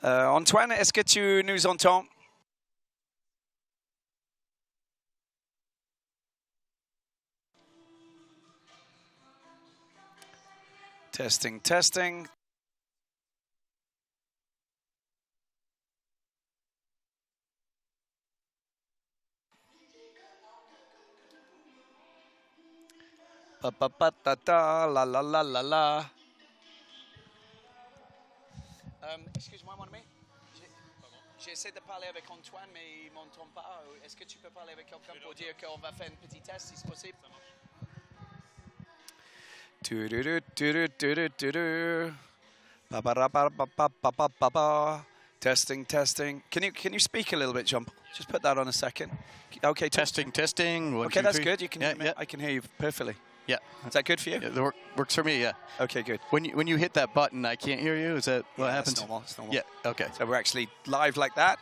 Antoine, est-ce que tu nous entends? Testing, testing. Pa pa pa ta ta, la la la la la. Excuse-moi, mon ami. J'essaie de parler avec Antoine, mais il ne m'entend pas. Est-ce que tu peux parler avec quelqu'un pour dire qu'on va faire un petit test, si c'est possible? Testing, testing. Can you speak a little bit, John? Just put that on a second. Okay. Testing, testing. 1, okay, 2, that's 3. good. You can. Yeah, Hear me. yeah. I can hear you perfectly. Yeah. Is that good for you? Yeah, that works for me. Yeah. Okay, good. When you hit that button, I can't hear you. Is that what happens? It's normal. It's normal. Yeah. Okay. So we're actually live like that.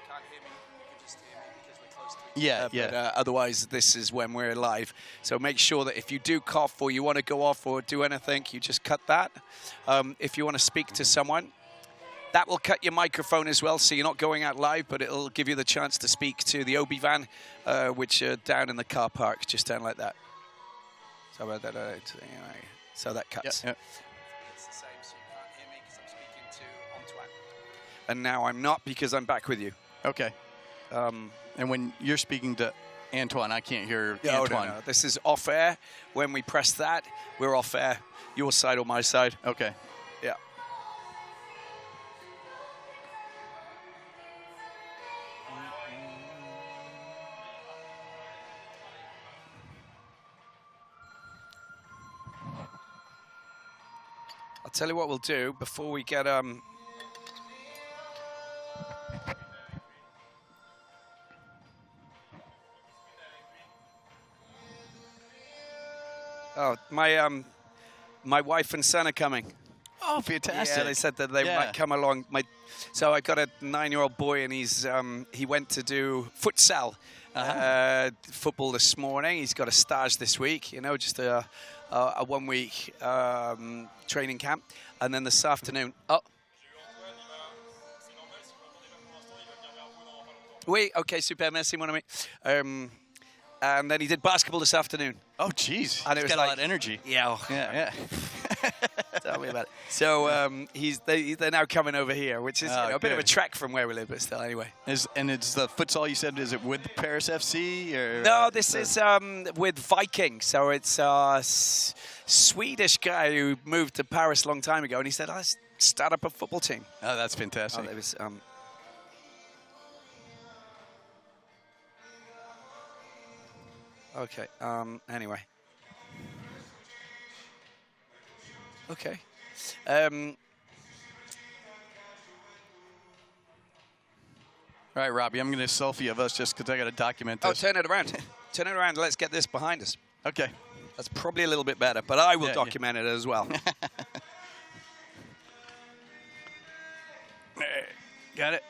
Can't hear me. You can just hear me because we're close to each other. Yeah. But, otherwise, this is when we're live. So make sure that if you do cough or you want to go off or do anything, you just cut that. If you want to speak to someone, that will cut your microphone as well, so you're not going out live, but it'll give you the chance to speak to the Obi van, which are down in the car park, just down like that. So that cuts. Yep. It's the same, so you can't hear me because I'm speaking to Antoine. And now I'm not because I'm back with you. Okay. And when you're speaking to Antoine, I can't hear Antoine. No. This is off air. When we press that, we're off air. Your side or my side. Okay. Yeah. I'll tell you what we'll do before we get Oh, my wife and son are coming. Oh, fantastic! Yeah, they said that they might come along. So I got a 9-year-old boy, and he went to do futsal football this morning. He's got a stage this week. You know, just a 1-week training camp, and then this afternoon. Oh. Oui, okay, super, merci, mon ami. And then he did basketball this afternoon. Oh, jeez. And it was got like, a lot of energy. Yeah. Yeah. Tell me about it. So they're now coming over here, which is a bit of a trek from where we live, but still, anyway. It's the futsal you said, is it with Paris FC? Or no, this is with Viking. So it's a Swedish guy who moved to Paris a long time ago, and he said, let's start up a football team. Oh, that's fantastic. Oh, it was, okay, anyway. Okay. All right, Robbie, I'm going to selfie of us just because I got to document this. Oh, turn it around. Turn it around. Let's get this behind us. Okay. That's probably a little bit better, but I will document it as well. Got it.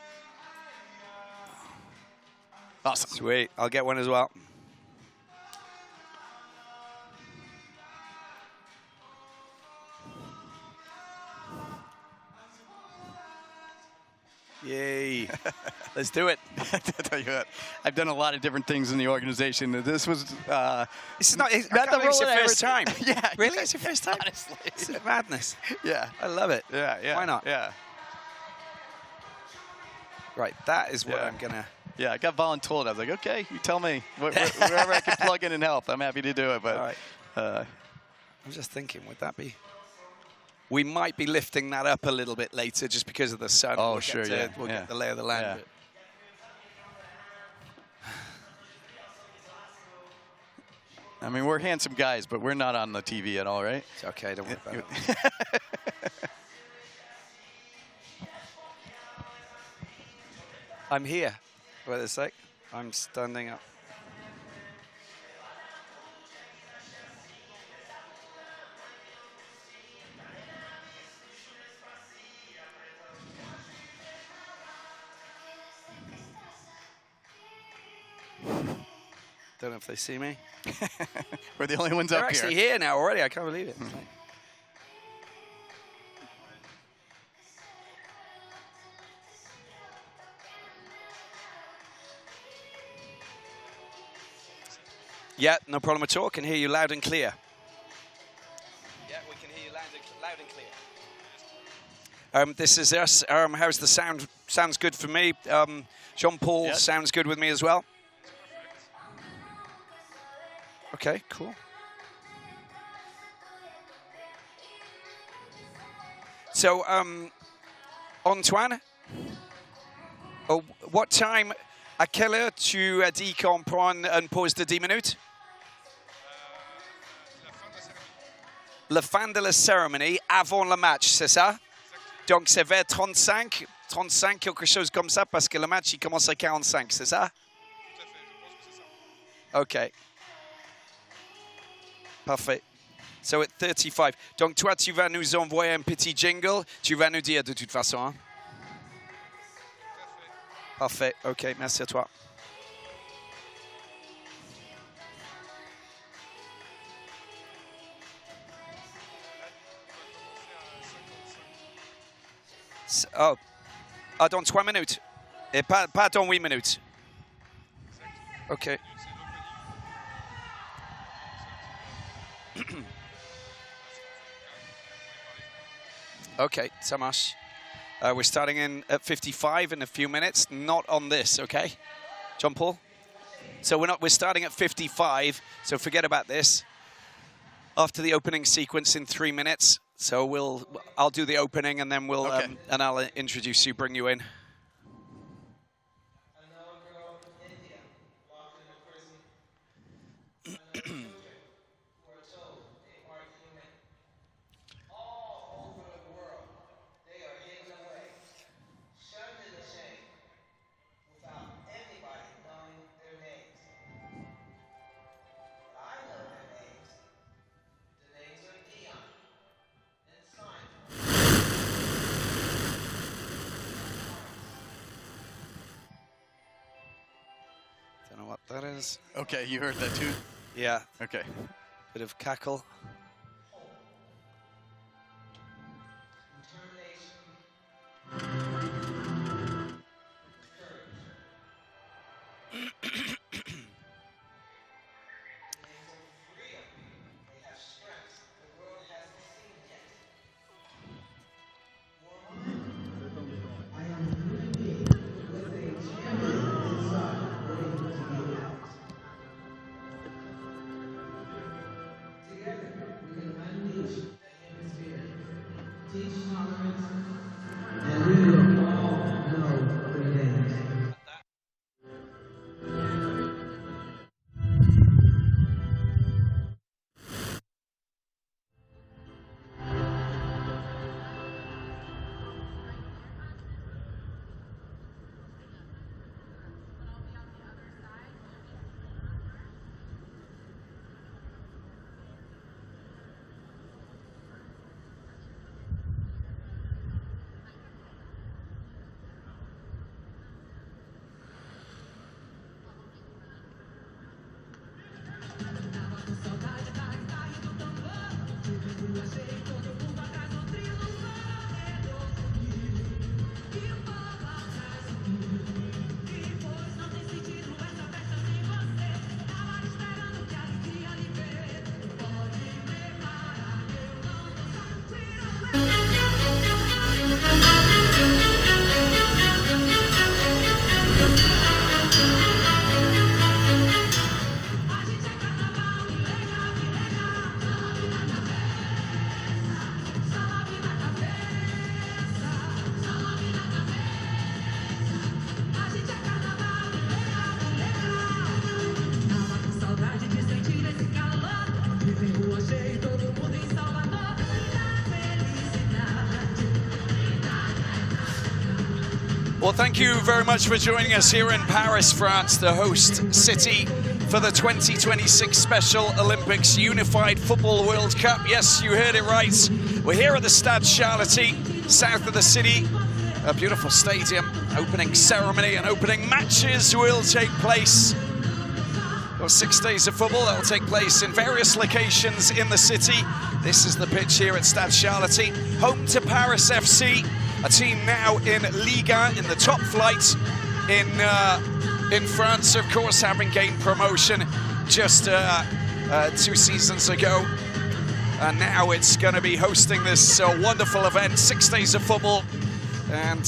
Awesome. Sweet. I'll get one as well. Yay. Let's do it. I tell you what, I've done a lot of different things in the organization. This was this is not the first time. Yeah. Really? It's your first time? Honestly. It's madness. Yeah. I love it. Yeah. Why not? Yeah. Right, that is what I'm going to... Yeah, I got voluntold. I was like, okay, you tell me. Wherever I can plug in and help, I'm happy to do it. But all right. I'm just thinking, would that be... We might be lifting that up a little bit later just because of the sun. Oh, we'll sure, We'll get the lay of the land. I mean, we're handsome guys, but we're not on the TV at all, right? It's okay, don't worry about it. I'm here. Wait a sec. I'm standing up. Don't know if they see me. We're the only ones They're up here. They're actually here now already. I can't believe it. Yeah, no problem at all. Can hear you loud and clear. Yeah, we can hear you loud and clear. This is us. How's the sound? Sounds good for me. Jean-Paul, yep. Sounds good with me as well. Okay, cool. So, Antoine, what time, à quelle heure tu as dit qu'on prend une pause de 10 minutes? La fin de la cérémonie avant le match, c'est ça? Donc c'est vers 35, quelque chose comme ça, parce que le match il commence à 45, c'est ça? Tout à fait, je pense que c'est ça. Ok. Parfait. So at 35. Donc toi, tu vas nous envoyer un petit jingle. Tu vas nous dire de toute façon. Hein? Parfait. Ok, merci à toi. Oh, dans 3 minutes. Et pas dans 8 minutes. Ok. Okay, ça marche. We're starting in at 55 in a few minutes. Not on this, okay? Jean-Paul? So we're starting at 55, so forget about this. After the opening sequence in 3 minutes, so I'll do the opening and then and I'll introduce you, bring you in. Don't know what that is. Okay, you heard that too? Yeah. Okay. Bit of cackle. Well, thank you very much for joining us here in Paris, France, the host city for the 2026 Special Olympics Unified Football World Cup. Yes, you heard it right. We're here at the Stade Charléty, south of the city. A beautiful stadium. Opening ceremony and opening matches will take place. Well, 6 days of football that will take place in various locations in the city. This is the pitch here at Stade Charléty, home to Paris FC. A team now in Liga, in the top flight in France, of course, having gained promotion just 2 seasons ago. And now it's going to be hosting this wonderful event, 6 days of football, and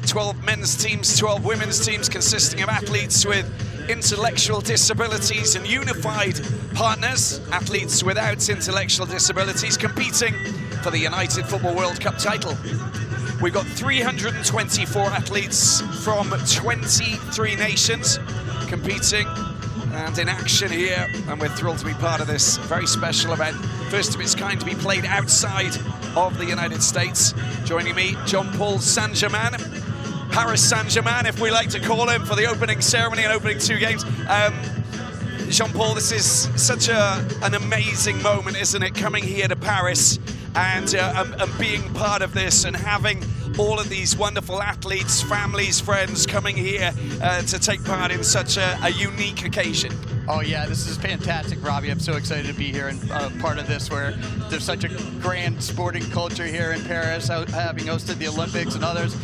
12 men's teams, 12 women's teams consisting of athletes with intellectual disabilities and unified partners, athletes without intellectual disabilities, competing for the United Football World Cup title. We've got 324 athletes from 23 nations competing and in action here, and we're thrilled to be part of this very special event. First of its kind to be played outside of the United States. Joining me, Jean-Paul Saint-Germain, Paris Saint-Germain, if we like to call him, for the opening ceremony and opening 2 games. Jean-Paul, this is such an amazing moment, isn't it, coming here to Paris and being part of this and having all of these wonderful athletes, families, friends coming here to take part in such a unique occasion. Oh yeah, this is fantastic, Robbie. I'm so excited to be here and part of this, where there's such a grand sporting culture here in Paris, having hosted the Olympics and others.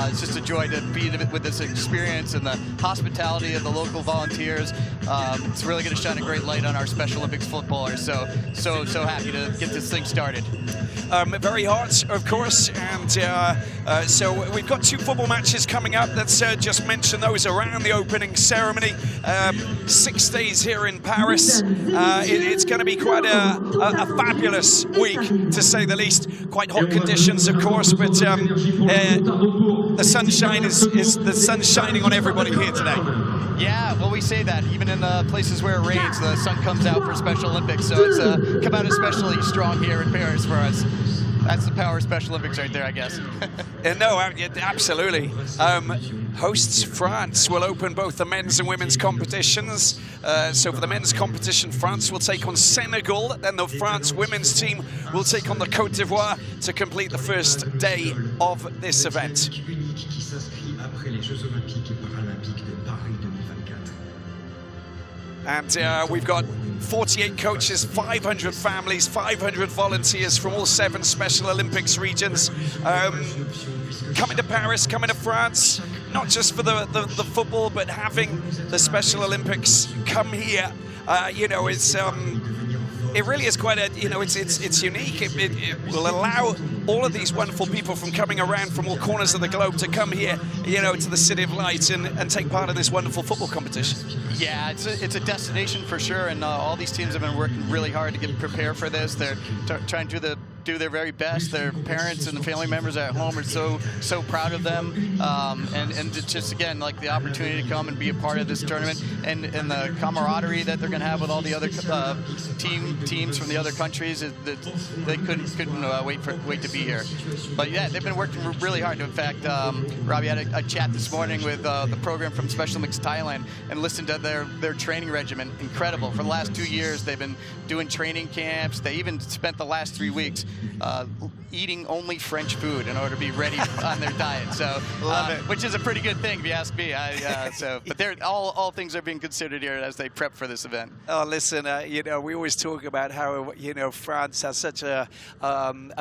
It's just a joy to be with this experience and the hospitality of the local volunteers. It's really going to shine a great light on our Special Olympics footballers. So happy to get this thing started. Very hot, of course, and so we've got 2 football matches coming up. Let's just mention those around the opening ceremony. 6 days here in Paris. It's going to be quite a fabulous week, to say the least. Quite hot conditions, of course, but the sunshine is the sun's shining on everybody here today. Yeah, well, we say that even in the places where it rains, the sun comes out for Special Olympics, so it's come out especially strong here in Paris for us. That's the power of Special Olympics right there, I guess. No, absolutely. Hosts France will open both the men's and women's competitions. So for the men's competition, France will take on Senegal. Then the France women's team will take on the Côte d'Ivoire to complete the first day of this event. And we've got 48 coaches, 500 families, 500 volunteers from all 7 Special Olympics regions coming to Paris, coming to France, not just for the football, but having the Special Olympics come here. You know, it really is quite a, you know, it's unique. It will allow all of these wonderful people from coming around from all corners of the globe to come here, you know, to the City of Lights and take part in this wonderful football competition. Yeah, it's a destination for sure, and all these teams have been working really hard to get prepared for this. They're trying to do their very best. Their parents and the family members at home are so proud of them, and just again, like, the opportunity to come and be a part of this tournament, and the camaraderie that they're going to have with all the other teams from the other countries. They couldn't wait to be here. But yeah, they've been working really hard. In fact, Robbie had a chat this morning with the program from Special Olympics Thailand and listened to their training regimen. Incredible. For the last 2 years, they've been doing training camps. They even spent the last 3 weeks eating only French food in order to be ready on their diet. So, which is a pretty good thing, if you ask me. But they're all things are being considered here as they prep for this event. Oh, listen, you know, we always talk about how, you know, France has such a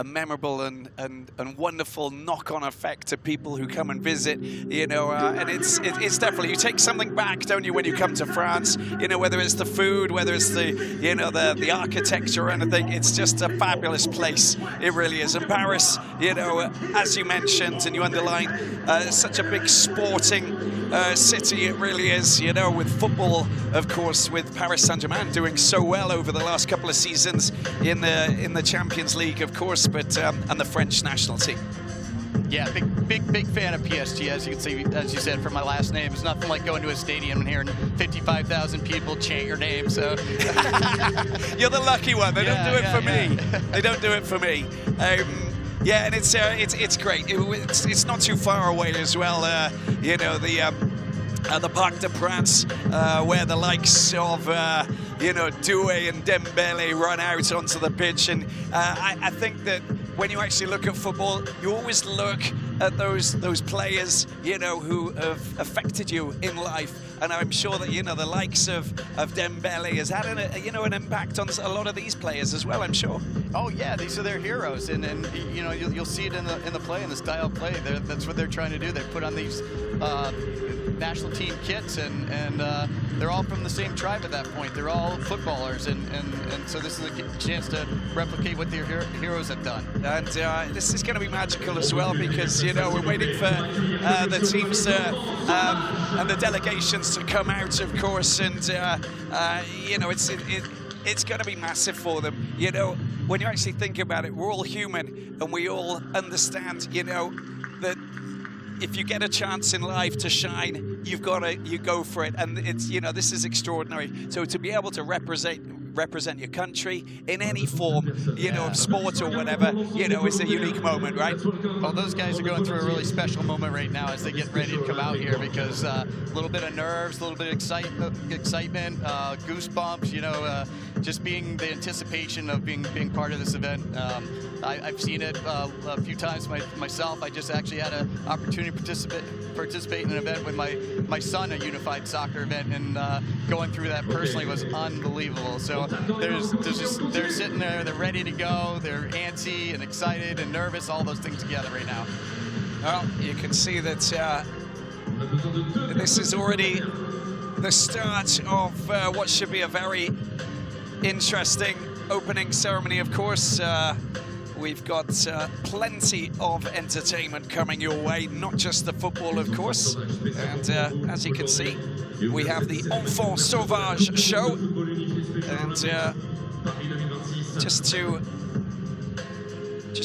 memorable and wonderful knock-on effect to people who come and visit. You know, and it's definitely, you take something back, don't you, when you come to France? You know, whether it's the food, whether it's the architecture or anything, it's just a fabulous place. It really is. And Paris, you know, as you mentioned and you underlined, such a big sporting city. It really is, you know, with football, of course, with Paris Saint-Germain doing so well over the last couple of seasons in the Champions League, of course, but and the French national team. Yeah, big fan of PSG, as you can see, as you said, from my last name. It's nothing like going to a stadium and hearing 55,000 people chant your name, so. You're the lucky one. They don't do it for me. They don't do it for me. Yeah, and it's great. It's not too far away as well. You know, the Parc des Princes, where the likes of you know, Doué and Dembele run out onto the pitch, and I think that when you actually look at football, you always look at those players, you know, who have affected you in life. And I'm sure that, you know, the likes of Dembele has had an impact on a lot of these players as well, I'm sure. Oh yeah, these are their heroes, and you know, you'll see it in the play, in the style of play. That's what they're trying to do. They put on these national team kits, and they're all from the same tribe at that point. They're all footballers, and so this is a chance to replicate what their heroes have done. And this is going to be magical as well, because, you know, we're waiting for the teams and the delegations to come out, of course, and you know, it's going to be massive for them. You know, when you actually think about it, we're all human, and we all understand, you know, that if you get a chance in life to shine, you go for it. And it's, you know, this is extraordinary. So to be able to represent your country in any form, you know, of sport or whatever, you know, is a unique moment, right? Well, those guys are going through a really special moment right now as they get ready to come out here, because a little bit of nerves, a little bit of excitement, goosebumps, you know, just being the anticipation of being part of this event. I've seen it a few times myself. I just actually had an opportunity to participate in an event with my son, a unified soccer event, and going through that personally was unbelievable. So they're sitting there, they're ready to go, they're antsy and excited and nervous, all those things together right now. Well, you can see that this is already the start of what should be a very interesting opening ceremony, of course. We've got plenty of entertainment coming your way, not just the football, of course. And as you can see, we have the Enfant Sauvage show. And just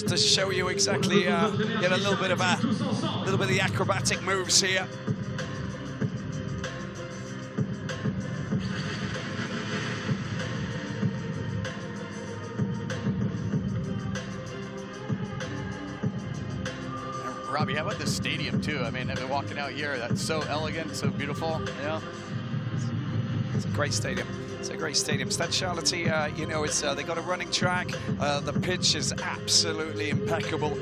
to show you exactly, get a little bit of the acrobatic moves here. Robbie, how about the stadium too? I mean, I've been walking out here. That's so elegant, so beautiful. You know, it's a great stadium. It's a great stadium. Stade Charléty, you know, they got a running track. The pitch is absolutely impeccable,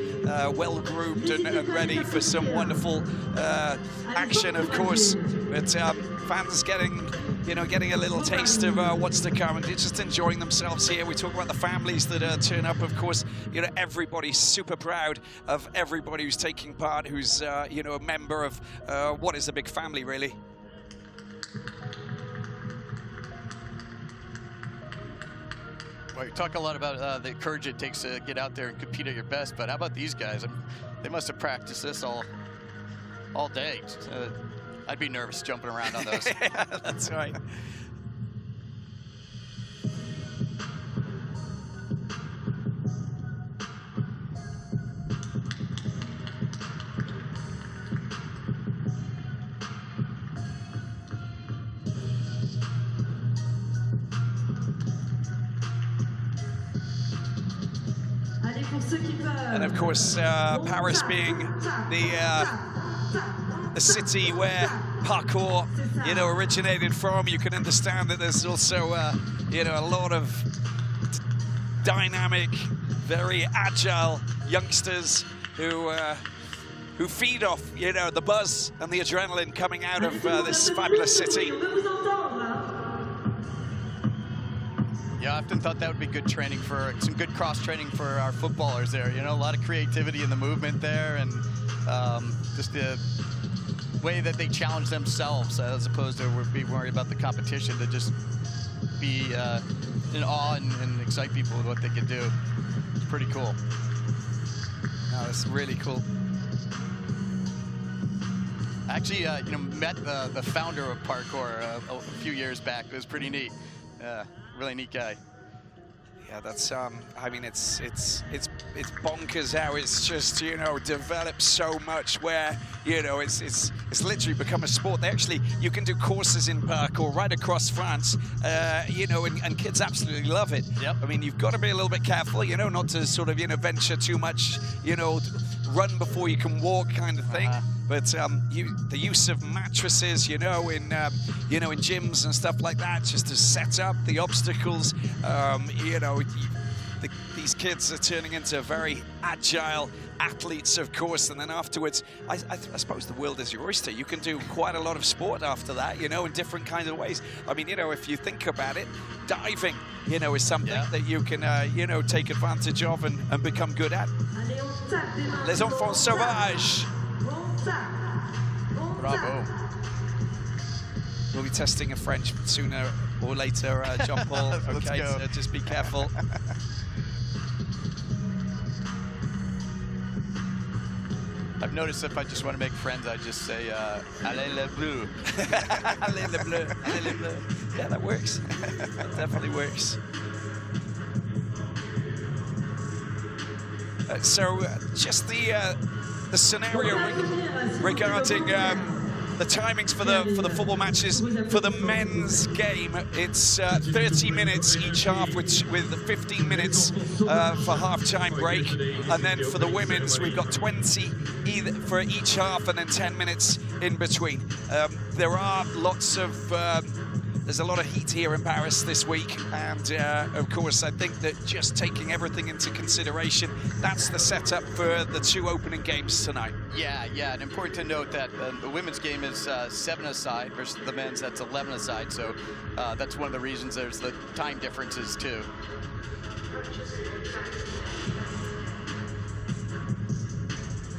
well groomed and ready for some wonderful action, of course. But fans getting a little taste of what's to come, and just enjoying themselves here. We talk about the families that turn up, of course. You know, everybody's super proud of everybody who's taking part, who's you know, a member of what is a big family, really. Well, you talk a lot about the courage it takes to get out there and compete at your best, but how about these guys? They must have practiced this all day. I'd be nervous jumping around on those. Yeah, that's right. And of course, Paris being the city where parkour, you know, originated from, you can understand that there's also, you know, a lot of dynamic, very agile youngsters who feed off, you know, the buzz and the adrenaline coming out of this fabulous city. Yeah, I often thought that would be good training for some good cross-training for our footballers there. You know, a lot of creativity in the movement there, and just the way that they challenge themselves as opposed to be worried about the competition, to just be in awe and excite people with what they can do. It's pretty cool. No, it's really cool. Actually, you know, met the founder of parkour a few years back. It was pretty neat. Really neat guy. Yeah, that's I mean, it's bonkers how it's just, you know, developed so much, where, you know, it's literally become a sport. You can do courses in parkour right across France, you know, and kids absolutely love it. Yep. I mean, you've got to be a little bit careful, you know, not to sort of, you know, venture too much, you know, run before you can walk kind of thing. But the use of mattresses, you know, in gyms and stuff like that, just to set up the obstacles, you know, these kids are turning into very agile athletes, of course, and then afterwards, I suppose the world is your oyster. You can do quite a lot of sport after that, you know, in different kinds of ways. I mean, you know, if you think about it, diving, you know, is something that you can, you know, take advantage of and become good at. Les enfants sauvages. Bravo. We'll be testing a French sooner or later, Jean-Paul. Okay, so just be careful. I've noticed if I just want to make friends, I just say, allez les bleus. Allez les bleus, allez les bleus. Yeah, that works. That definitely works. Just the scenario regarding the timings for the football matches. For the men's game, it's 30 minutes each half with 15 minutes for half-time break, and then for the women's we've got 20 either for each half and then 10 minutes in between. There are lots of there's a lot of heat here in Paris this week, and of course I think that just taking everything into consideration, that's the setup for the two opening games tonight. Yeah, and important to note that the women's game is 7-a-side versus the men's, that's 11-a-side, so that's one of the reasons there's the time differences too.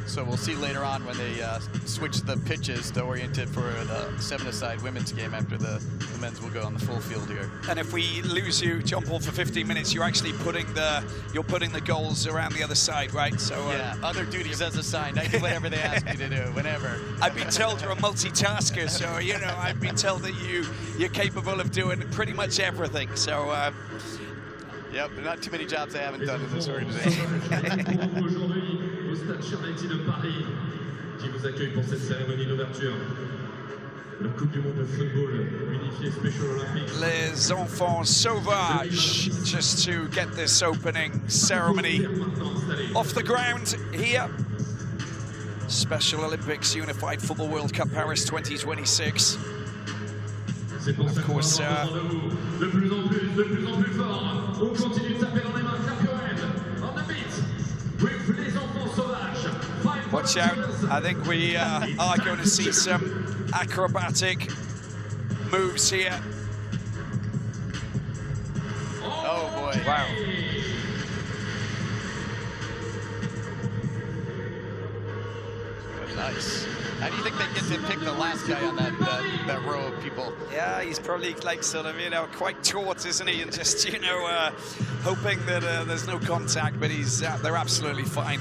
So we'll see later on when they switch the pitches to orient it for the 7-a-side women's game after the men's will go on the full field here. And if we lose you, Jean-Paul, for 15 minutes, you're actually putting the goals around the other side, right? So yeah, other duties as assigned. I do whatever they ask me to do, whenever. I've been told you're a multitasker, so you know I've been told that you're capable of doing pretty much everything. So. Yep, not too many jobs I haven't done in this organization. Au Stade Charléty de Paris, qui vous accueille pour cette cérémonie d'ouverture. La Coupe du Monde de football unifiée Special Olympics. Les enfants sauvages, just to get this opening ceremony off the ground here. Special Olympics Unified Football World Cup Paris 2026. Of course, de plus en plus fort. On continue de taper dans les mains. On the beat with les enfants sauvages. Watch out! I think we are going to see some acrobatic moves here. Oh boy! Wow. Nice. How do you think they get to pick the last guy on that row of people? Yeah, he's probably like sort of, you know, quite taut, isn't he? And just, you know, hoping that there's no contact, but they're absolutely fine.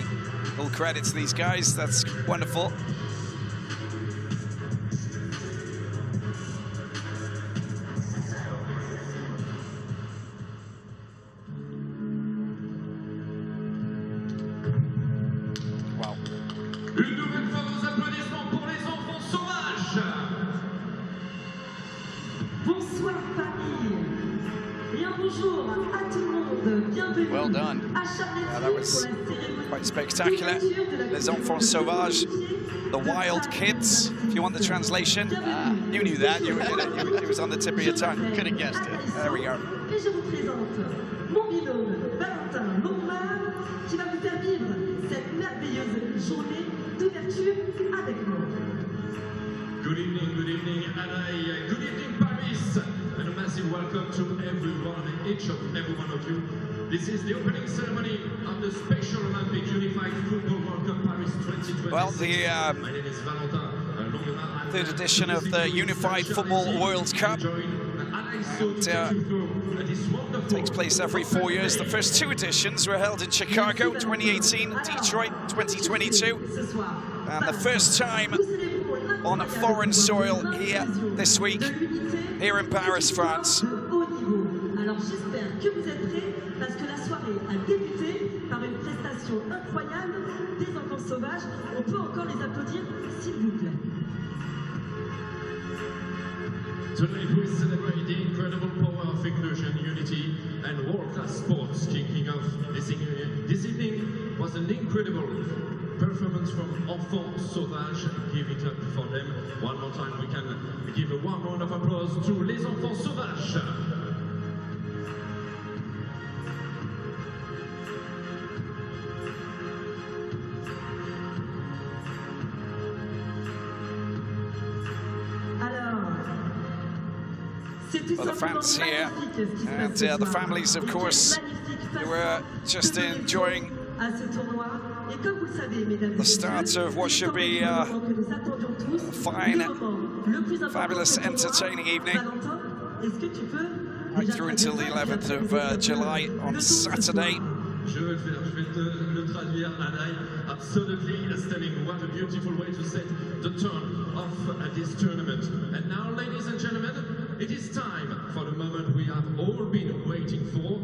All credit to these guys. That's wonderful. Wow. Une nouvelle fois vos applaudissements pour les enfants sauvages. Bonsoir Paris et un bonjour à tout le monde. Bienvenue Well done. à Charléty that was quite spectacular. Les enfants sauvages, the wild kids, if you want the translation. You knew that, it was on the tip of your tongue. Could have guessed it. There we go. Et je vous présente mon binôme Valentin Lombard qui va vous faire vivre cette merveilleuse journée d'ouverture avec moi. Good evening, Alain. Good evening, Paris. And a massive welcome to everyone, each of every one of you. This is the opening ceremony of the Special Olympic Unified Football World Cup Paris 2026. Well, the My name is Valentin Lombard. third edition of the Unified Football World Cup. Takes place every 4 years. The first two editions were held in Chicago, 2018, Detroit, 2022. And the first time on foreign soil here this week, here in Paris, France. Alors j'espère que vous êtes prêts parce que la soirée a débuté par une prestation incroyable des enfants sauvages. On peut encore les applaudir, s'il vous plaît. Tonight we celebrate the incredible power of inclusion, unity, and world-class sports. Kicking off this evening was an incredible performance from Enfants Sauvages. Give it up for them. One more time, we can give a warm round of applause to Les Enfants Sauvages. for the fans here, and the families, of course, who were just enjoying the start of what should be a fine, fabulous, entertaining evening, right through until the 11th of July on Saturday. Je vais le traduire, Anaï. Absolutely stunning. What a beautiful way to set the tone of this tournament. And now, ladies and gentlemen, it is time for the moment we have all been waiting for,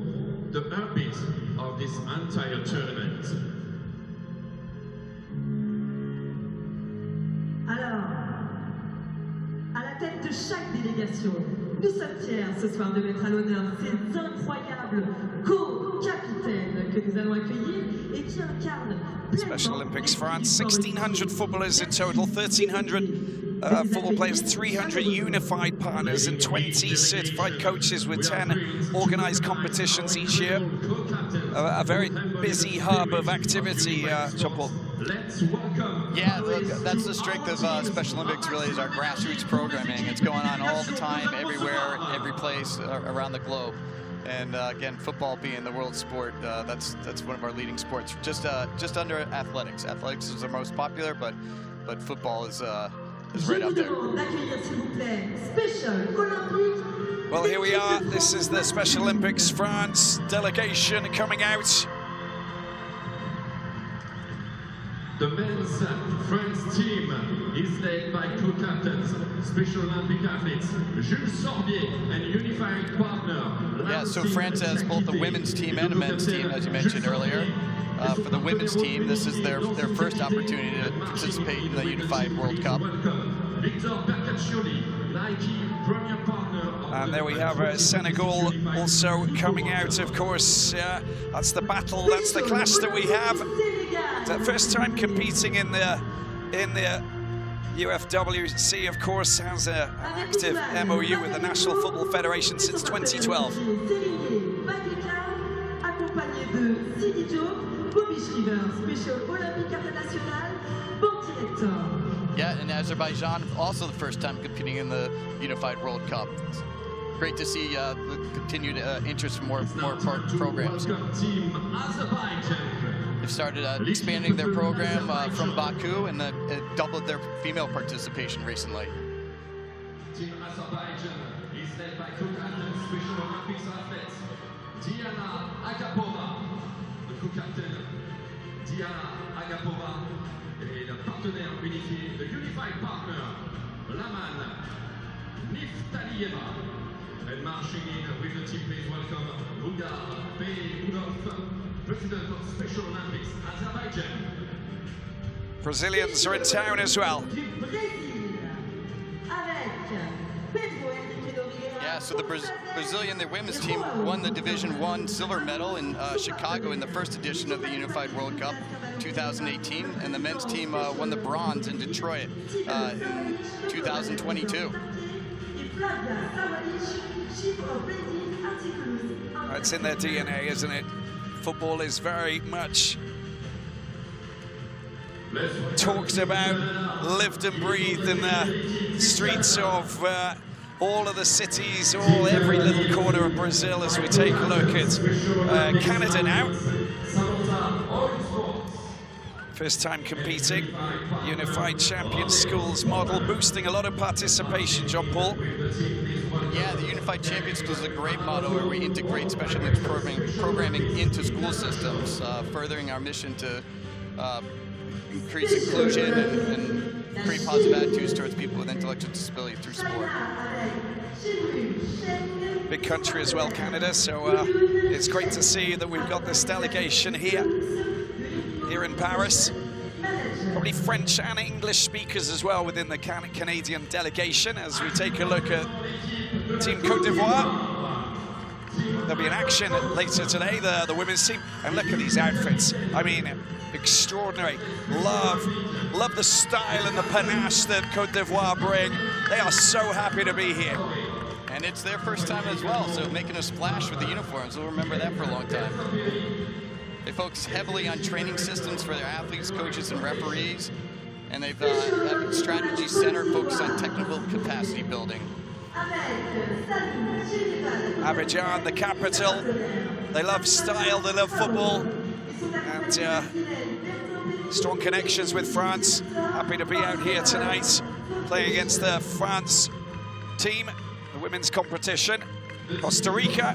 the heartbeat of this entire tournament. Alors, à la tête de chaque délégation, nous sommes fiers ce soir de mettre à l'honneur ces incroyables co-capitaines que nous allons accueillir et qui incarnent Special Olympics France, 1,600 footballers in total, 1,300 football players, 300 unified partners and 20 certified coaches with 10 organized competitions each year. A very busy hub of activity, Jean-Paul. Yeah, that's the strength of Special Olympics, really, is our grassroots programming. It's going on all the time, everywhere, every place around the globe. And again, football being the world sport, that's one of our leading sports. Just under athletics. Athletics is the most popular, but football is right up there. Well, here we are. This is the Special Olympics France delegation coming out. The men's France team is led by co-captains, Special Olympic athletes, Jules Sorbier, and unifying partner. Yeah, so France has both a women's team and a men's team, as you mentioned earlier. For the women's team, this is their first opportunity to participate in the Unified World Cup. And there we have Senegal also coming out, of course. That's the battle, that's the clash that we have. The first time competing in the UFWC, of course, has an active MOU with the National Football Federation since 2012. Yeah, and Azerbaijan also the first time competing in the Unified World Cup. It's great to see the continued interest in more programs. They've started expanding their program from Baku and doubled their female participation recently. Team Azerbaijan is led by co-captain Special Olympics athletes Diana Agapova. Le co-captain Diana Agapova et le partenaire unifié, the unified partner, Laman Niftalieva. And marching in with the team, please welcome Rugar Beyounov, President of Special Olympics Azerbaijan. Brazilians are in town as well. Yeah, so the Brazilian, their women's team won the Division I silver medal in Chicago in the first edition of the Unified World Cup 2018, and the men's team won the bronze in Detroit in 2022. It's in their DNA, isn't it? Football is very much talked about, lived and breathed in the streets of all of the cities, every little corner of Brazil as we take a look at Canada now. First time competing, Unified Champion Schools model, boosting a lot of participation, Jean-Paul. Yeah, the Unified Champion Schools is a great model where we integrate special needs programming into school systems, furthering our mission to increase inclusion and create positive attitudes towards people with intellectual disability through sport. Big country as well, Canada, so it's great to see that we've got this delegation here in Paris. Probably French and English speakers as well within the Canadian delegation as we take a look at Team Côte d'Ivoire. There'll be an action later today, the women's team. And look at these outfits. I mean, extraordinary. Love the style and the panache that Côte d'Ivoire bring. They are so happy to be here. And it's their first time as well, so making a splash with the uniforms. We'll remember that for a long time. They focus heavily on training systems for their athletes, coaches, and referees. And they've have a strategy center focused on technical capacity building. Abidjan, the capital. They love style, they love football, and strong connections with France. Happy to be out here tonight, playing against the France team, the women's competition. Costa Rica.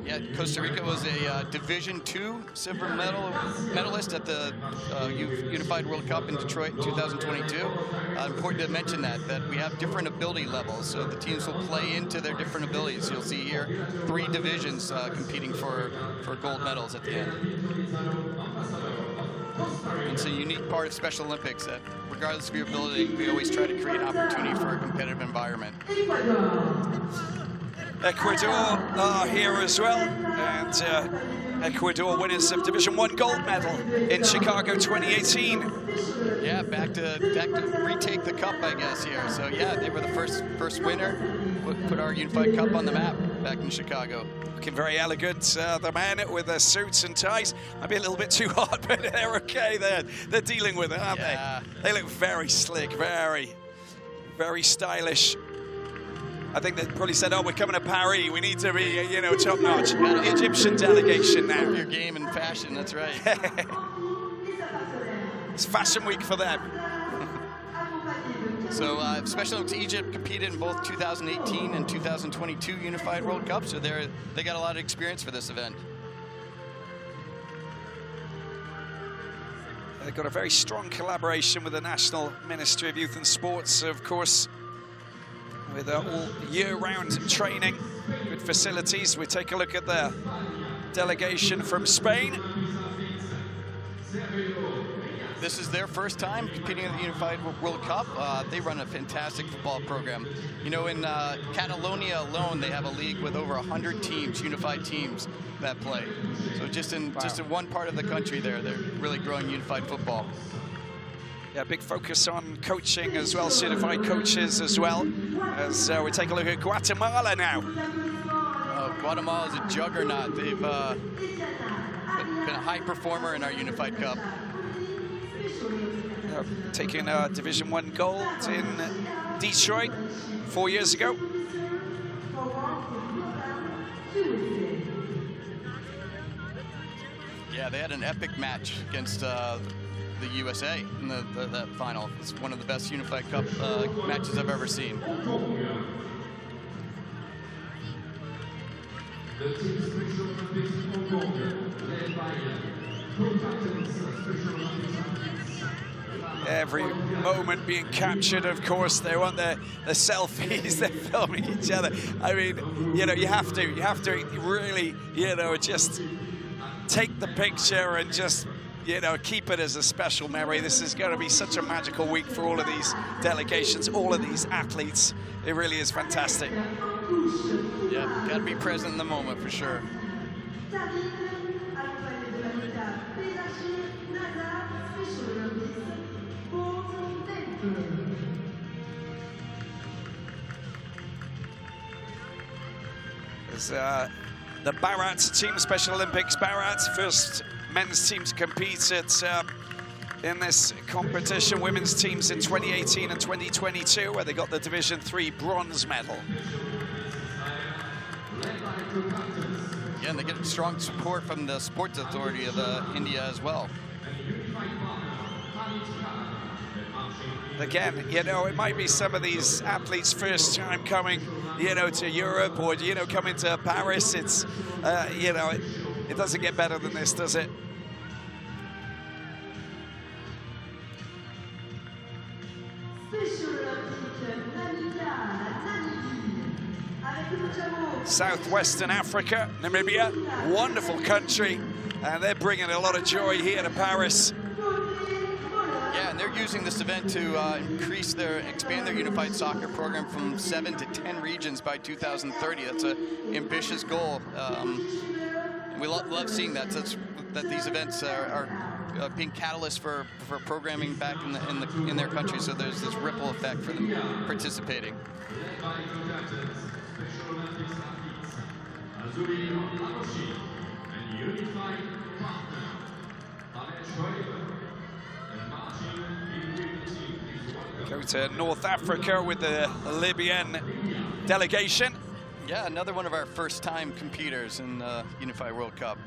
Yeah, Costa Rica was a Division II silver medalist at the Unified World Cup in Detroit in 2022. Important to mention that we have different ability levels, so the teams will play into their different abilities. You'll see here 3 divisions competing for gold medals at the end. It's a unique part of Special Olympics that, regardless of your ability, we always try to create opportunity for a competitive environment. Ecuador are here as well, and Ecuador winners of Division I gold medal in Chicago 2018. Yeah, back to retake the cup, I guess, here. So yeah, they were the first winner, put our Unified Cup on the map back in Chicago. Looking very elegant, the men with their suits and ties. Might be a little bit too hot, but they're okay. They're dealing with it, aren't they? They look very slick, very, very stylish. I think they probably said, oh, we're coming to Paris. We need to be, you know, top notch. Egyptian delegation now. Your game and fashion, that's right. It's Fashion Week for them. So Special Olympics Egypt competed in both 2018 and 2022 Unified World Cup, so they got a lot of experience for this event. They've got a very strong collaboration with the National Ministry of Youth and Sports, of course, with all year-round training, good facilities. We take a look at the delegation from Spain. This is their first time competing in the Unified World Cup. They run a fantastic football program. You know, in Catalonia alone, they have a league with over 100 teams, unified teams that play. So just in one part of the country there, they're really growing unified football. Yeah, big focus on coaching as well, certified coaches as well. As we take a look at Guatemala now. Oh, Guatemala is a juggernaut. They've been a high performer in our Unified Cup. Taking Division I gold in Detroit 4 years ago. Yeah, they had an epic match against the USA in that final. It's one of the best Unified Cup matches I've ever seen. The team Special Olympics Hong Kong, led by co-captains Special Olympics athletes. Every moment being captured, of course. They want the selfies, they're filming each other. I mean, you know, you have to really, you know, just take the picture and just, you know, keep it as a special memory. This is going to be such a magical week for all of these delegations, all of these athletes. It really is fantastic. Yeah, got to be present in the moment for sure. There's the Bharat team, Special Olympics Bharat, first men's team to compete at in this competition. Women's teams in 2018 and 2022, where they got the Division III bronze medal. Yeah, and they get strong support from the Sports Authority of India as well. Again, you know, it might be some of these athletes' first time coming, you know, to Europe or, you know, coming to Paris. It's, you know, it doesn't get better than this, does it? Southwestern Africa, Namibia, wonderful country, and they're bringing a lot of joy here to Paris. Yeah, and they're using this event to expand their unified soccer program from 7 to 10 regions by 2030. That's an ambitious goal. We love seeing that these events are being catalysts for programming back in their country. So there's this ripple effect for them participating. Special Olympics athletes, Azuri and Unified Go to North Africa with the Libyan delegation. Yeah, another one of our first-time competitors in the Unified World Cup.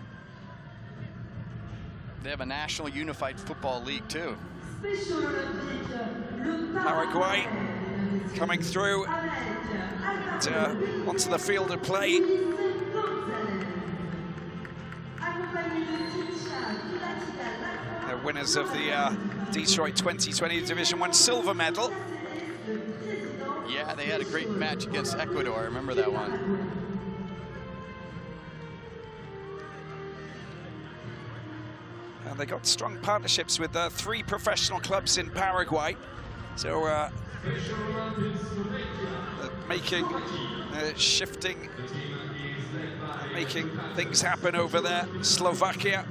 They have a national unified football league too. Paraguay coming through and, onto the field of play. They're winners of the Detroit 2020 Division 1 silver medal. Yeah, they had a great match against Ecuador. I remember that one. And they got strong partnerships with 3 professional clubs in Paraguay. So making, shifting, making things happen over there. Slovakia.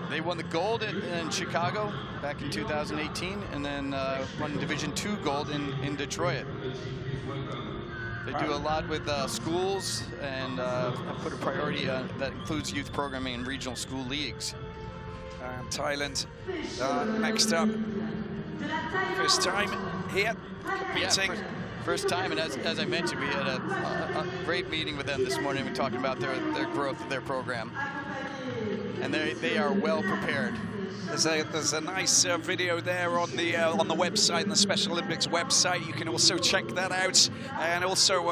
They won the gold in Chicago back in 2018, and then won Division II gold in Detroit. They do a lot with schools and put a priority that includes youth programming and regional school leagues. Thailand next up. First time here, competing. Yeah, first time, and as I mentioned, we had a great meeting with them this morning. We're talking about their growth of their program. And they are well prepared. There's a nice video there on the website, on the Special Olympics website. You can also check that out, and also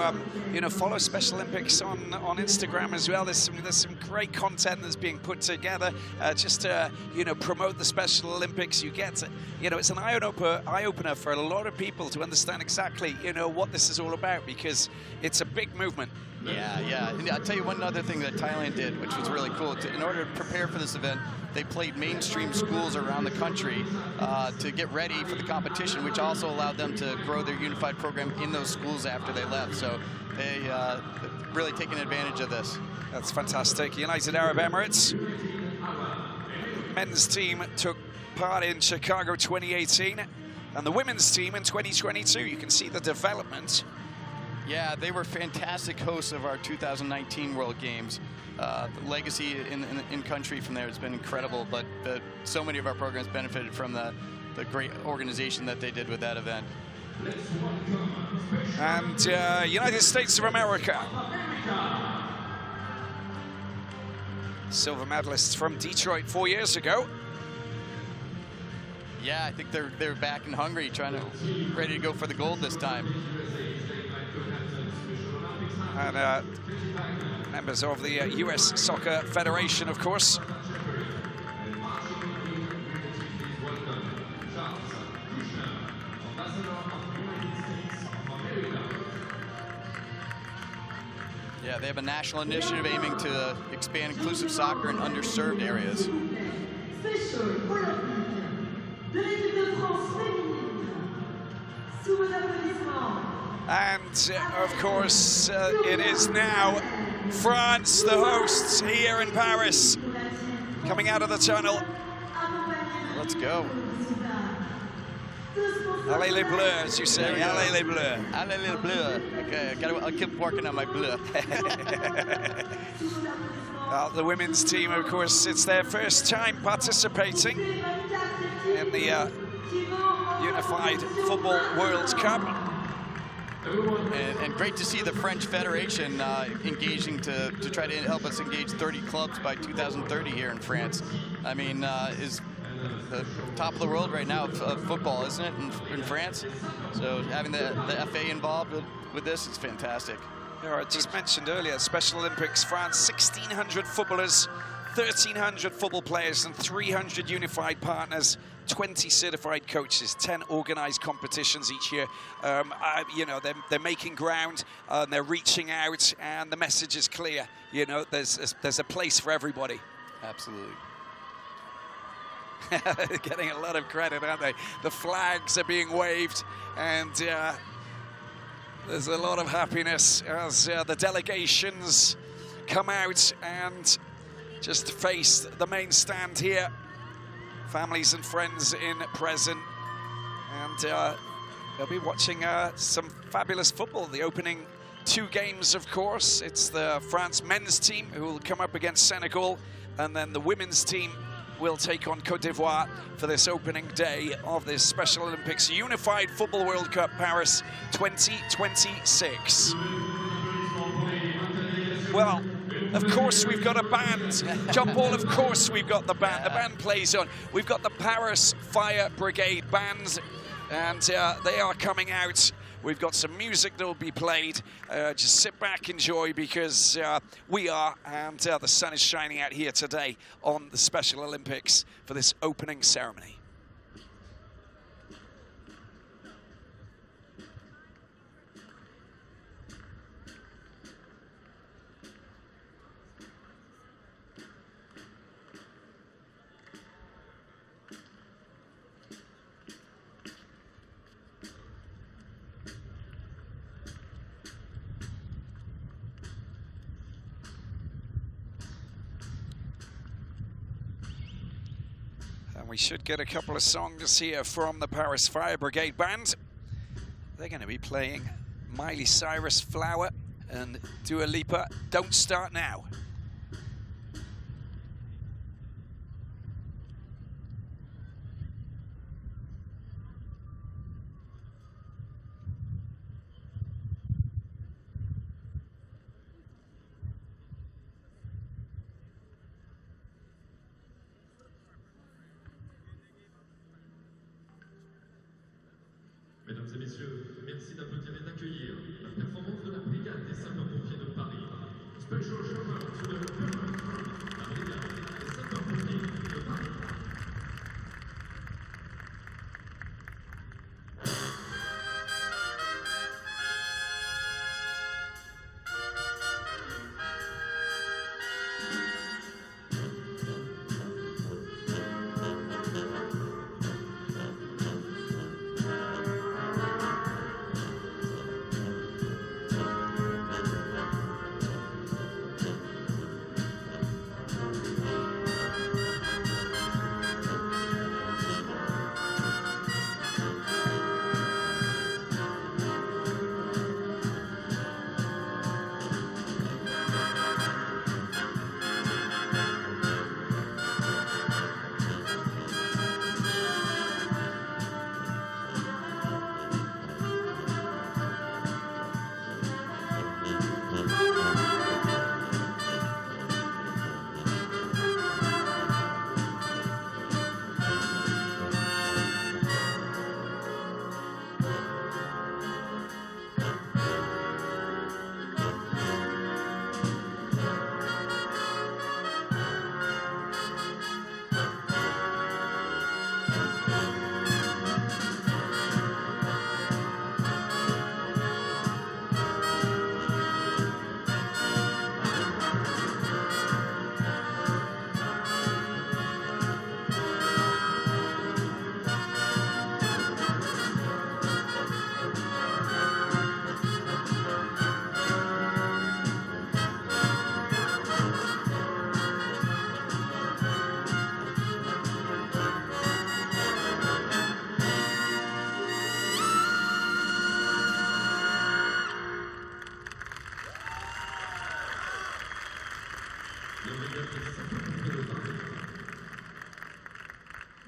you know, follow Special Olympics on Instagram as well. There's some great content that's being put together just to, you know, promote the Special Olympics. You get, you know, it's an eye opener for a lot of people to understand exactly, you know, what this is all about, because it's a big movement. Yeah. And I'll tell you one other thing that Thailand did, which was really cool. In order to prepare for this event, they played mainstream schools around the country to get ready for the competition, which also allowed them to grow their unified program in those schools after they left. So they really taken advantage of this. That's fantastic. United Arab Emirates. Men's team took part in Chicago 2018, and the women's team in 2022. You can see the development. Yeah, they were fantastic hosts of our 2019 World Games. The legacy in country from there has been incredible, but so many of our programs benefited from the great organization that they did with that event. And United States of America. Silver medalists from Detroit 4 years ago. Yeah, I think they're back and hungry, ready to go for the gold this time. And members of the US Soccer Federation, of course. Yeah, they have a national initiative aiming to expand inclusive soccer in underserved areas. And of course, it is now France, the hosts, here in Paris, coming out of the tunnel. Let's go. Allez les bleus, as you say. Allez les bleus. Allez les bleus. Okay, I'll keep working on my bleu. The women's team, of course, it's their first time participating in the Unified Football World Cup. And great to see the French Federation engaging to try to help us engage 30 clubs by 2030 here in France. I mean, is the top of the world right now of football, isn't it, in France? So having the FA involved with this is fantastic. Yeah, I just mentioned earlier, Special Olympics France, 1,600 footballers, 1,300 football players, and 300 unified partners, 20 certified coaches, 10 organized competitions each year. You know, they're making ground, they're reaching out, and the message is clear. You know, there's a place for everybody. Absolutely. Getting a lot of credit, aren't they? The flags are being waved, and there's a lot of happiness as the delegations come out and just face the main stand here. Families and friends in present, and they'll be watching some fabulous football. The opening 2 games, of course. It's the France men's team who will come up against Senegal. and then the women's team will take on Côte d'Ivoire for this opening day of this Special Olympics Unified Football World Cup Paris 2026. Well, of course we've got a band. John Paul, of course we've got the band. The band plays on. We've got the Paris Fire Brigade band, and they are coming out. We've got some music that will be played. Just sit back, enjoy, because we are, and the sun is shining out here today on the Special Olympics for this opening ceremony. And we should get a couple of songs here from the Paris Fire Brigade band. They're going to be playing Miley Cyrus, Flower, and Dua Lipa, Don't Start Now. Mesdames et messieurs, merci d'applaudir et d'accueillir la performance de la brigade des sapeurs-pompiers de Paris. Special shout-out to the la brigade des sapeurs-pompiers de Paris.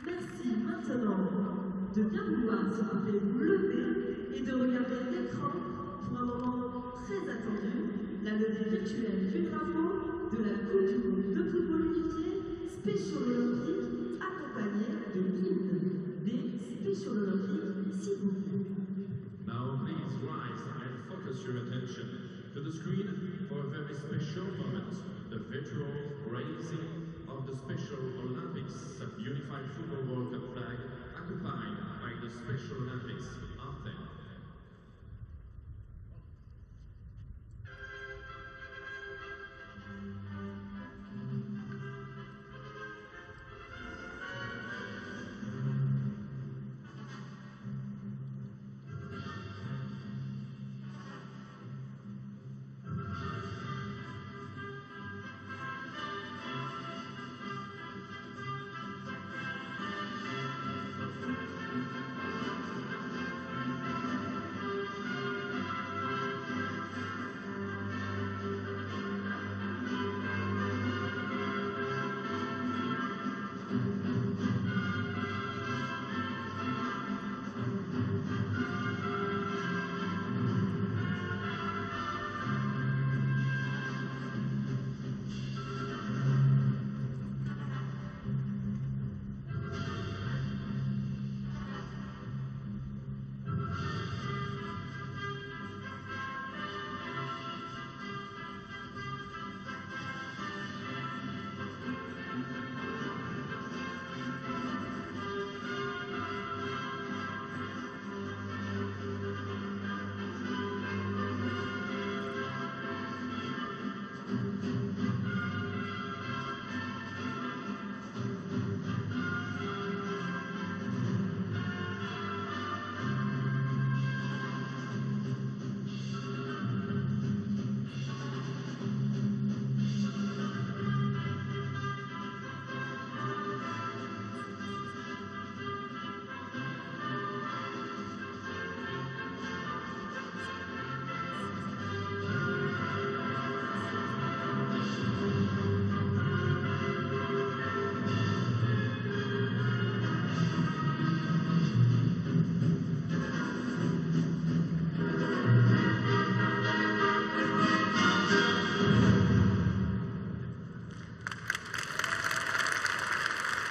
Merci maintenant de bien vouloir, s'il vous plaît, vous lever et de regarder l'écran pour un moment très attendu, la levée virtuelle du drapeau de la Coupe du Monde de football unifié Special Olympique, accompagnée de l'hymne des Special Olympiques, s'il vous plaît. Now please rise and focus your attention to the screen for a very special moment, the virtual raising of the Special Olympics Unified Football World Cup flag, accompanied by the Special Olympics anthem.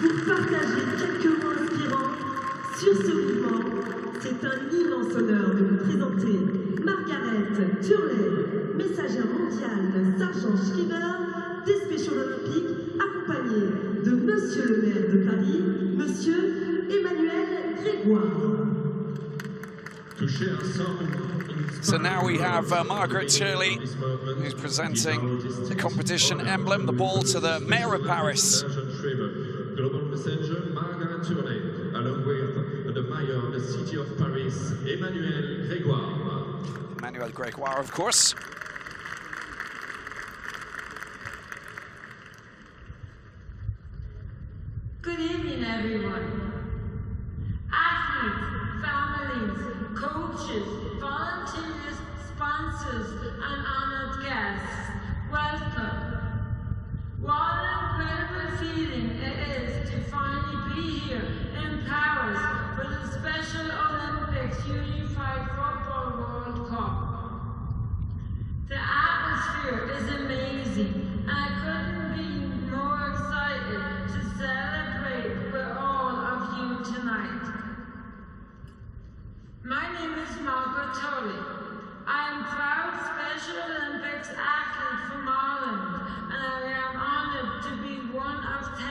pour partager quelques mots inspirants sur ce mouvement. C'est un immense honneur de vous présenter Margaret Turley, messagère mondiale, sergent Schreiber des Special Olympiques, accompagnée de Monsieur le maire de Paris, Monsieur Emmanuel Grégoire. So now we have Margaret Turley, who's presenting the competition emblem, the ball, to the Mayor of Paris. Global Messenger Margaret Turley, along with the Mayor of the City of Paris, Emmanuel Grégoire. Emmanuel Grégoire, of course. Good evening, everyone. Athletes, families, coaches, volunteers, sponsors, and honored guests, welcome. What an incredible feeling it is to finally be here in Paris for the Special Olympics Unified Football World Cup. The atmosphere is amazing, and I couldn't be more excited to celebrate with all of you tonight. My name is Margaret Turley. I am proud Special Olympics athlete from Ireland, and I am honoured to be one of 10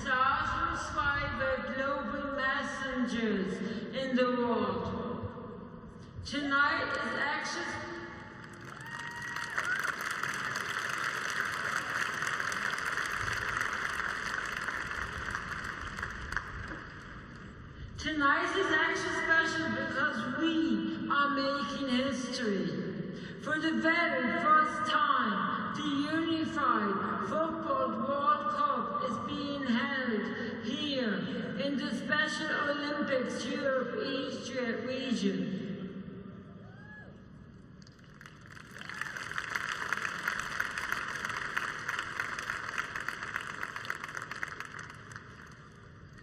satisfied global messengers in the world. Tonight is extra. Tonight is extra special because we are making history. For the very first time, the Unified Football World Cup is being held here in the Special Olympics Europe East region.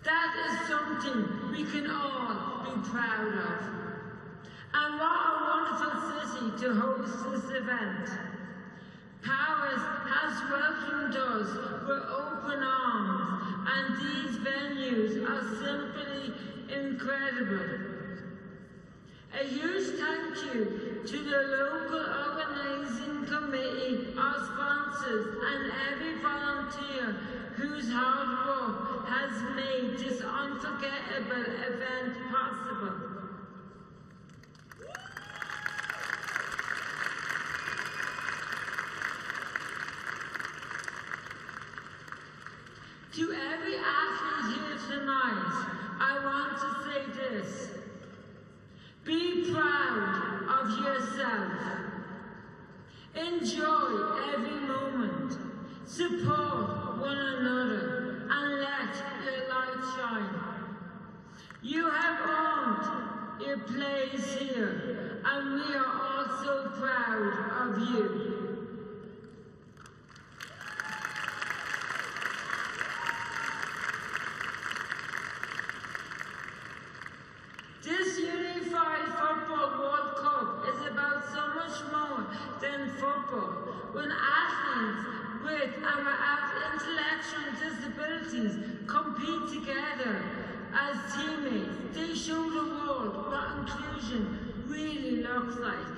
That is something we can all be proud of. And what a wonderful city to host this event. Paris has welcomed us with open arms, and these venues are simply incredible. A huge thank you to the local organising committee, our sponsors, and every volunteer whose hard work has made this unforgettable event possible. To every athlete here tonight, I want to say this. Be proud of yourself. Enjoy every moment. Support one another and let your light shine. You have earned your place here, and we are all so proud of you. This Unified Football World Cup is about so much more than football. When athletes with and without intellectual disabilities compete together as teammates, they show the world what inclusion really looks like.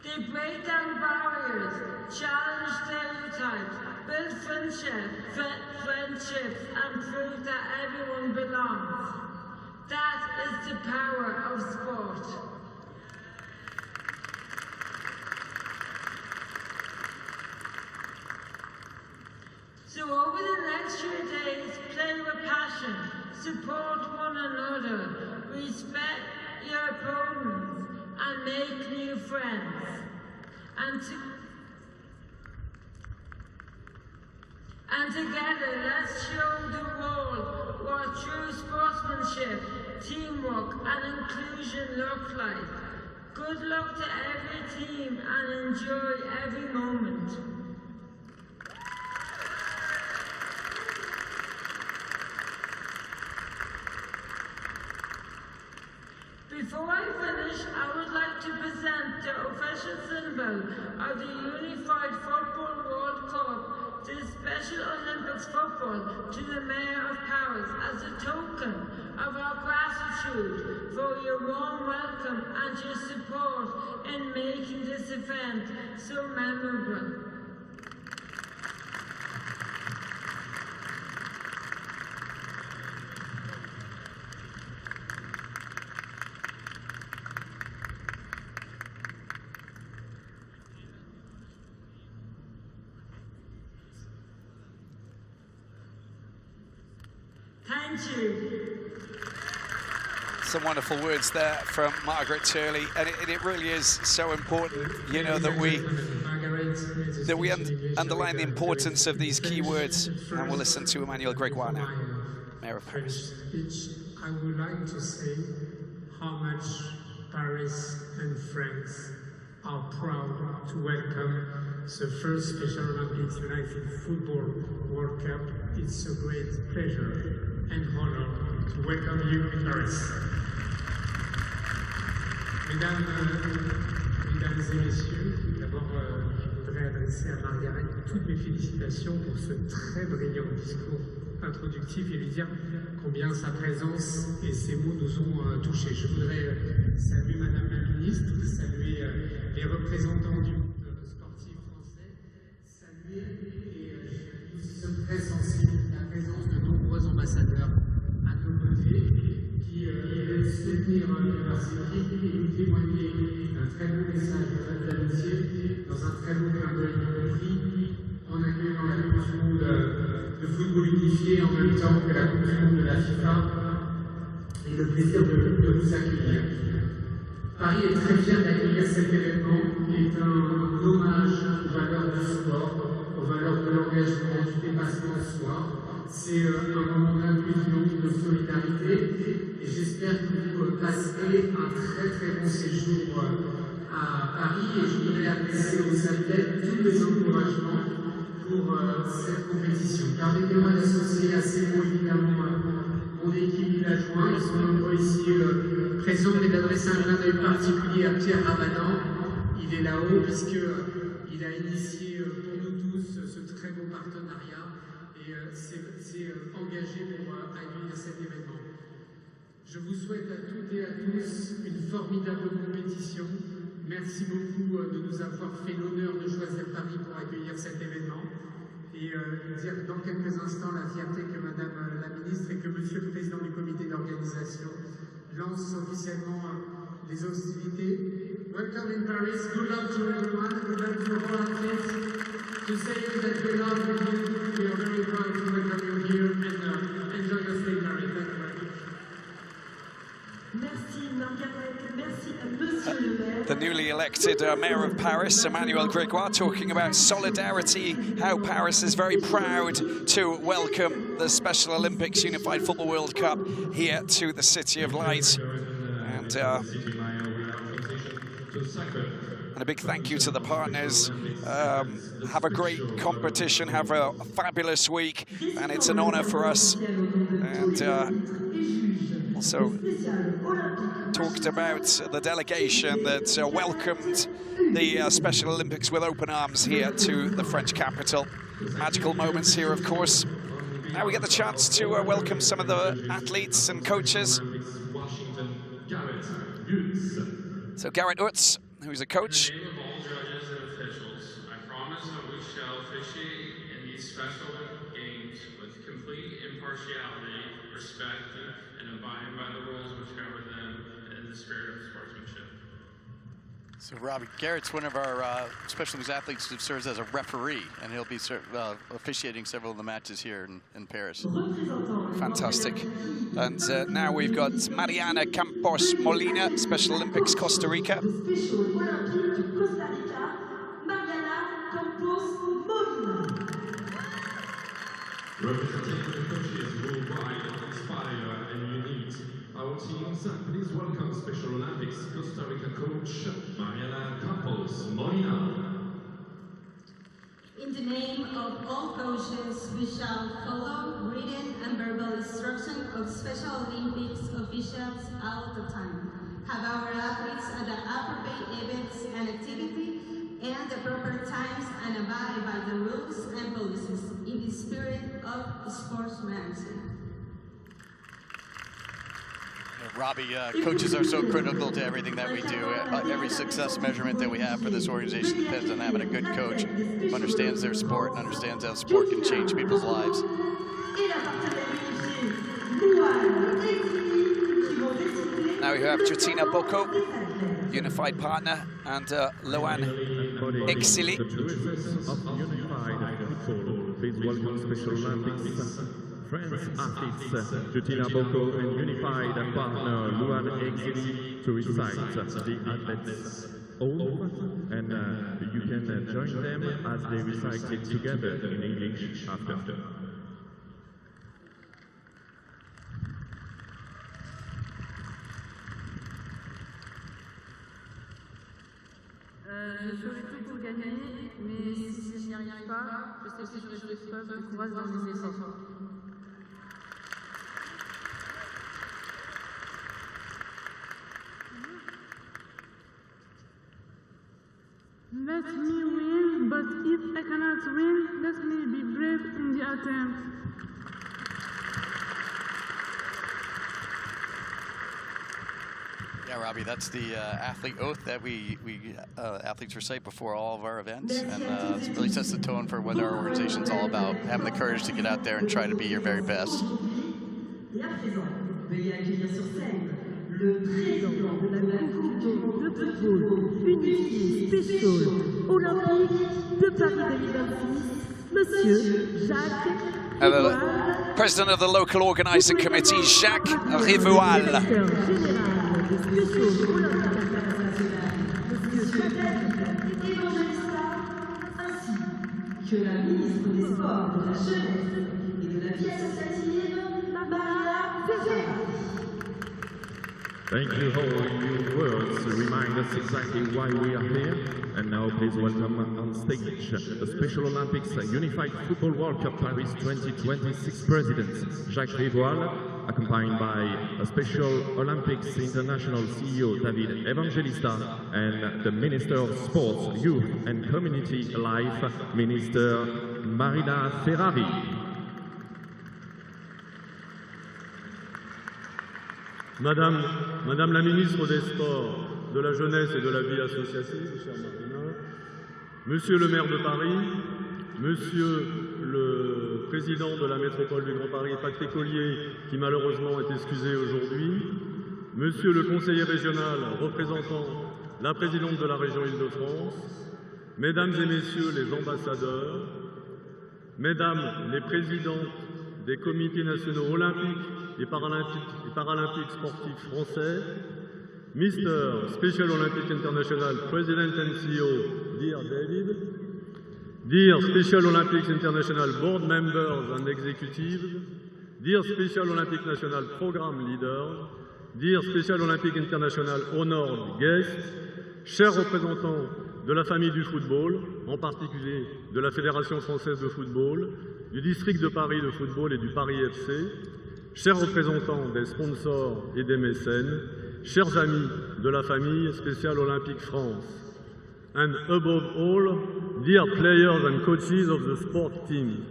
They break down barriers, challenge stereotypes, build friendships, and prove that everyone belongs. That is the power of sport. So over the next few days, play with passion, support one another, respect your opponents, and make new friends. And together, let's show the world what true sportsmanship, teamwork, and inclusion look like. Good luck to every team and enjoy every moment. Before I finish, I would like to present the official symbol of the Unified Football World Cup, the Special Olympics football, to the Mayor of Paris as a token of our gratitude for your warm welcome and your support in making this event so memorable. Thank you. Some wonderful words there from Margaret Turley, and it really is so important, you know, that we underline the importance of these key words. And we'll listen to Emmanuel Grégoire now, Mayor of Paris. I would like to say how much Paris and France are proud to welcome the first Special Olympics United Football World Cup. It's a great pleasure and honor to welcome you in Paris. Mesdames et messieurs, d'abord je voudrais adresser à Margaret toutes mes félicitations pour ce très brillant discours introductif et lui dire combien sa présence et ses mots nous ont touchés. Je voudrais saluer Madame la Ministre, saluer les représentants du monde sportif français, saluer et nous sommes très sensibles à la présence de nombreux ambassadeurs à nos côtés qui viennent soutenir leurs équipes et nous témoigner d'un très beau message d'amitié dans un très beau clin d'œil compris en accueillant la Coupe du Monde de football unifié en même temps que la Coupe du Monde de la FIFA et le plaisir de vous accueillir. Paris est très fier d'accueillir cet événement qui est un hommage aux valeurs du sport, aux valeurs de l'engagement, du dépassement de soi. C'est un moment d'inclusion, de solidarité et j'espère que vous passerez un très très bon séjour à Paris et je voudrais adresser aux athlètes tous les encouragements pour cette compétition. Permettez-moi d'associer à ces mots évidemment mon équipe villageois, ils sont nombreux ici présents, mais d'adresser un clin d'œil particulier à Pierre Ramadan. Il est là-haut puisqu'il a initié pour nous tous ce très beau partenariat et s'est engagé pour accueillir cet événement. Je vous souhaite à toutes et à tous une formidable compétition. Merci beaucoup de nous avoir fait l'honneur de choisir Paris pour accueillir cet événement et dire dans quelques instants la fierté que Madame la Ministre et que Monsieur le Président du comité d'organisation lance officiellement les hostilités. Welcome in Paris, good luck to everyone, good luck to all athletes. To say that we love you, we are very proud to welcome you here and enjoy your stay in Paris. Thank you very much. Merci Margaret, merci à Monsieur le Maire. The newly elected Mayor of Paris, Emmanuel Grégoire, talking about solidarity, how Paris is very proud to welcome the Special Olympics Unified Football World Cup here to the City of Light. And a big thank you to the partners. Have a great competition, have a fabulous week, and it's an honor for us. And also talked about the delegation that welcomed the Special Olympics with open arms here to the French capital. Magical moments here, of course. Now we get the chance to welcome some of the athletes and coaches. So Garrett Utz, who's a coach. In the name of all judges and officials, I promise that we shall officiate in these Special Olympic Games with complete impartiality, respect, and abide by the rules which govern them in the spirit of sportsmanship. So, Robbie, Garrett's one of our Special Olympics athletes who serves as a referee, and he'll be officiating several of the matches here in Paris. Fantastic. And now we've got Mariana Campos Molina, Special Olympics Costa Rica. Special Olympique Costa Rica, Mariana Campos Molina. Representing the coaches worldwide, inspire and unite our teams, please welcome Special Olympics Costa Rica coach Mariana Campos Molina. In the name of all coaches, we shall follow written and verbal instruction of Special Olympics officials all the time. have our athletes at the appropriate events and activity and the proper times and abide by the rules and policies in the spirit of sportsmanship. Robbie, coaches are so critical to everything that we do. Every success measurement that we have for this organization depends on having a good coach who understands their sport and understands how sport can change people's lives. Now we have Jutina Boko, unified partner, and Loan Exili. Please welcome Special Olympics France athletes Jutina Boko and unified partner Luan Exili to recite the athletes' oath, and you can join them as they recite it together in English after. Je ferai tout pour gagner, mais si je n'y arrive pas, je sais que je ferai preuve de courage dans mes efforts. Let me win, but if I cannot win, let me be brave in the attempt. Yeah, Robbie, that's the athlete oath that we athletes recite before all of our events, and it really sets the tone for what our organization's all about, having the courage to get out there and try to be your very best. Le président de la Coupe de football unifiée spéciale olympique de Paris 2026, Monsieur Jacques The president of the local organising committee, Jacques Rivoal. Que la ministre des Sports, de la Jeunesse et de la Vie associative, Maria Ferrer. Thank you all. Your words remind us exactly why we are here. And now please welcome on stage the Special Olympics Unified Football World Cup Paris 2026 President Jacques Rivoal, accompanied by a Special Olympics International CEO David Evangelista and the Minister of Sports, Youth and Community Life, Minister Marina Ferrari. Madame la ministre des Sports, de la Jeunesse et de la Vie associative, chère Marina, Monsieur le maire de Paris, Monsieur le président de la métropole du Grand Paris, Patrick Ollier, qui malheureusement est excusé aujourd'hui, Monsieur le conseiller régional représentant la présidente de la région Île-de-France, Mesdames et Messieurs les ambassadeurs, Mesdames les présidentes des comités nationaux olympiques et paralympiques sportifs français, Mr. Special Olympic International President and CEO, dear David, dear Special Olympics International Board Members and Executives, dear Special Olympic National Program Leaders, dear Special Olympic International Honored Guests, chers représentants de la famille du football, en particulier de la Fédération française de football, du district de Paris de football et du Paris FC, chers représentants des sponsors et des mécènes, chers amis de la famille Special Olympic France, and above all, dear players and coaches of the sport team,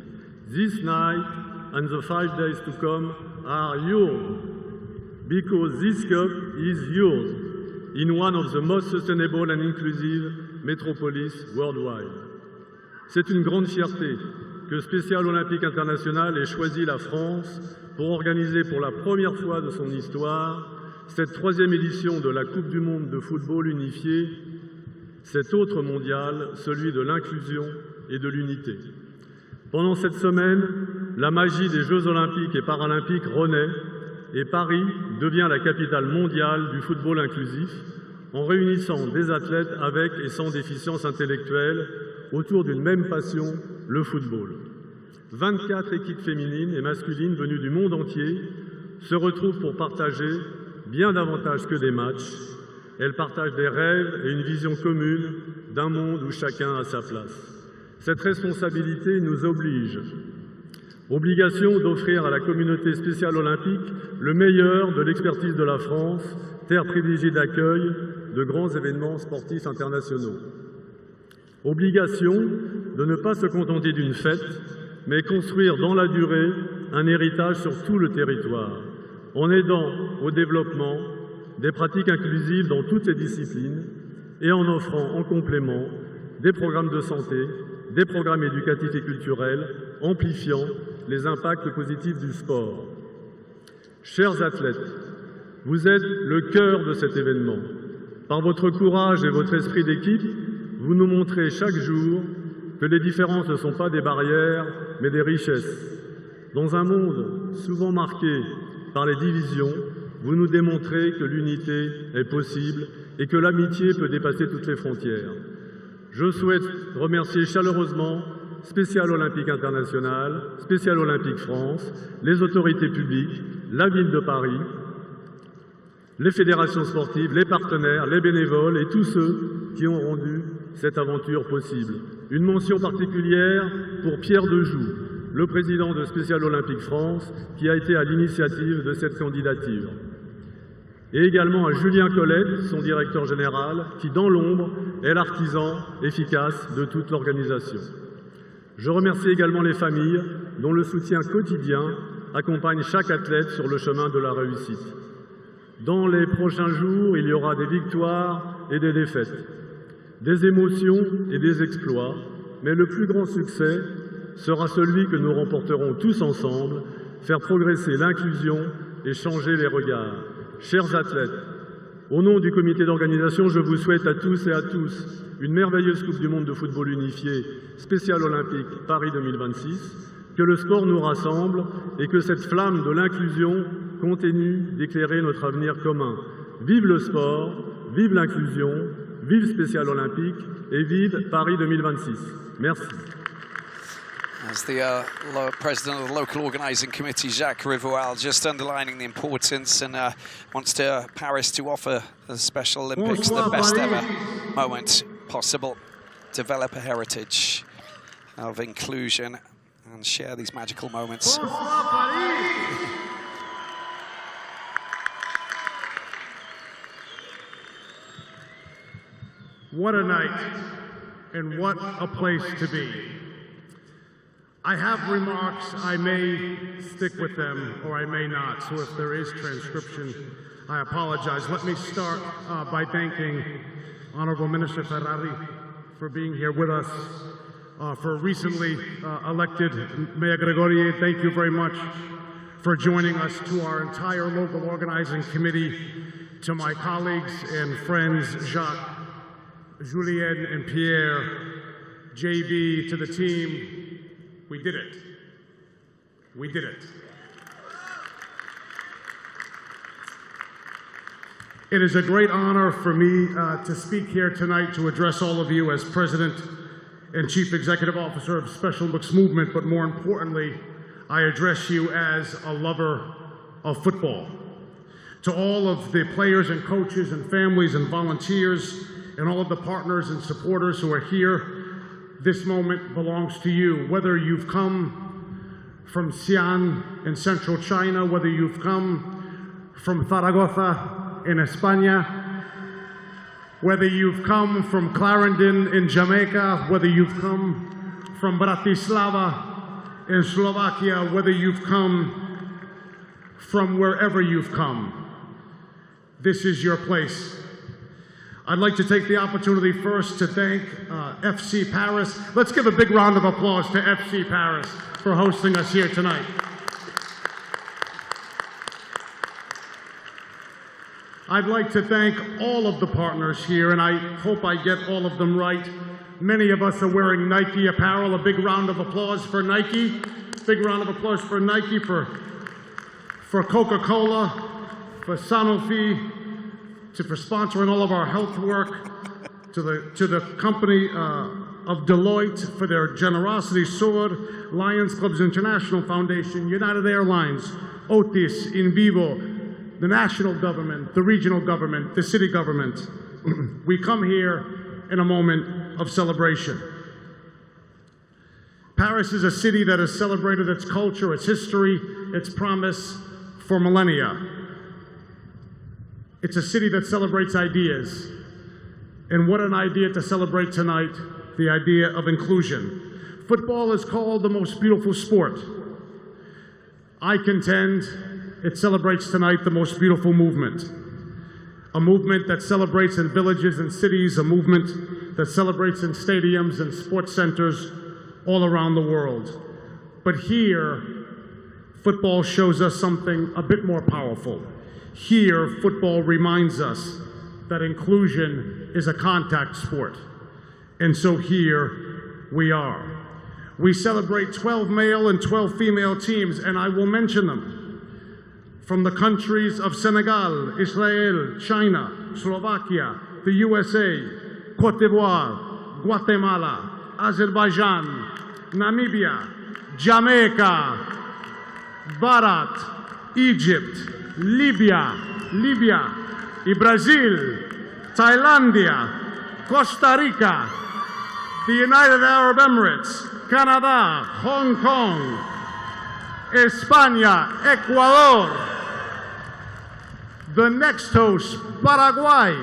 this night and the 5 days to come are yours, because this cup is yours in one of the most sustainable and inclusive metropolis worldwide. C'est une grande fierté que Special Olympic International ait choisi la France pour organiser pour la première fois de son histoire cette 3e édition de la Coupe du monde de football unifié, cet autre mondial, celui de l'inclusion et de l'unité. Pendant cette semaine, la magie des Jeux olympiques et paralympiques renaît et Paris devient la capitale mondiale du football inclusif en réunissant des athlètes avec et sans déficience intellectuelle autour d'une même passion, le football. 24 équipes féminines et masculines venues du monde entier se retrouvent pour partager bien davantage que des matchs. Elles partagent des rêves et une vision commune d'un monde où chacun a sa place. Cette responsabilité nous oblige. Obligation d'offrir à la communauté spéciale olympique le meilleur de l'expertise de la France terre privilégiée d'accueil de grands événements sportifs internationaux. Obligation de ne pas se contenter d'une fête, mais construire dans la durée un héritage sur tout le territoire, en aidant au développement des pratiques inclusives dans toutes les disciplines et en offrant en complément des programmes de santé, des programmes éducatifs et culturels, amplifiant les impacts positifs du sport. Chers athlètes, vous êtes le cœur de cet événement. Par votre courage et votre esprit d'équipe, vous nous montrez chaque jour que les différences ne sont pas des barrières, mais des richesses. Dans un monde souvent marqué par les divisions, vous nous démontrez que l'unité est possible et que l'amitié peut dépasser toutes les frontières. Je souhaite remercier chaleureusement Spécial Olympique International, Spécial Olympique France, les autorités publiques, la ville de Paris, les fédérations sportives, les partenaires, les bénévoles et tous ceux qui ont rendu cette aventure possible. Une mention particulière pour Pierre Dejoux, le président de Spécial Olympique France, qui a été à l'initiative de cette candidature. Et également à Julien Colette, son directeur général, qui dans l'ombre est l'artisan efficace de toute l'organisation. Je remercie également les familles dont le soutien quotidien accompagne chaque athlète sur le chemin de la réussite. Dans les prochains jours, il y aura des victoires et des défaites, des émotions et des exploits, mais le plus grand succès sera celui que nous remporterons tous ensemble, faire progresser l'inclusion et changer les regards. Chers athlètes, au nom du comité d'organisation, je vous souhaite à tous et à tous une merveilleuse Coupe du Monde de football unifié spéciale olympique Paris 2026, que le sport nous rassemble et que cette flamme de l'inclusion continue d'éclairer notre avenir commun. Vive le sport, vive l'inclusion, vive Spécial Olympique et vive Paris 2026. Merci. As the president of the local organising committee, Jacques Rivoal, just underlining the importance and wants Paris to offer the Special Olympics the best ever moment possible, develop a heritage of inclusion and share these magical moments. What a night, and what a place to be. I have remarks, I may stick with them or I may not, so if there is transcription, I apologize. Let me start by thanking Honorable Minister Ferrari for being here with us. For recently elected Mayor Gregorie, thank you very much for joining us. To our entire local organizing committee, to my colleagues and friends, Jacques, Julien and Pierre, JB, to the team, we did it. We did it. It is a great honor for me to speak here tonight to address all of you as President and Chief Executive Officer of Special Olympics Movement, but more importantly, I address you as a lover of football. To all of the players and coaches and families and volunteers and all of the partners and supporters who are here, this moment belongs to you. Whether you've come from Xi'an in central China, whether you've come from Zaragoza in España, whether you've come from Clarendon in Jamaica, whether you've come from Bratislava in Slovakia, whether you've come from wherever you've come, this is your place. I'd like to take the opportunity first to thank FC Paris. Let's give a big round of applause to FC Paris for hosting us here tonight. I'd like to thank all of the partners here, and I hope I get all of them right. Many of us are wearing Nike apparel. A big round of applause for Nike. Big round of applause for Nike, for Coca-Cola, for Sanofi, for sponsoring all of our health work, to the company of Deloitte for their generosity, SWORD, Lions Clubs International Foundation, United Airlines, Otis, In Vivo, the national government, the regional government, the city government. We come here in a moment of celebration. Paris is a city that has celebrated its culture, its history, its promise for millennia. It's a city that celebrates ideas. And what an idea to celebrate tonight, the idea of inclusion. Football is called the most beautiful sport. I contend it celebrates tonight the most beautiful movement. A movement that celebrates in villages and cities, a movement that celebrates in stadiums and sports centers all around the world. But here, football shows us something a bit more powerful. Here, football reminds us that inclusion is a contact sport. And so here we are. We celebrate 12 male and 12 female teams, and I will mention them. From the countries of Senegal, Israel, China, Slovakia, the USA, Côte d'Ivoire, Guatemala, Azerbaijan, Namibia, Jamaica, Bharat, Egypt, Libya, y Brazil, Thailandia, Costa Rica, the United Arab Emirates, Canada, Hong Kong, España, Ecuador, the next host, Paraguay,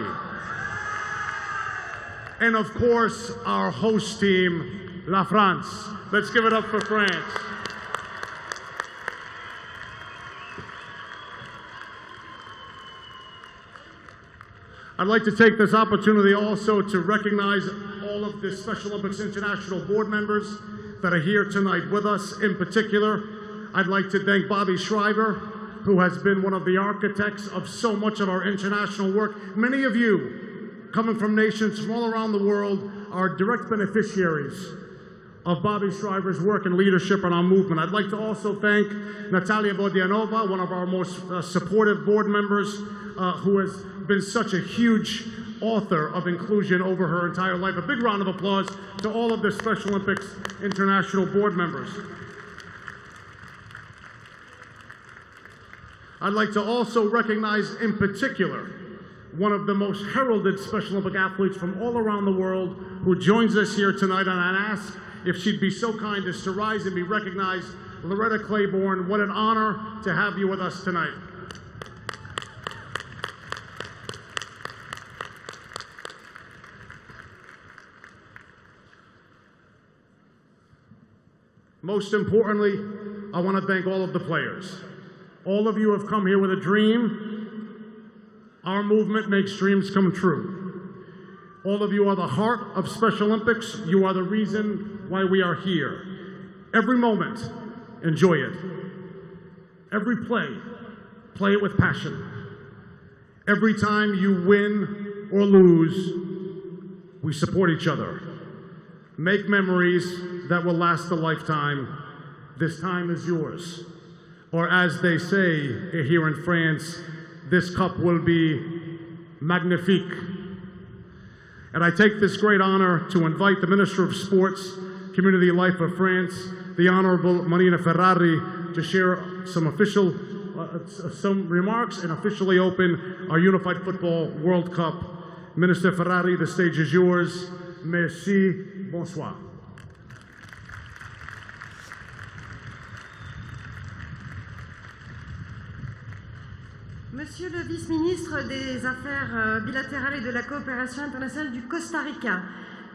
and of course, our host team, La France. Let's give it up for France. I'd like to take this opportunity also to recognize all of the Special Olympics International board members that are here tonight with us. In particular, I'd like to thank Bobby Shriver, who has been one of the architects of so much of our international work. Many of you, coming from nations from all around the world, are direct beneficiaries of Bobby Shriver's work and leadership in our movement. I'd like to also thank Natalia Vodianova, one of our most supportive board members, who has been such a huge author of inclusion over her entire life. A big round of applause to all of the Special Olympics International board members. I'd like to also recognize in particular one of the most heralded Special Olympic athletes from all around the world who joins us here tonight, and I'd ask if she'd be so kind as to rise and be recognized. Loretta Claiborne, what an honor to have you with us tonight. Most importantly, I want to thank all of the players. All of you have come here with a dream. Our movement makes dreams come true. All of you are the heart of Special Olympics. You are the reason why we are here. Every moment, enjoy it. Every play, play it with passion. Every time you win or lose, we support each other. Make memories that will last a lifetime. This time is yours. Or as they say here in France, this cup will be magnifique. And I take this great honor to invite the Minister of Sports, Community Life of France, the Honorable Marina Ferrari, to share some remarks and officially open our Unified Football World Cup. Minister Ferrari, the stage is yours. Merci, bonsoir. Monsieur le vice-ministre des Affaires bilatérales et de la coopération internationale du Costa Rica,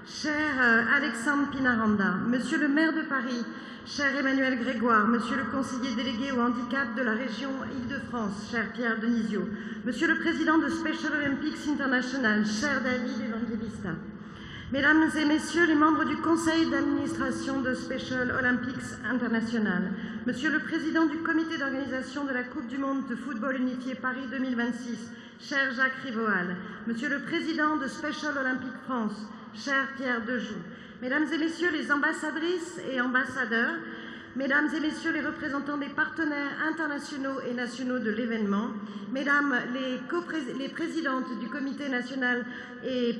cher Alexandre Pinaranda, Monsieur le maire de Paris, cher Emmanuel Grégoire, Monsieur le conseiller délégué au handicap de la région Île-de-France, cher Pierre Denisio, Monsieur le président de Special Olympics International, cher David Evangelista, Mesdames et Messieurs les membres du conseil d'administration de Special Olympics International, Monsieur le Président du comité d'organisation de la Coupe du Monde de football unifié Paris 2026, cher Jacques Rivoal, Monsieur le Président de Special Olympics France, cher Pierre Dejoux, Mesdames et Messieurs les ambassadrices et ambassadeurs, Mesdames et Messieurs les représentants des partenaires internationaux et nationaux de l'événement, Mesdames les présidentes du Comité national et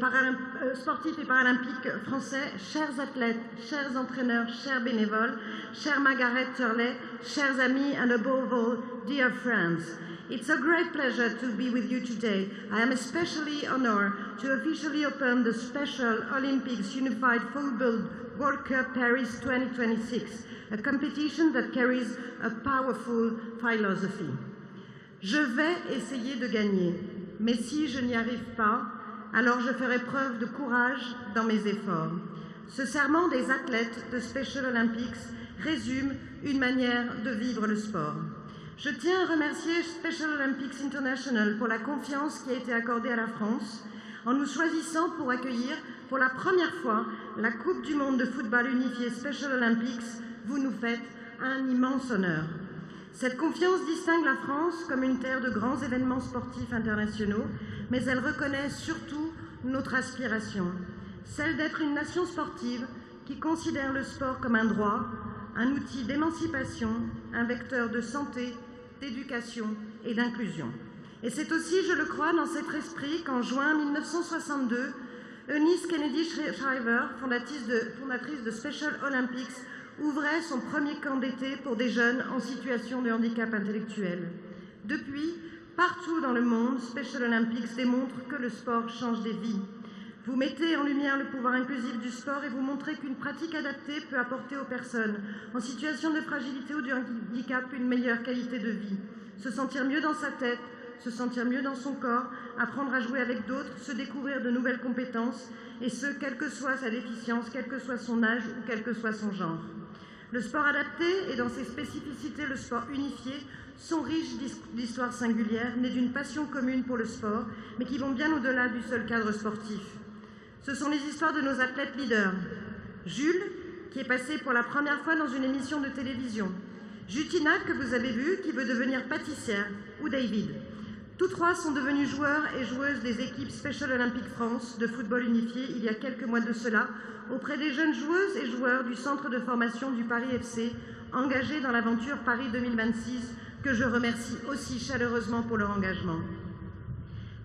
sportif et paralympique français, chers athlètes, chers entraîneurs, chers bénévoles, chère Margaret Turley, chers amis, and above all, dear friends. It's a great pleasure to be with you today. I am especially honored to officially open the Special Olympics Unified Football World Cup Paris 2026, a competition that carries a powerful philosophy. Je vais essayer de gagner. Mais si je n'y arrive pas, alors je ferai preuve de courage dans mes efforts. Ce serment des athlètes de Special Olympics résume une manière de vivre le sport. Je tiens à remercier Special Olympics International pour la confiance qui a été accordée à la France en nous choisissant pour accueillir pour la première fois la Coupe du monde de football unifié Special Olympics. Vous nous faites un immense honneur. Cette confiance distingue la France comme une terre de grands événements sportifs internationaux, mais elle reconnaît surtout notre aspiration, celle d'être une nation sportive qui considère le sport comme un droit, un outil d'émancipation, un vecteur de santé, d'éducation et d'inclusion. Et c'est aussi, je le crois, dans cet esprit qu'en juin 1962, Eunice Kennedy Shriver, fondatrice de Special Olympics, ouvrait son premier camp d'été pour des jeunes en situation de handicap intellectuel. Depuis, partout dans le monde, Special Olympics démontre que le sport change des vies. Vous mettez en lumière le pouvoir inclusif du sport et vous montrez qu'une pratique adaptée peut apporter aux personnes en situation de fragilité ou de handicap une meilleure qualité de vie. Se sentir mieux dans sa tête, se sentir mieux dans son corps, apprendre à jouer avec d'autres, se découvrir de nouvelles compétences, et ce, quelle que soit sa déficience, quel que soit son âge ou quel que soit son genre. Le sport adapté et dans ses spécificités le sport unifié sont riches d'histoires singulières, nées d'une passion commune pour le sport, mais qui vont bien au-delà du seul cadre sportif. Ce sont les histoires de nos athlètes leaders. Jules, qui est passé pour la première fois dans une émission de télévision. Jutina, que vous avez vu, qui veut devenir pâtissière, ou David. Tous trois sont devenus joueurs et joueuses des équipes Special Olympics France de football unifié il y a quelques mois de cela, auprès des jeunes joueuses et joueurs du centre de formation du Paris FC, engagés dans l'aventure Paris 2026, que je remercie aussi chaleureusement pour leur engagement.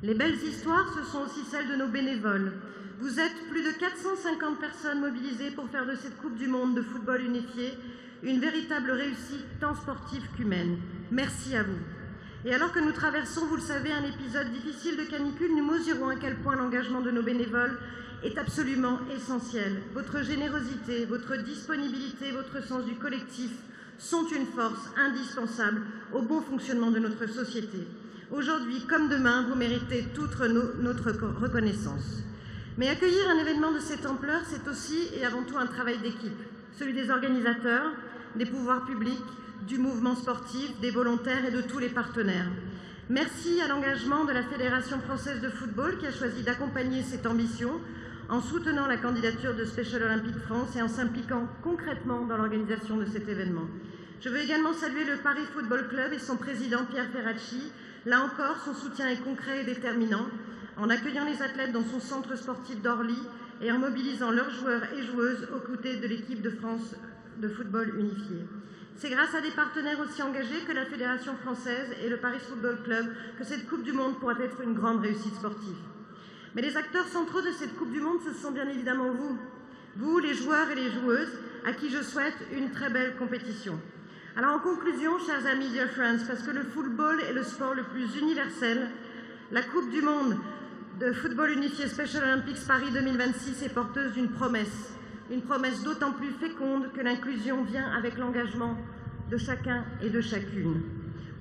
Les belles histoires, ce sont aussi celles de nos bénévoles. Vous êtes plus de 450 personnes mobilisées pour faire de cette Coupe du monde de football unifié une véritable réussite tant sportive qu'humaine. Merci à vous. Et alors que nous traversons, vous le savez, un épisode difficile de canicule, nous mesurons à quel point l'engagement de nos bénévoles est absolument essentiel. Votre générosité, votre disponibilité, votre sens du collectif sont une force indispensable au bon fonctionnement de notre société. Aujourd'hui comme demain, vous méritez toute notre reconnaissance. Mais accueillir un événement de cette ampleur, c'est aussi et avant tout un travail d'équipe, celui des organisateurs, des pouvoirs publics, du mouvement sportif, des volontaires et de tous les partenaires. Merci à l'engagement de la Fédération française de football qui a choisi d'accompagner cette ambition en soutenant la candidature de Special Olympics France et en s'impliquant concrètement dans l'organisation de cet événement. Je veux également saluer le Paris Football Club et son président Pierre Ferracci. Là encore, son soutien est concret et déterminant, en accueillant les athlètes dans son centre sportif d'Orly et en mobilisant leurs joueurs et joueuses aux côtés de l'équipe de France de football unifié. C'est grâce à des partenaires aussi engagés que la Fédération française et le Paris Football Club que cette Coupe du Monde pourra être une grande réussite sportive. Mais les acteurs centraux de cette Coupe du Monde, ce sont bien évidemment vous, les joueurs et les joueuses, à qui je souhaite une très belle compétition. Alors en conclusion, chers amis, dear friends, parce que le football est le sport le plus universel, la Coupe du Monde de football unifié Special Olympics Paris 2026 est porteuse d'une promesse d'autant plus féconde que l'inclusion vient avec l'engagement de chacun et de chacune.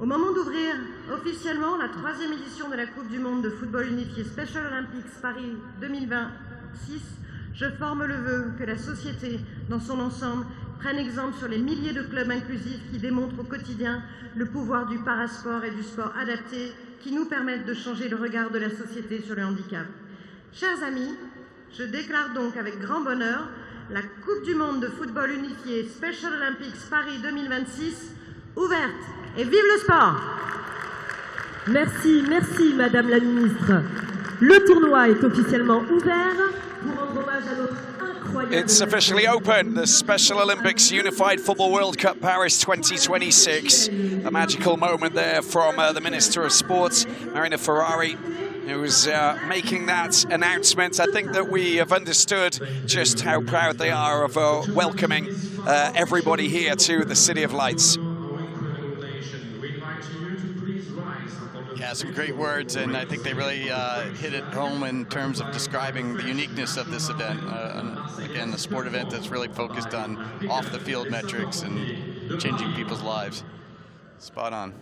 Au moment d'ouvrir officiellement la 3e édition de la Coupe du monde de football unifié Special Olympics Paris 2026, je forme le vœu que la société dans son ensemble prenne exemple sur les milliers de clubs inclusifs qui démontrent au quotidien le pouvoir du parasport et du sport adapté qui nous permettent de changer le regard de la société sur le handicap. Chers amis, je déclare donc avec grand bonheur la Coupe du monde de football unifié Special Olympics Paris 2026 ouverte. Et vive le sport! Merci, merci Madame la Ministre. Le tournoi est officiellement ouvert pour rendre hommage à notre incroyable... It's officially open, the Special Olympics Unified Football World Cup Paris 2026. A magical moment there from the Minister of Sports, Marina Ferrari, who's making that announcement. I think that we have understood just how proud they are of welcoming everybody here to the City of Lights. Yeah, some great words, and I think they really hit it home in terms of describing the uniqueness of this event. Again, a sport event that's really focused on off-the-field metrics and changing people's lives. Spot on.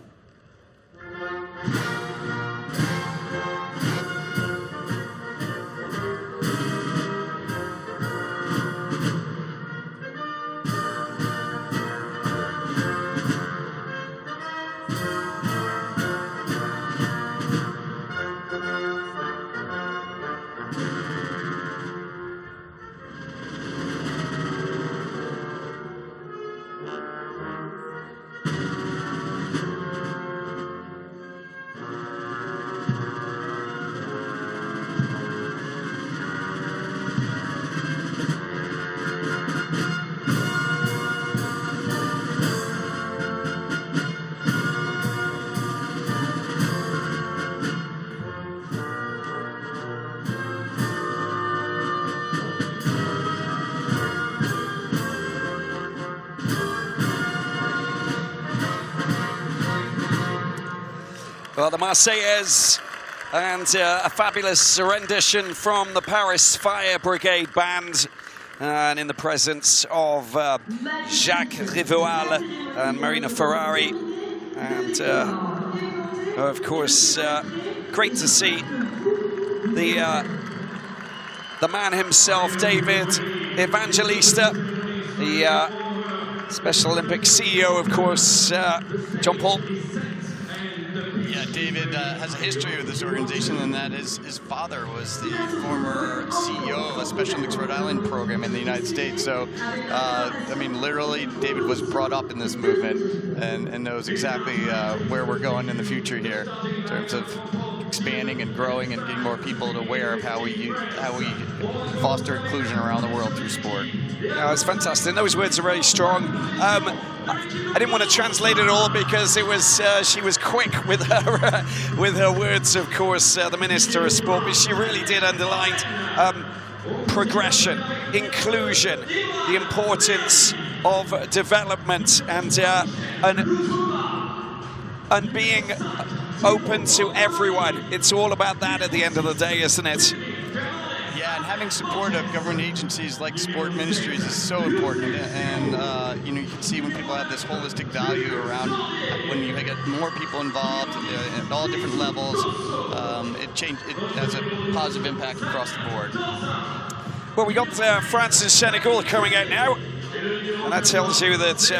Well, the Marseillaise and a fabulous rendition from the Paris Fire Brigade Band, and in the presence of Jacques Rivoal and Marina Ferrari. And of course, great to see the man himself, David Evangelista, the Special Olympics CEO, of course, John Paul. Yeah, David has a history with this organization, and that is his father was the former CEO of a Special Olympics Rhode Island program in the United States. So, I mean, literally, David was brought up in this movement and knows exactly where we're going in the future here in terms of expanding and growing and getting more people aware of how we foster inclusion around the world through sport. Yeah, it's fantastic. Those words are very strong. I didn't want to translate it all because it was she was quick with her words, of course, the Minister of Sport, but she really did underline progression, inclusion, the importance of development, and being open to everyone. It's all about that at the end of the day, isn't it? Yeah, and having support of government agencies like sport ministries is so important. And you know, you can see when people have this holistic value around when you get more people involved at all different levels, it has a positive impact across the board. Well, we got France and Senegal coming out now, and that tells you that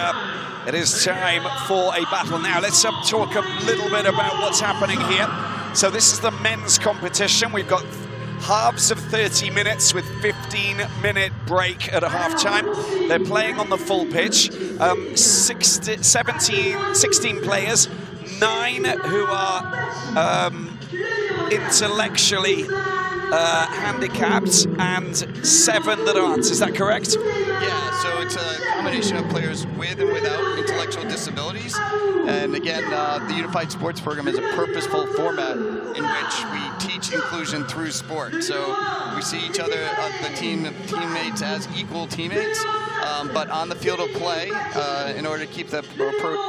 it is time for a battle. Now, let's talk a little bit about what's happening here. So this is the men's competition. We've got halves of 30 minutes with 15-minute break at a half-time. They're playing on the full pitch. 16 players, 9 who are intellectually handicapped, and 7 that aren't. Is that correct? Yeah, so it's a combination of players with and without intellectual disabilities. And again, the Unified Sports Program is a purposeful format in which we teach inclusion through sport. So we see each other, the teammates, as equal teammates. But on the field of play, in order to keep the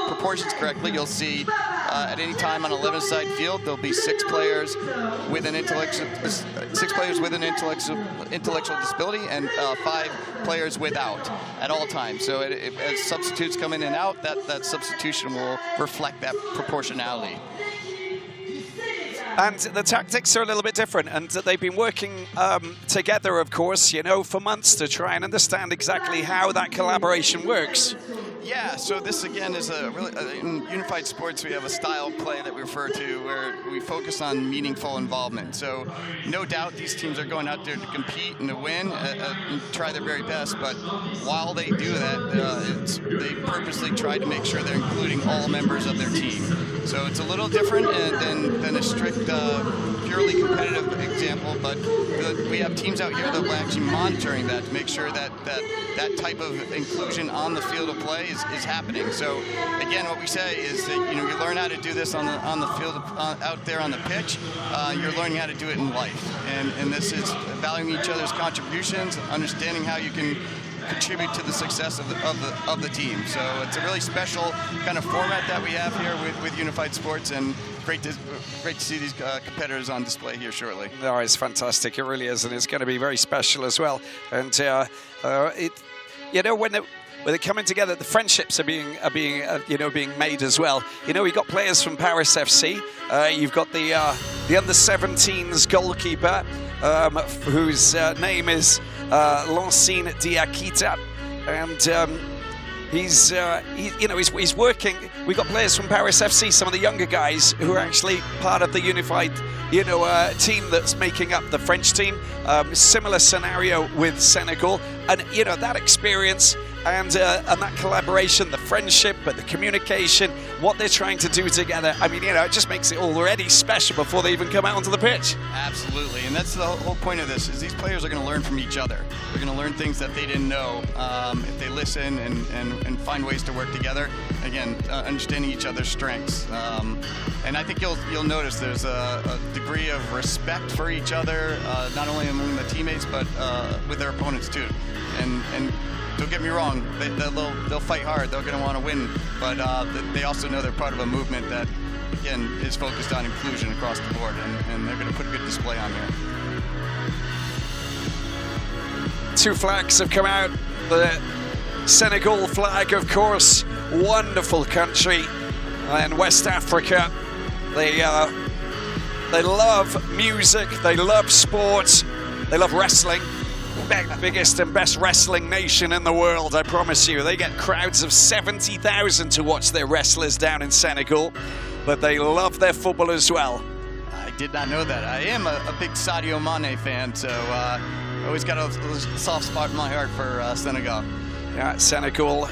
proportions correctly, you'll see at any time on an 11-side field, there'll be 6 players with an intellectual disability and 5 players without at all times. So as substitutes come in and out, that substitution will reflect that proportionality. And the tactics are a little bit different, and they've been working together, of course, you know, for months to try and understand exactly how that collaboration works. Yeah, so this again is in Unified Sports, we have a style of play that we refer to where we focus on meaningful involvement. So no doubt these teams are going out there to compete and to win and try their very best, but while they do that, they purposely try to make sure they're including all members of their team. So it's a little different than a strict, purely competitive example, but we have teams out here that are actually monitoring that to make sure that type of inclusion on the field of play is happening. So again, what we say is that you learn how to do this on the field out there on the pitch. You're learning how to do it in life, and this is valuing each other's contributions, understanding how you can contribute to the success of the team. So it's a really special kind of format that we have here with Unified Sports, and great to see these competitors on display here shortly. No, it's fantastic. It really is, and it's going to be very special as well. And when they're coming together, the friendships are being made as well. You know, we've got players from Paris FC. You've got the the under-17s goalkeeper, whose name is Lancine Diakita, and he's working. We've got players from Paris FC, some of the younger guys who are actually part of the unified, team that's making up the French team. Similar scenario with Senegal, and that experience and that collaboration, the friendship, but the communication, what they're trying to do together. I mean, it just makes it already special before they even come out onto the pitch. Absolutely, and that's the whole point of this, is these players are going to learn from each other. They're going to learn things that they didn't know if they listen and find ways to work together. Again, understanding each other's strengths. And I think you'll notice there's a degree of respect for each other, not only among the teammates, but with their opponents too. And don't get me wrong, they'll fight hard. They're going to want to win, but they also know they're part of a movement that, again, is focused on inclusion across the board, and they're going to put a good display on there. 2 flags have come out. The Senegal flag, of course, wonderful country, and West Africa. They love music, they love sports, they love wrestling. Biggest and best wrestling nation in the world, I promise you. They get crowds of 70,000 to watch their wrestlers down in Senegal, but they love their football as well. I did not know that. I am a big Sadio Mane fan, so I always got a soft spot in my heart for Senegal. Yeah, Senegal,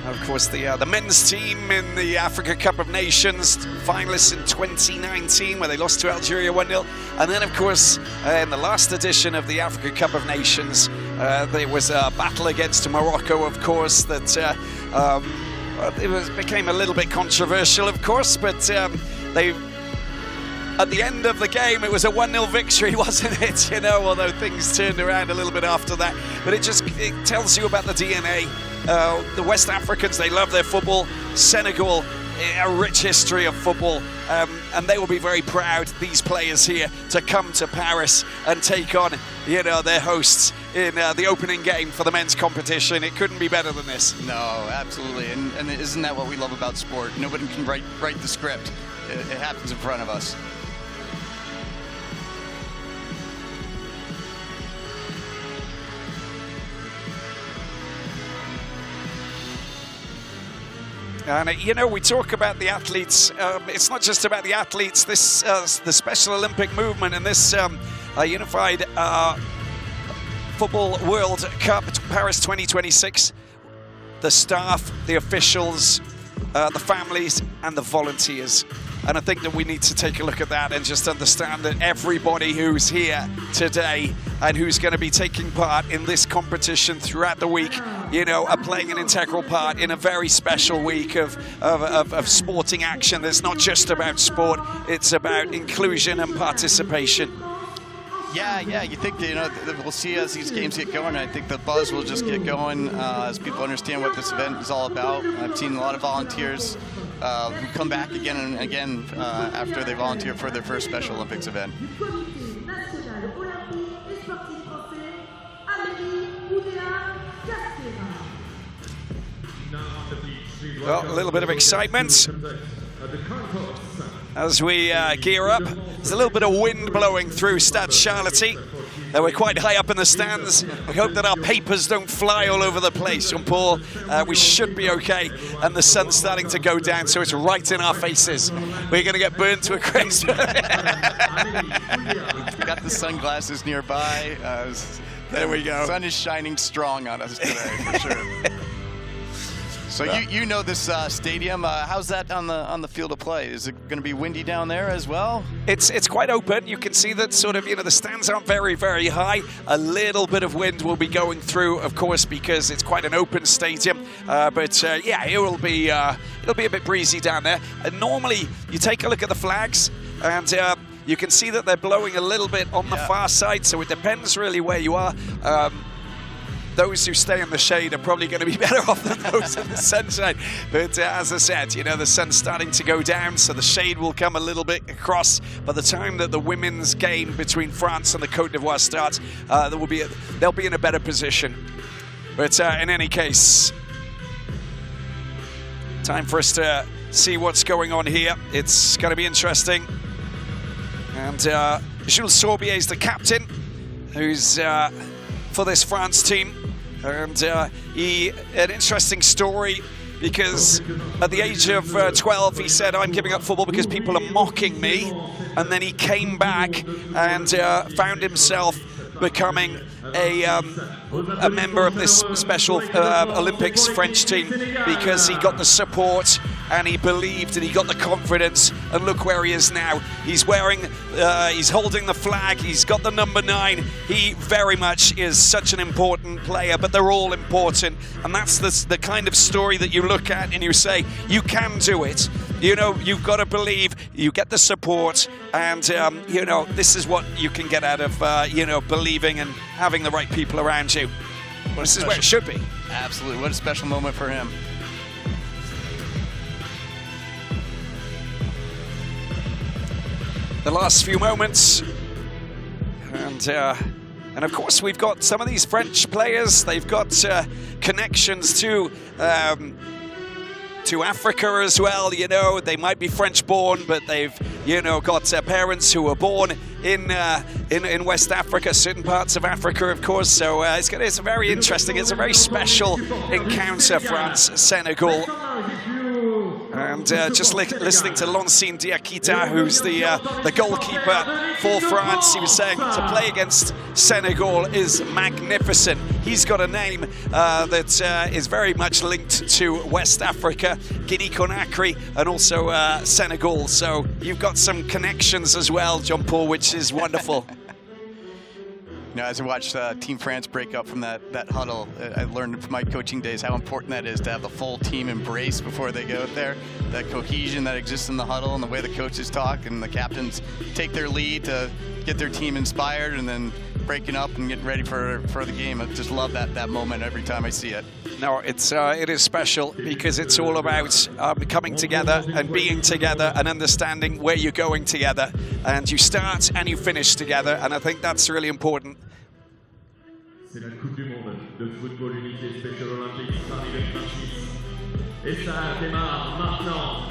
of course, the men's team in the Africa Cup of Nations, finalists in 2019, where they lost to Algeria 1-0. And then, of course, in the last edition of the Africa Cup of Nations, there was a battle against Morocco, of course, that became a little bit controversial, of course, but at the end of the game, it was a 1-0 victory, wasn't it? Although things turned around a little bit after that. But it tells you about the DNA. The West Africans, they love their football. Senegal, a rich history of football, and they will be very proud, these players here, to come to Paris and take on, their hosts in the opening game for the men's competition. It couldn't be better than this. No, absolutely, and isn't that what we love about sport? Nobody can write the script. It happens in front of us. And we talk about the athletes. It's not just about the athletes. This the Special Olympic movement and this unified football World Cup, Paris 2026. The staff, the officials, the families, and the volunteers. And I think that we need to take a look at that and just understand that everybody who's here today and who's going to be taking part in this competition throughout the week, are playing an integral part in a very special week of sporting action. It's not just about sport, it's about inclusion and participation. Yeah, you think, we'll see as these games get going. I think the buzz will just get going as people understand what this event is all about. I've seen a lot of volunteers who come back again and again after they volunteer for their first Special Olympics event. Well, a little bit of excitement as we gear up. There's a little bit of wind blowing through Stade Charléty. We're quite high up in the stands. We hope that our papers don't fly all over the place. Jean-Paul, we should be okay. And the sun's starting to go down, so it's right in our faces. We're going to get burned to a crisp. Got the sunglasses nearby. There we go. The sun is shining strong on us today, for sure. So you know this stadium. How's that on the field of play? Is it going to be windy down there as well? It's quite open. You can see that sort of, the stands aren't very, very high. A little bit of wind will be going through, of course, because it's quite an open stadium. But it'll be a bit breezy down there. Normally, you take a look at the flags, and you can see that they're blowing a little bit on the far side. So it depends really where you are. Those who stay in the shade are probably going to be better off than those in the sunshine. But as I said, the sun's starting to go down, so the shade will come a little bit across. By the time that the women's game between France and the Côte d'Ivoire starts, they'll be in a better position. But in any case, time for us to see what's going on here. It's going to be interesting. And Jules Sorbier is the captain, who's for this France team. And an interesting story, because at the age of 12, he said, I'm giving up football because people are mocking me. And then he came back and found himself becoming a member of this special Olympics French team, because he got the support and he believed and he got the confidence, and look where he is now. He's wearing, he's holding the flag, he's got the number 9. He very much is such an important player, but they're all important, and that's the kind of story that you look at and you say, you can do it. You know, you've got to believe, you get the support, and you know, this is what you can get out of, you know, believing and having the right people around you. This is where it should be. Absolutely, what a special moment for him. The last few moments, and of course we've got some of these French players. They've got connections to Africa as well. You know, they might be French-born, but they've, you know, got parents who were born in West Africa, certain parts of Africa, of course. So it's very interesting. It's a very special encounter, France-Senegal. And just listening to Lancine Diakita, who's the goalkeeper for France, he was saying to play against Senegal is magnificent. He's got a name that is very much linked to West Africa, Guinea-Conakry, and also Senegal. So you've got some connections as well, John Paul, which is wonderful. You know, as I watched Team France break up from that huddle, I learned from my coaching days how important that is to have the full team embrace before they go out there. That cohesion that exists in the huddle and the way the coaches talk and the captains take their lead to get their team inspired and then breaking up and getting ready for the game. I just love that moment every time I see it. No, it is special because it's all about coming together and being together and understanding where you're going together. And you start and you finish together, and I think that's really important. C'est la Coupe du Monde de football unité Special Olympics Paris 2026. Et ça démarre maintenant.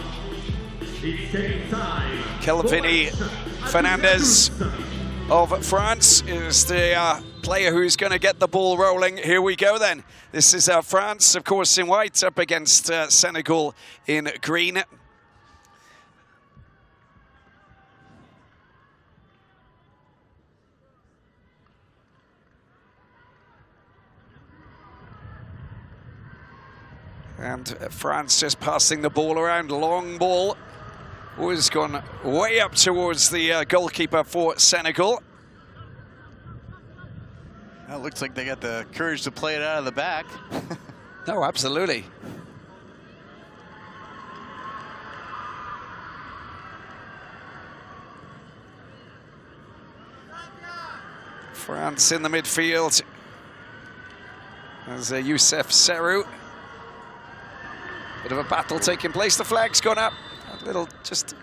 It's taking time. Kelvin Fernandez of France is the player who's going to get the ball rolling. Here we go then. This is France, of course, in white, up against Senegal in green. And France just passing the ball around, long ball. Was gone way up towards the goalkeeper for Senegal. Well, it looks like they got the courage to play it out of the back. No, absolutely. France in the midfield. There's Youssef Serou. Bit of a battle taking place. The flag's gone up. A little just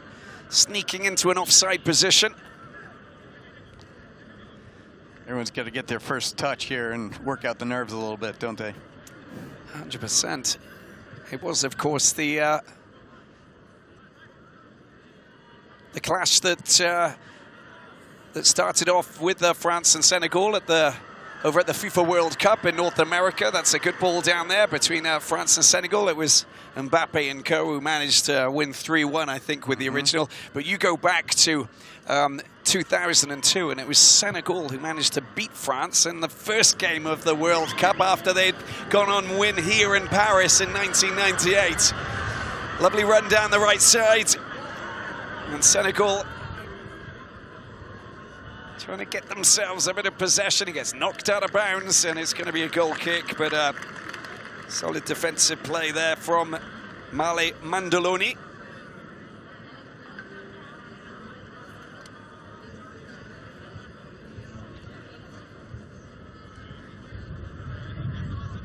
sneaking into an offside position. Everyone's got to get their first touch here and work out the nerves a little bit, don't they? 100%. It was, of course, the clash that started off with France and Senegal over at the FIFA World Cup in North America. That's a good ball down there between France and Senegal. It was Mbappe and co who managed to win 3-1, I think, with the original. But you go back to 2002, and it was Senegal who managed to beat France in the first game of the World Cup after they'd gone on win here in Paris in 1998. Lovely run down the right side. And Senegal trying to get themselves a bit of possession. He gets knocked out of bounds, and it's going to be a goal kick, but solid defensive play there from Male Mandoloni.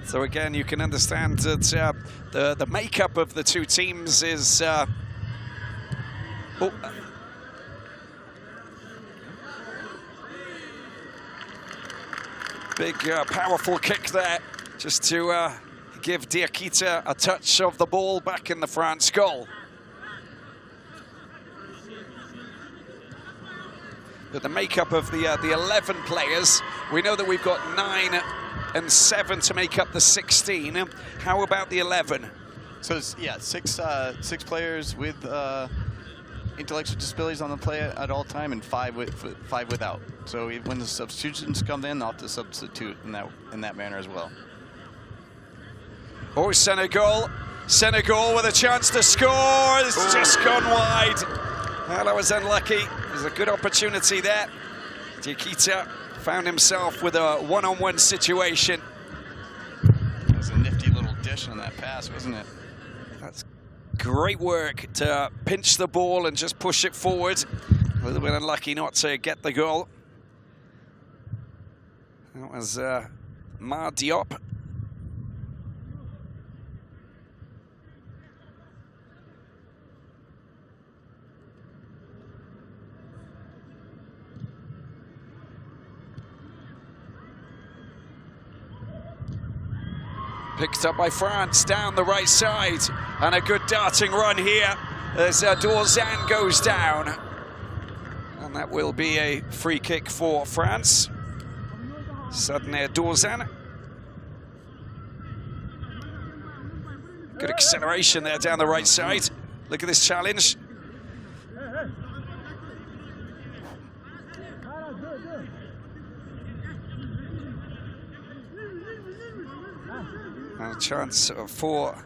So again, you can understand that the makeup of the two teams is big, powerful kick there, just to give Diakita a touch of the ball back in the France goal. But the makeup of the 11 players, we know that we've got 9 and 7 to make up the 16. How about the 11? So yeah, six players with intellectual disabilities on the play at all time, and 5 without. So when the substitutions come in, they'll have to substitute in that manner as well. Oh, Senegal with a chance to score. It's just gone wide. Well, that was unlucky. There's a good opportunity there. Diakite found himself with a one-on-one situation. That was a nifty little dish on that pass, wasn't it? That's great work to pinch the ball and just push it forward. A little bit unlucky not to get the goal. That was Mar Diop. Picked up by France down the right side, and a good darting run here as Dorzan goes down, and that will be a free kick for France. Suddenly Dorzan. Good acceleration there down the right side. Look at this challenge. And a chance for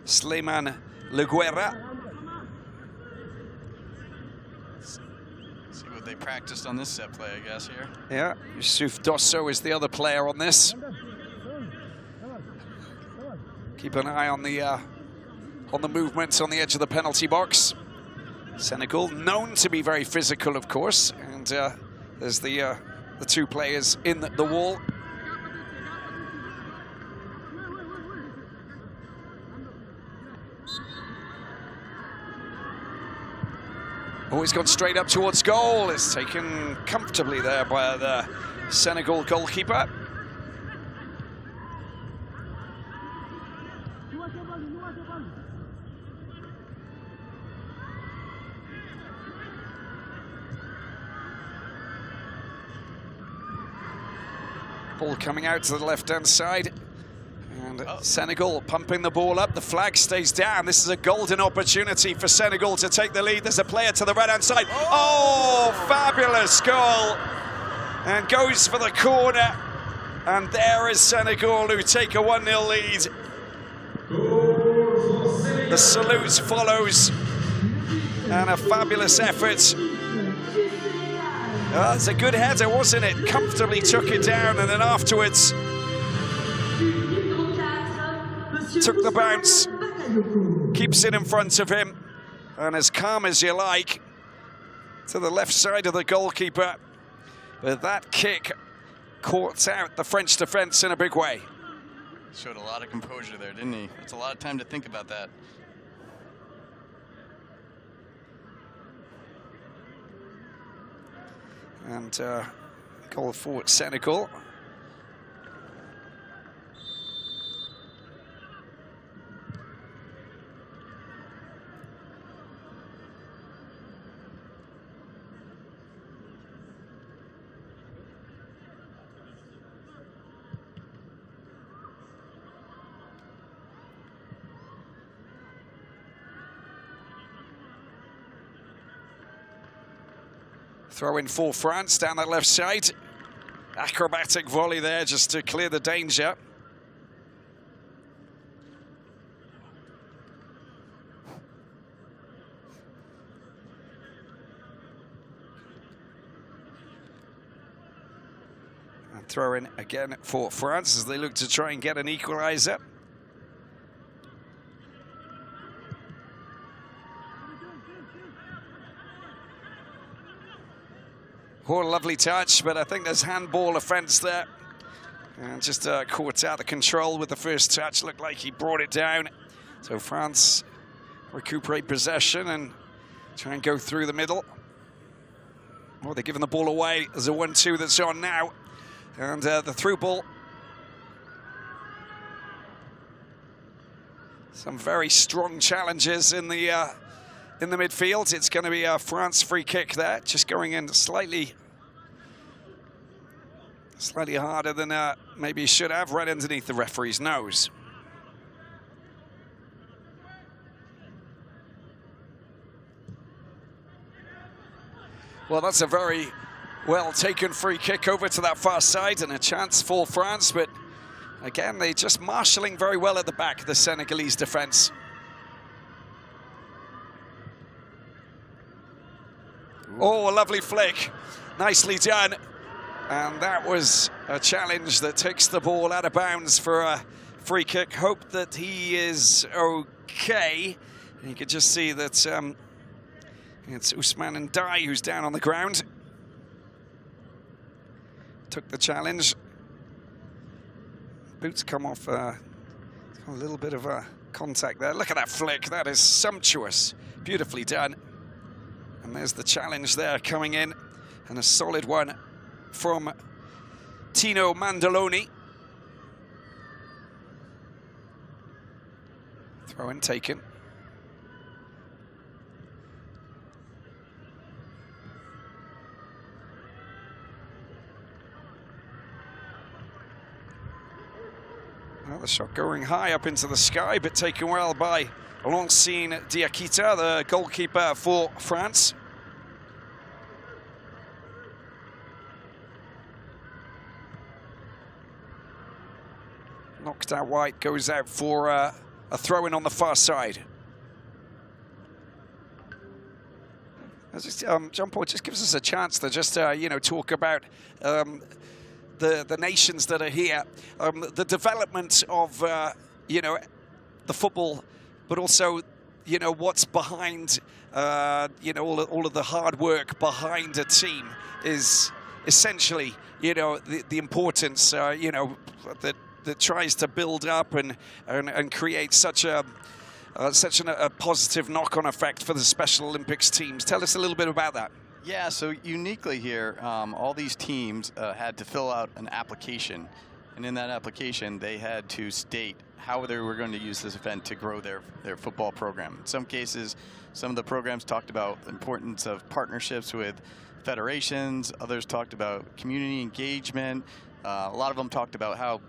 Sleiman Leguera. See what they practiced on this set play, I guess, here. Yeah, Yusuf Dosso is the other player on this. Keep an eye on the movements on the edge of the penalty box. Senegal, known to be very physical, of course, and there's the 2 players in the wall. Oh, he's gone straight up towards goal. It's taken comfortably there by the Senegal goalkeeper. Ball coming out to the left-hand side. And Senegal pumping the ball up. The flag stays down. This is a golden opportunity for Senegal to take the lead. There's a player to the right-hand side. Oh, fabulous goal. And goes for the corner. And there is Senegal, who take a 1-0 lead. The salute follows. And a fabulous effort. It's a good header, wasn't it? Comfortably took it down, and then afterwards took the bounce, keeps it in front of him, and as calm as you like, to the left side of the goalkeeper. But that kick caught out the French defence in a big way. Showed a lot of composure there, didn't he? It's a lot of time to think about that. And goal for Senegal. Throw in for France down that left side. Acrobatic volley there just to clear the danger. And throw in again for France as they look to try and get an equaliser. Oh, lovely touch, but I think there's handball offence there. And just caught out the control with the first touch. Looked like he brought it down. So France recuperate possession and try and go through the middle. Oh, they're giving the ball away. There's a 1-2 that's on now. And the through ball. Some very strong challenges in the in the midfield. It's going to be a France free kick there, just going in slightly harder than maybe he should have, right underneath the referee's nose. Well, that's a very well taken free kick over to that far side and a chance for France, but again, they're just marshalling very well at the back, the Senegalese defense. Oh, a lovely flick. Nicely done. And that was a challenge that takes the ball out of bounds for a free kick. Hope that he is okay. You can just see that it's Ousmane Ndiaye who's down on the ground. Took the challenge. Boots come off a little bit of a contact there. Look at that flick. That is sumptuous. Beautifully done. And there's the challenge there coming in. And a solid one from Tino Mandoloni. Throw in taken. Well, the shot going high up into the sky, but taken well by Lancine Diakita, the goalkeeper for France. Knocked out wide, goes out for a throw-in on the far side. Jean-Paul just gives us a chance to just, talk about the nations that are here, the development of, the football, but also, what's behind, all of the hard work behind a team is essentially, the importance, that tries to build up and create such a positive knock-on effect for the Special Olympics teams. Tell us a little bit about that. Yeah, so uniquely here, all these teams had to fill out an application, and in that application, they had to state how they were going to use this event to grow their football program. In some cases, some of the programs talked about the importance of partnerships with federations, others talked about community engagement. A lot of them talked about how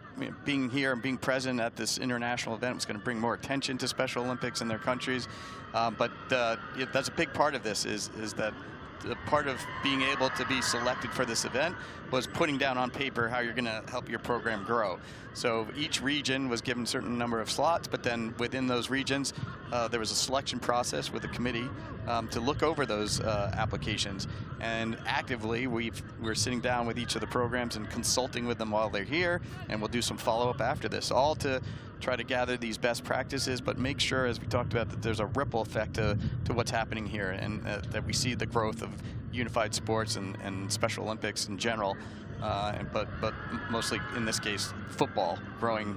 being here and being present at this international event was going to bring more attention to Special Olympics in their countries. But that's a big part of this is that part of being able to be selected for this event was putting down on paper how you're going to help your program grow. So each region was given a certain number of slots, but then within those regions, there was a selection process with the committee to look over those applications. And actively, we're sitting down with each of the programs and consulting with them while they're here, and we'll do some follow-up after this, all to try to gather these best practices, but make sure, as we talked about, that there's a ripple effect to what's happening here, and that we see the growth of unified sports and Special Olympics in general, but mostly in this case football growing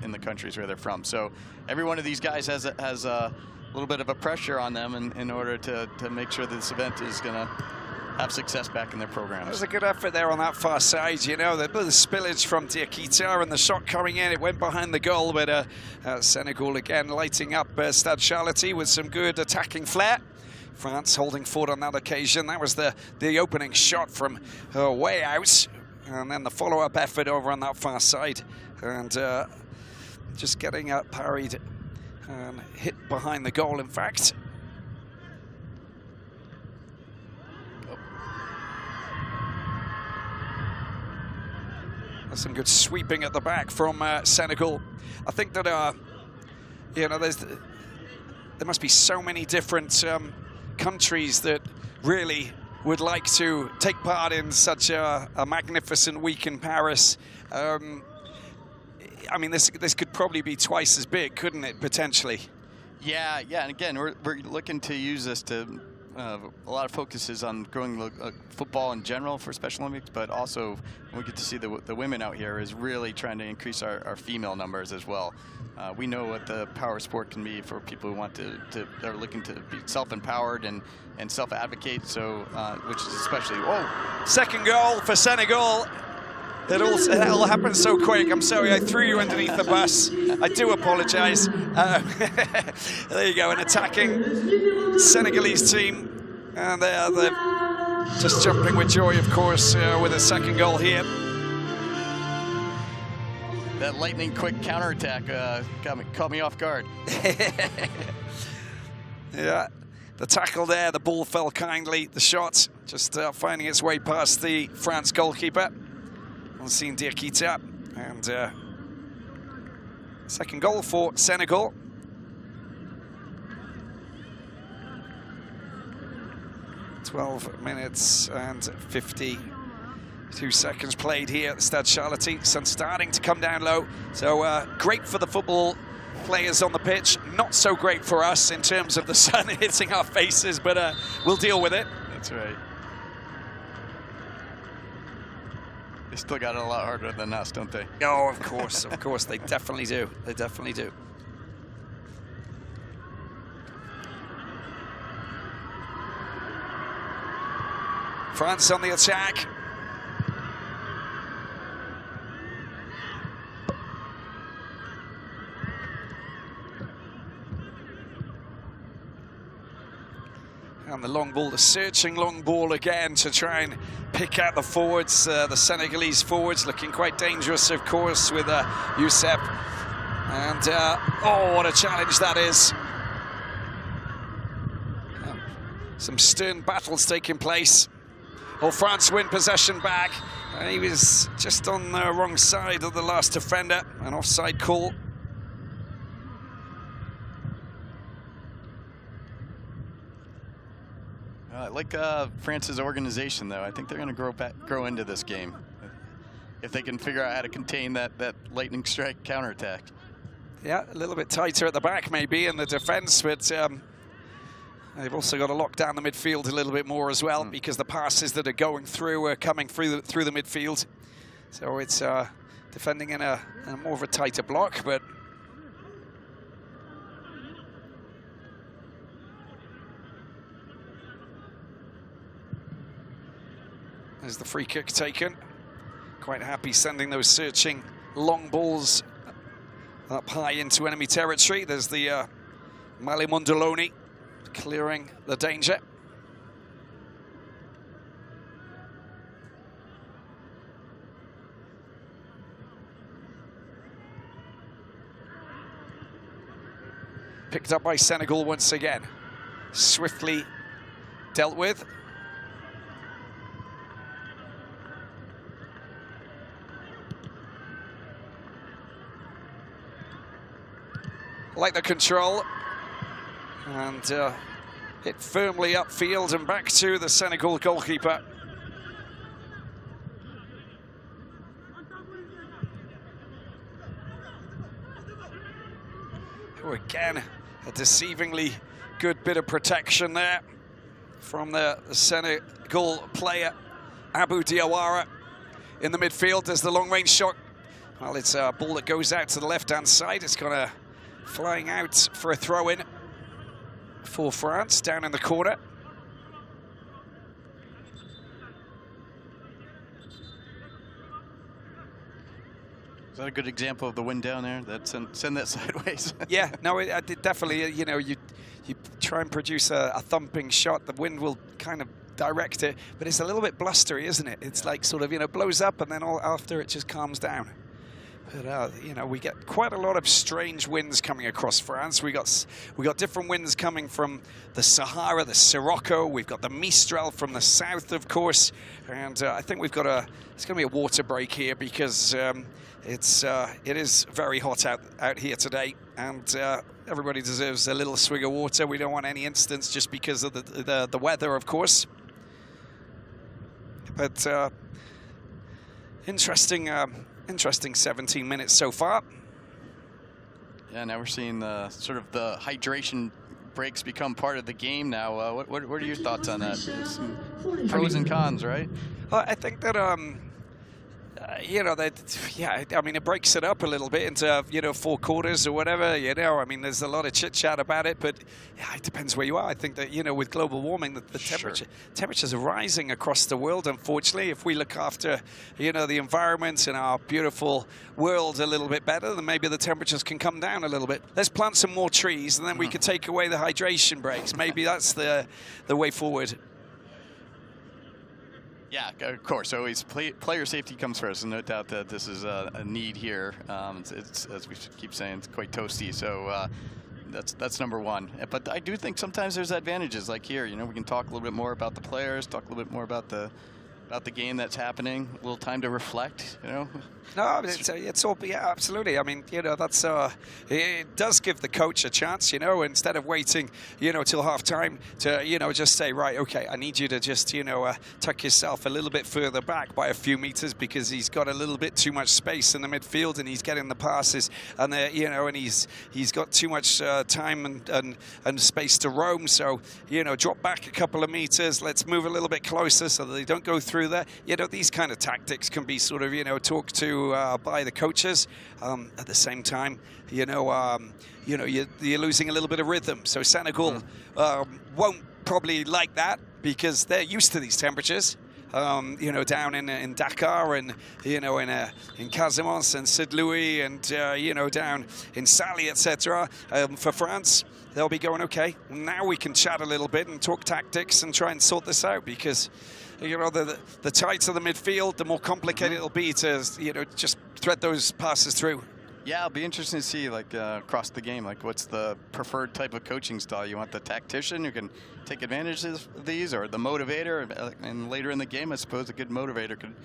in the countries where they're from. So every one of these guys has a little bit of a pressure on them in order to make sure that this event is going to have success back in their programs. There's a good effort there on that far side, the spillage from Diakita and the shot coming in, it went behind the goal, but Senegal again lighting up Stade Charléty with some good attacking flair. France holding fort on that occasion. That was the opening shot from way out, and then the follow-up effort over on that far side, and just getting parried and hit behind the goal, in fact. Some good sweeping at the back from Senegal. I think that there must be so many different countries that really would like to take part in such a magnificent week in Paris. I mean, this could probably be twice as big, couldn't it, potentially? Yeah, and again, we're looking to use this to. A lot of focus is on growing football in general for Special Olympics, but also we get to see the women out here is really trying to increase our female numbers as well. We know what the power sport can be for people who want they're looking to be self-empowered and self-advocate. So, which is especially second goal for Senegal. It all happened so quick. I'm sorry, I threw you underneath the bus. I do apologise. There you go, an attacking Senegalese team. And they're just jumping with joy, of course, with a second goal here. That lightning quick counterattack caught me off guard. Yeah, the tackle there, the ball fell kindly. The shot just finding its way past the France goalkeeper. Seen Diakita, and second goal for Senegal. "12 minutes and 52 seconds played here at Stade Charléty. Sun starting to come down low, so great for the football players on the pitch. Not so great for us in terms of the sun hitting our faces, but we'll deal with it. That's right. They still got it a lot harder than us, don't they? Oh, of course, they definitely do. They definitely do. France on the attack. And the long ball, the searching long ball again to try and pick out the forwards, the Senegalese forwards, looking quite dangerous, of course, with Youssef. And, oh, what a challenge that is. Some stern battles taking place. Oh, France win possession back. And he was just on the wrong side of the last defender, an offside call. I like France's organization, though. I think they're going to grow into this game if they can figure out how to contain that lightning strike counterattack. Yeah, a little bit tighter at the back, maybe, in the defence, but they've also got to lock down the midfield a little bit more as well, because the passes that are going through are coming through the midfield. So it's defending in a more of a tighter block, but. There's the free kick taken. Quite happy sending those searching long balls up high into enemy territory. There's the Malimondoloni clearing the danger. Picked up by Senegal once again. Swiftly dealt with. Like the control, and hit firmly upfield and back to the Senegal goalkeeper. Who again, a deceivingly good bit of protection there from the Senegal player, Abou Diawara, in the midfield. There's the long-range shot. Well, it's a ball that goes out to the left-hand side. It's gonna flying out for a throw-in for France, down in the corner. Is that a good example of the wind down there? That send that sideways. Yeah, no, I did definitely. You know, you try and produce a thumping shot. The wind will kind of direct it, but it's a little bit blustery, isn't it? It's like sort of, you know, blows up and then all after it just calms down. But you know, we get quite a lot of strange winds coming across France. We got different winds coming from the Sahara, the Sirocco. We've got the Mistral from the south, of course, and I think we've got it's going to be a water break here because it is very hot out here today, and everybody deserves a little swig of water. We don't want any incidents just because of the weather, of course. But interesting 17 minutes so far. Yeah, now we're seeing sort of the hydration breaks become part of the game now. What are your thoughts on that? Some pros and cons, right? I think that you know, yeah, I mean, it breaks it up a little bit into, you know, 4 quarters or whatever, you know. I mean, there's a lot of chit-chat about it, but yeah, it depends where you are. I think that, you know, with global warming, the temperatures are rising across the world, unfortunately. If we look after, you know, the environment and our beautiful world a little bit better, then maybe the temperatures can come down a little bit. Let's plant some more trees, and then we could take away the hydration breaks. Maybe that's the way forward. Yeah, of course. Always player safety comes first, and no doubt that this is a need here. It's as we keep saying, it's quite toasty. So that's number one. But I do think sometimes there's advantages, like here. You know, we can talk a little bit more about the players, talk a little bit more about the game that's happening. A little time to reflect. You know. No, it's all, yeah, absolutely. I mean, you know, that's it does give the coach a chance, you know, instead of waiting, you know, till half time to, you know, just say, right, okay, I need you to just, you know, tuck yourself a little bit further back by a few meters because he's got a little bit too much space in the midfield and he's getting the passes and you know, and he's got too much time and space to roam. So, you know, drop back a couple of meters. Let's move a little bit closer so that they don't go through there. You know, these kind of tactics can be sort of, you know, talked to by the coaches. At the same time, you know, you're losing a little bit of rhythm. So Senegal won't probably like that because they're used to these temperatures. You know, down in Dakar and, you know, in Casamance and Saint-Louis and, you know, down in Sally, etc. For France, they'll be going, okay, now we can chat a little bit and talk tactics and try and sort this out because, you know, the tighter the midfield, the more complicated it'll be to, you know, just thread those passes through. Yeah, it'll be interesting to see, like, across the game, like, what's the preferred type of coaching style? You want the tactician who can take advantage of these, or the motivator? And later in the game, I suppose a good motivator could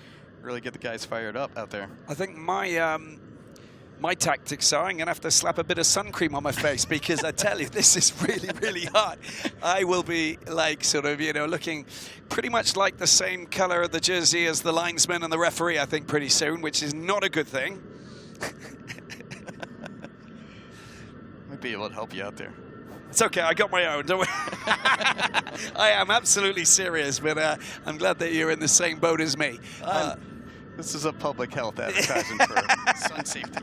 really get the guys fired up out there. I think my tactics are I'm going to have to slap a bit of sun cream on my face because I tell you, this is really, really hot. I will be like sort of, you know, looking pretty much like the same color of the jersey as the linesman and the referee, I think, pretty soon, which is not a good thing. Might be able to help you out there. It's okay, I got my own, don't worry. I am absolutely serious, but I'm glad that you're in the same boat as me. This is a public health advertisement for sun safety.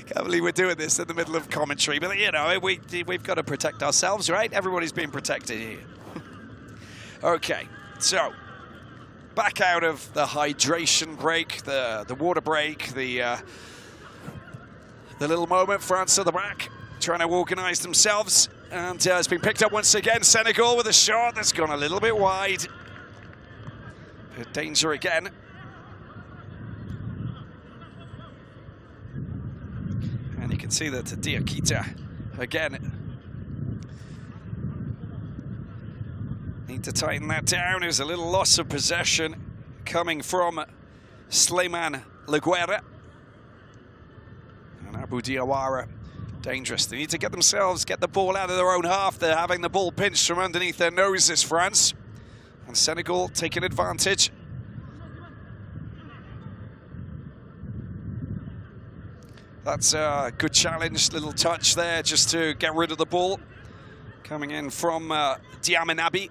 Can't believe we're doing this in the middle of commentary, but you know, we've got to protect ourselves, right? Everybody's being protected here. Okay, so back out of the hydration break, the water break, the little moment. France at the back, trying to organise themselves, and it's been picked up once again. Senegal with a shot that's gone a little bit wide. But danger again. And you can see that Diakita again. Need to tighten that down. There's a little loss of possession coming from Sleiman Laguerre. And Abu Diawara, dangerous. They need to get the ball out of their own half. They're having the ball pinched from underneath their noses, France. And Senegal taking advantage. That's a good challenge, little touch there just to get rid of the ball. Coming in from Diaminabi.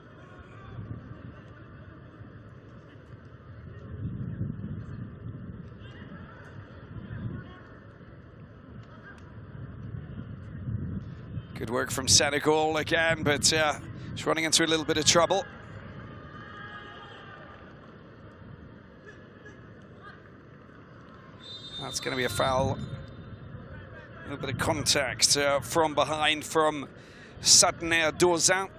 Good work from Senegal again, but it's running into a little bit of trouble. That's going to be a foul. A little bit of contact from behind from Sadner Dorzan.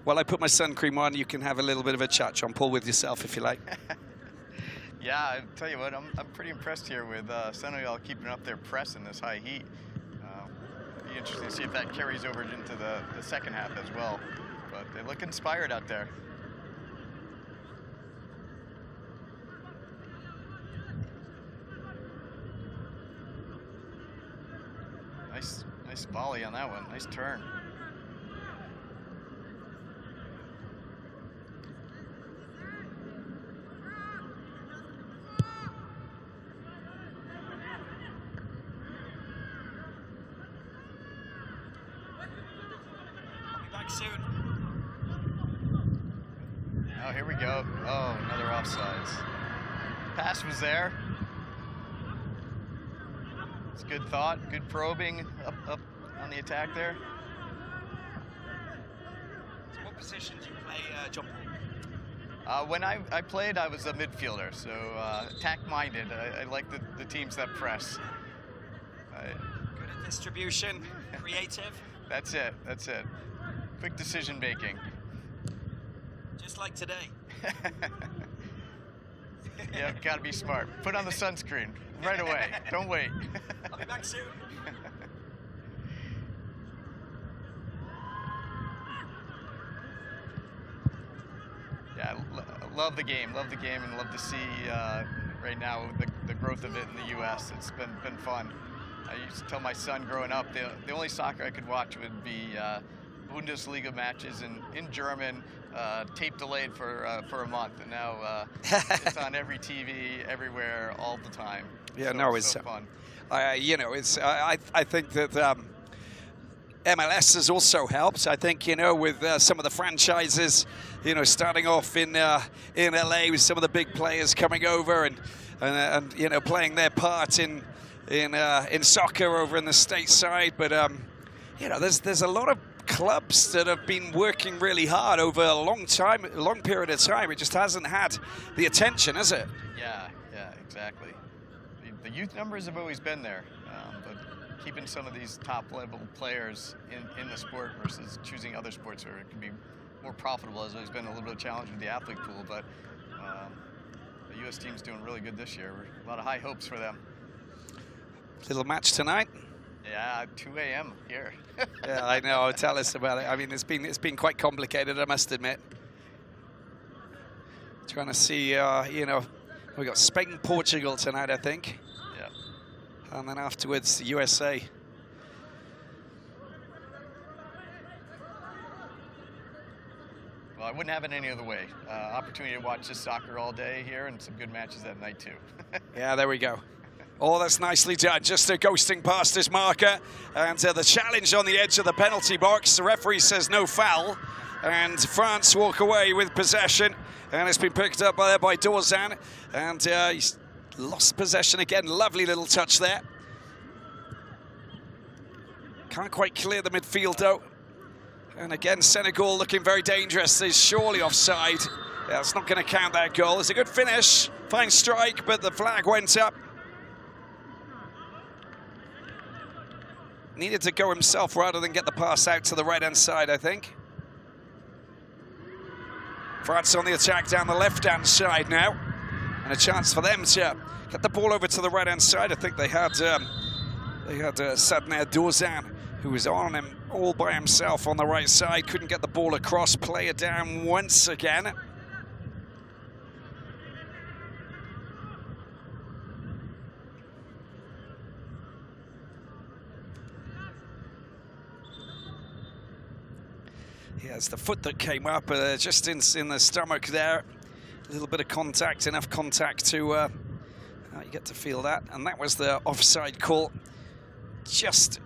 While I put my sun cream on, you can have a little bit of a chat, John Paul, with yourself if you like. Yeah, I tell you what, I'm pretty impressed here with Senegal keeping up their press in this high heat. Be interesting to see if that carries over into the second half as well. But they look inspired out there. Nice volley on that one. Nice turn. Oh, here we go. Oh, another offsides. Pass was there. It's good thought, good probing up on the attack there. So what position do you play, John? When I played, I was a midfielder, so attack-minded. I like the teams that press. Good at distribution, creative. That's it. Quick decision making. Just like today. Yeah, gotta be smart. Put on the sunscreen right away. Don't wait. I'll be back soon. Yeah, I love the game, and love to see right now the growth of it in the U.S. It's been fun. I used to tell my son growing up, the only soccer I could watch would be Bundesliga matches in German, tape delayed for a month, and now it's on every TV, everywhere, all the time. Yeah, so, no, it's so fun. You know, it's I think that MLS has also helped. I think, you know, with some of the franchises, you know, starting off in LA with some of the big players coming over and you know, playing their part in soccer over in the stateside. But you know, there's a lot of clubs that have been working really hard over a long period of time. It just hasn't had the attention, has it? Yeah, exactly. The youth numbers have always been there, but keeping some of these top-level players in the sport versus choosing other sports where it can be more profitable has always been a little bit of a challenge with the athlete pool. But the U.S. team's doing really good this year. A lot of high hopes for them. Little match tonight. Yeah, 2 a.m. here. Yeah, I know. Tell us about it. I mean, it's been quite complicated, I must admit. Trying to see, you know, we got Spain, Portugal tonight, I think. Yeah. And then afterwards, the USA. Well, I wouldn't have it any other way. Opportunity to watch this soccer all day here, and some good matches that night too. Yeah, there we go. Oh, that's nicely done. Just ghosting past his marker. And the challenge on the edge of the penalty box. The referee says no foul. And France walk away with possession. And it's been picked up by Dorzan. And he's lost possession again. Lovely little touch there. Can't quite clear the midfield, though. And again, Senegal looking very dangerous. He's surely offside. Yeah, it's not going to count that goal. It's a good finish. Fine strike, but the flag went up. Needed to go himself rather than get the pass out to the right-hand side, I think. France on the attack down the left-hand side now. And a chance for them to get the ball over to the right-hand side. I think they had Sadner Dorzan, who was on him all by himself on the right side. Couldn't get the ball across. Player down once again. Yeah, it's the foot that came up, just in the stomach there. A little bit of contact, enough contact to you get to feel that. And that was the offside call. Just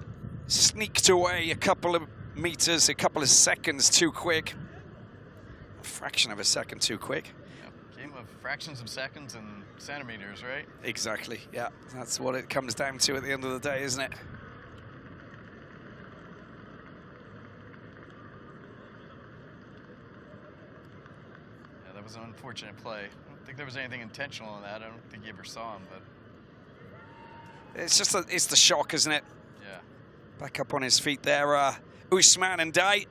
sneaked away a couple of meters, a couple of seconds too quick. A fraction of a second too quick. Yep. Game of fractions of seconds and centimeters, right? Exactly, yeah. That's what it comes down to at the end of the day, isn't it? That was an unfortunate play. I don't think there was anything intentional in that. I don't think you ever saw him, but it's just it's the shock, isn't it? Yeah. Back up on his feet there, Usman and Day.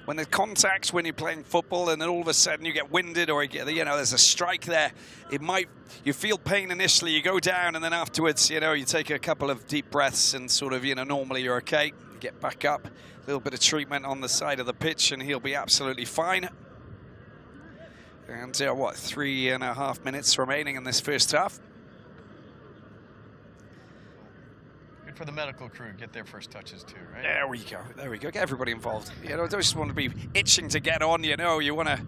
When the contacts, when you're playing football, and then all of a sudden you get winded, or you get, you know, there's a strike there. You feel pain initially, you go down, and then afterwards, you know, you take a couple of deep breaths, and sort of, you know, normally you're okay. You get back up. A little bit of treatment on the side of the pitch and he'll be absolutely fine. And what, 3.5 minutes remaining in this first half. Good for the medical crew, get their first touches too, right? There we go, there we go. Get everybody involved. You know, don't just want to be itching to get on, you know, you want to...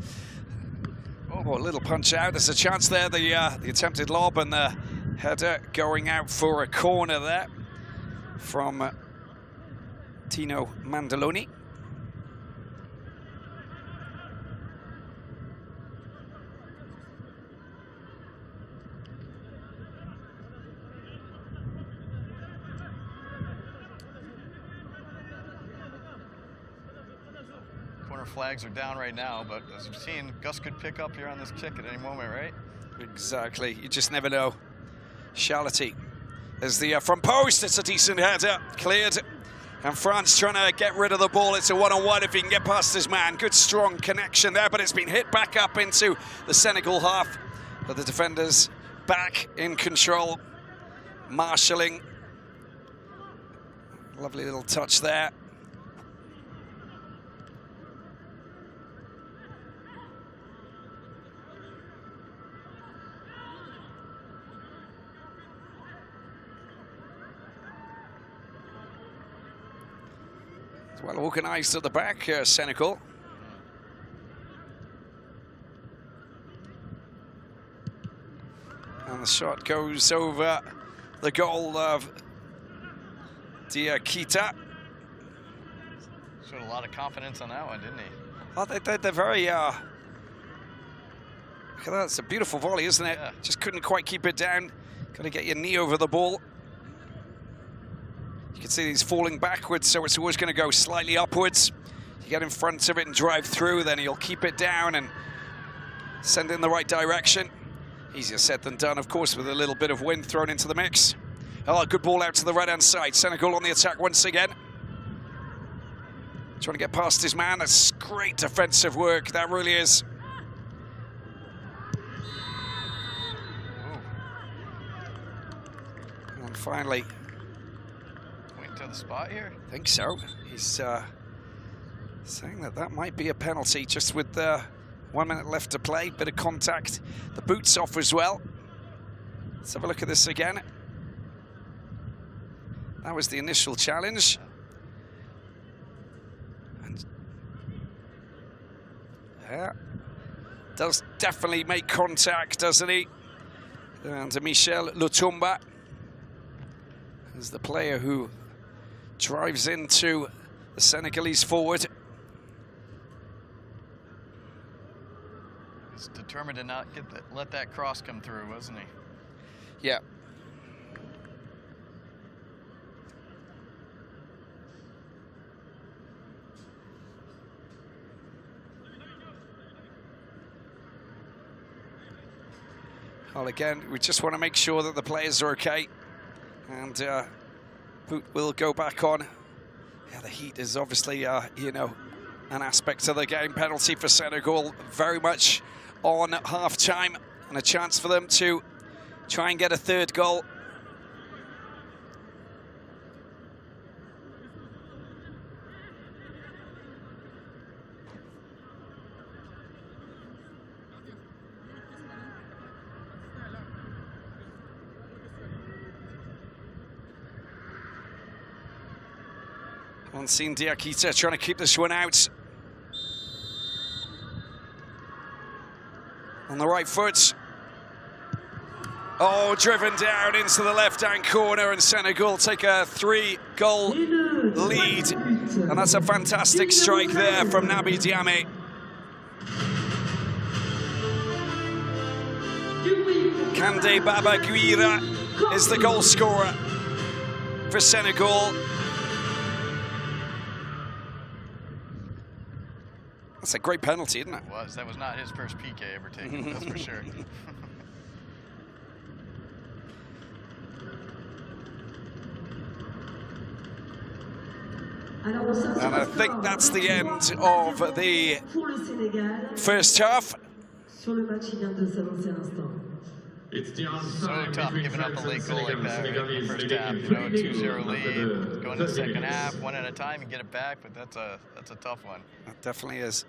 Oh, a little punch out. There's a chance there, the attempted lob and the header going out for a corner there from... Tino Mandoloni. Corner flags are down right now, but as you've seen, Gus could pick up here on this kick at any moment, right? Exactly. You just never know. Charléty. There's the front post. It's a decent header. Cleared. And France trying to get rid of the ball. It's a one-on-one if he can get past his man. Good, strong connection there, but it's been hit back up into the Senegal half. But the defenders back in control. Marshalling. Lovely little touch there. It's well organised at the back, Senegal. And the shot goes over the goal of Diakite. Showed a lot of confidence on that one, didn't he? Oh, they're very... look at that, it's a beautiful volley, isn't it? Yeah. Just couldn't quite keep it down. Got to get your knee over the ball. You can see he's falling backwards, so it's always going to go slightly upwards. You get in front of it and drive through, then he'll keep it down and send it in the right direction. Easier said than done, of course, with a little bit of wind thrown into the mix. Oh, good ball out to the right-hand side. Senegal on the attack once again. Trying to get past his man. That's great defensive work, that really is. And finally... to the spot here? I think so. He's saying that might be a penalty just with 1 minute left to play. Bit of contact. The boot's off as well. Let's have a look at this again. That was the initial challenge. And yeah, does definitely make contact, doesn't he? And Michel Lutumba is the player who drives into the Senegalese forward. He's determined to not let that cross come through, wasn't he? Yeah. Well, again, we just want to make sure that the players are okay. And boot will go back on. Yeah, the heat is obviously, you know, an aspect of the game. Penalty for Senegal, very much on half-time, and a chance for them to try and get a third goal. Seen Diakite trying to keep this one out. On the right foot. Oh, driven down into the left-hand corner, and Senegal take a 3-goal lead. And that's a fantastic strike there from Naby Diame. Kande Baba Guira is the goal scorer for Senegal. That's a great penalty, isn't it? It was. That was not his first PK ever taken, that's for sure. And I think that's the end of the first half. It's the so tough giving up a late goal like that right in the first half. You know, 2-0 lead, going to the second half, one at a time, and get it back, but that's a tough one. It definitely is.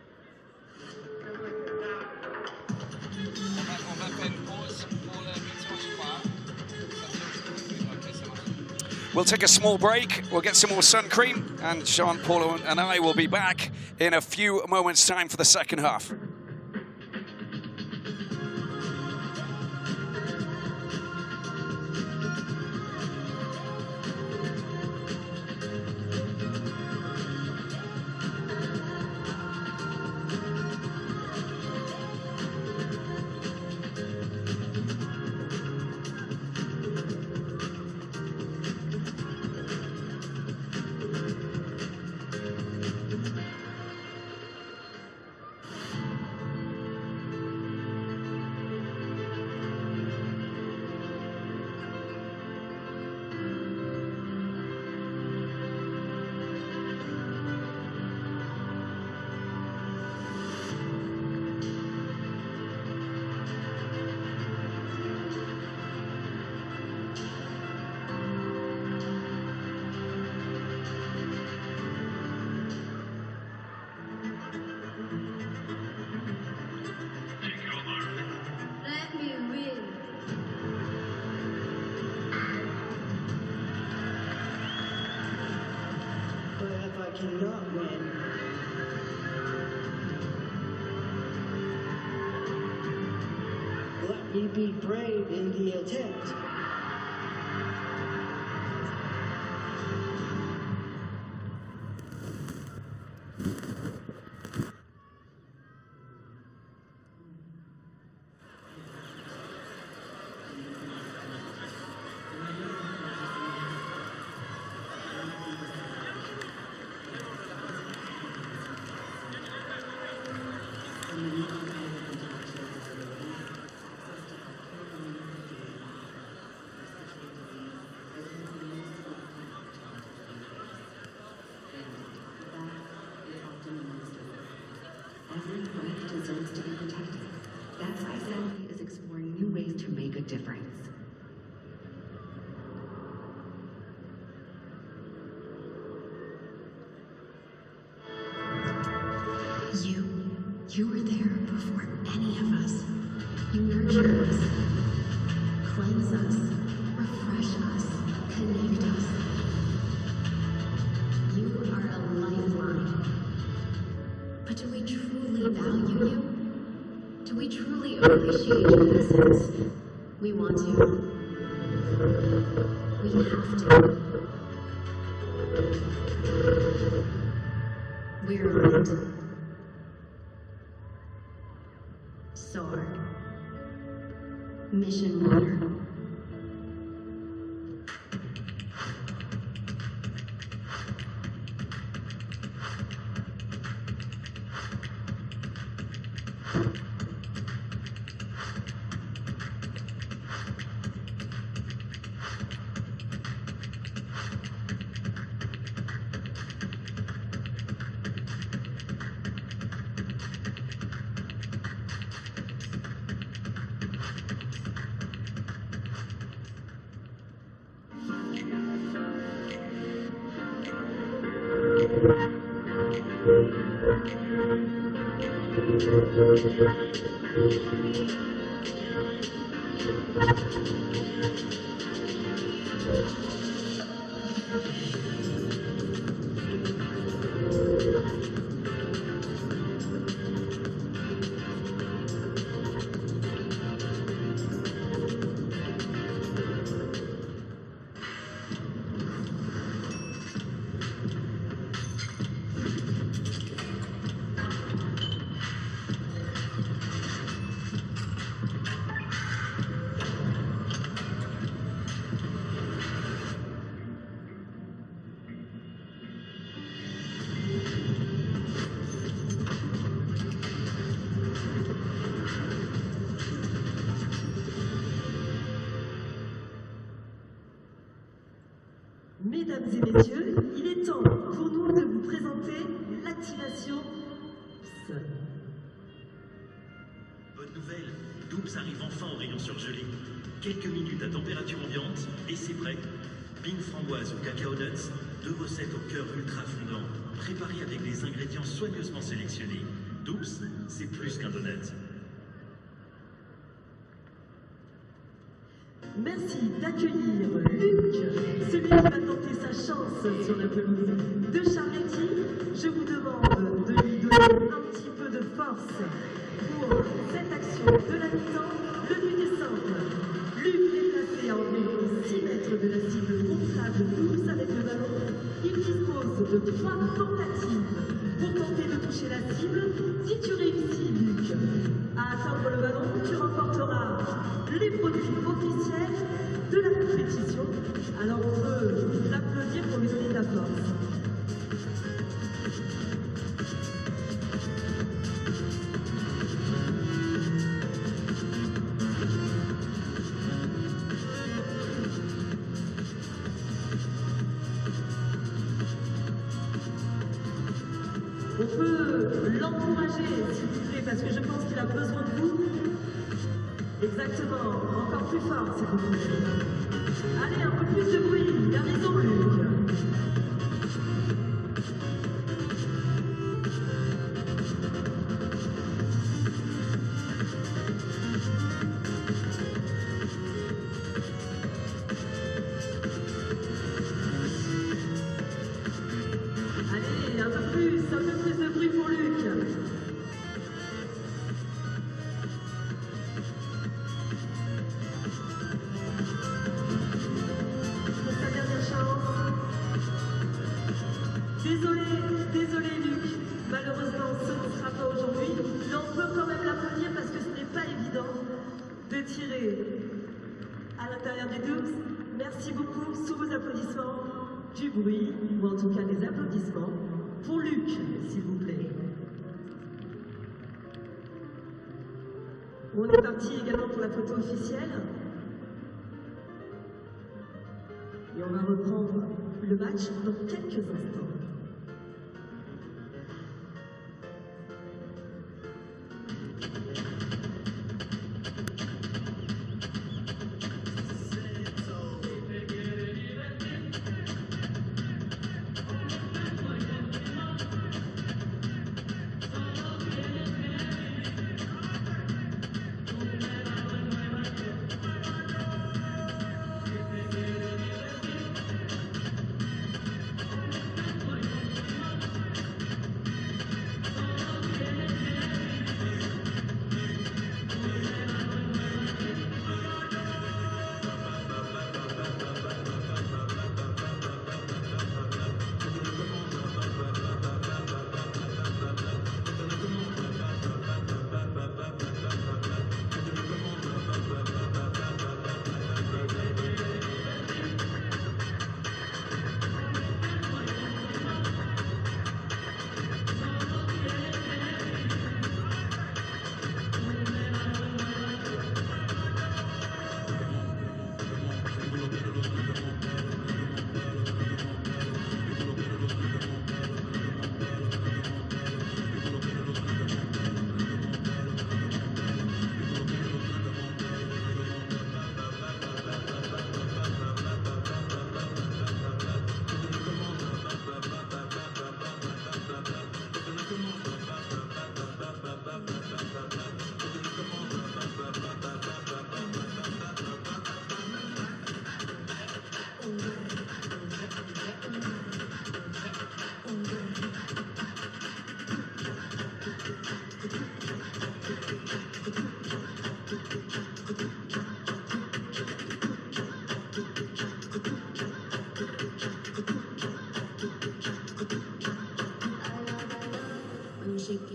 We'll take a small break, we'll get some more sun cream, and Jean-Paul and I will be back in a few moments' time for the second half. cannot win. Let me be brave in the attempt. Every life deserves to be protected. That's why Senegal is exploring new ways to make a difference. You were there before any of us. You nurture us, cleanse us, refresh us, connect us. You are a lifeline. But do we truly value you? Do we truly appreciate your essence? We want to. We have to. We're right. Sword. Mission water. Mesdames et messieurs, il est temps pour nous de vous présenter l'activation Sun. Bonne nouvelle, Doubs arrive enfin au rayon surgelé. Quelques minutes à température ambiante et c'est prêt. Bean framboise ou cacao nuts, deux recettes au cœur ultra fondant, préparées avec des ingrédients soigneusement sélectionnés. Doubs, c'est plus qu'un donut. Merci d'accueillir Luc, celui qui va tenter sa chance sur la pelouse de Charléty. Je vous demande de lui donner un petit peu de force pour cette action de la mi-temps. Le but est simple. Luc est placé à environ 6 mètres de la cible gonflable douce avec le ballon. Il dispose de 3 tentatives pour tenter de toucher la cible. Si tu réussis, Luc, à atteindre le ballon, tu remporteras les produits officiels de la compétition. Alors on peut l'applaudir pour lui donner de la force. On peut l'encourager, s'il vous plaît, parce que je pense qu'il a besoin de vous. Exactement, encore plus fort, s'il vous plaît. Allez, un peu plus de bruit, garnison, Luc. Allez, du bruit, ou en tout cas des applaudissements, pour Luc, s'il vous plaît. On est parti également pour la photo officielle. Et on va reprendre le match dans quelques instants.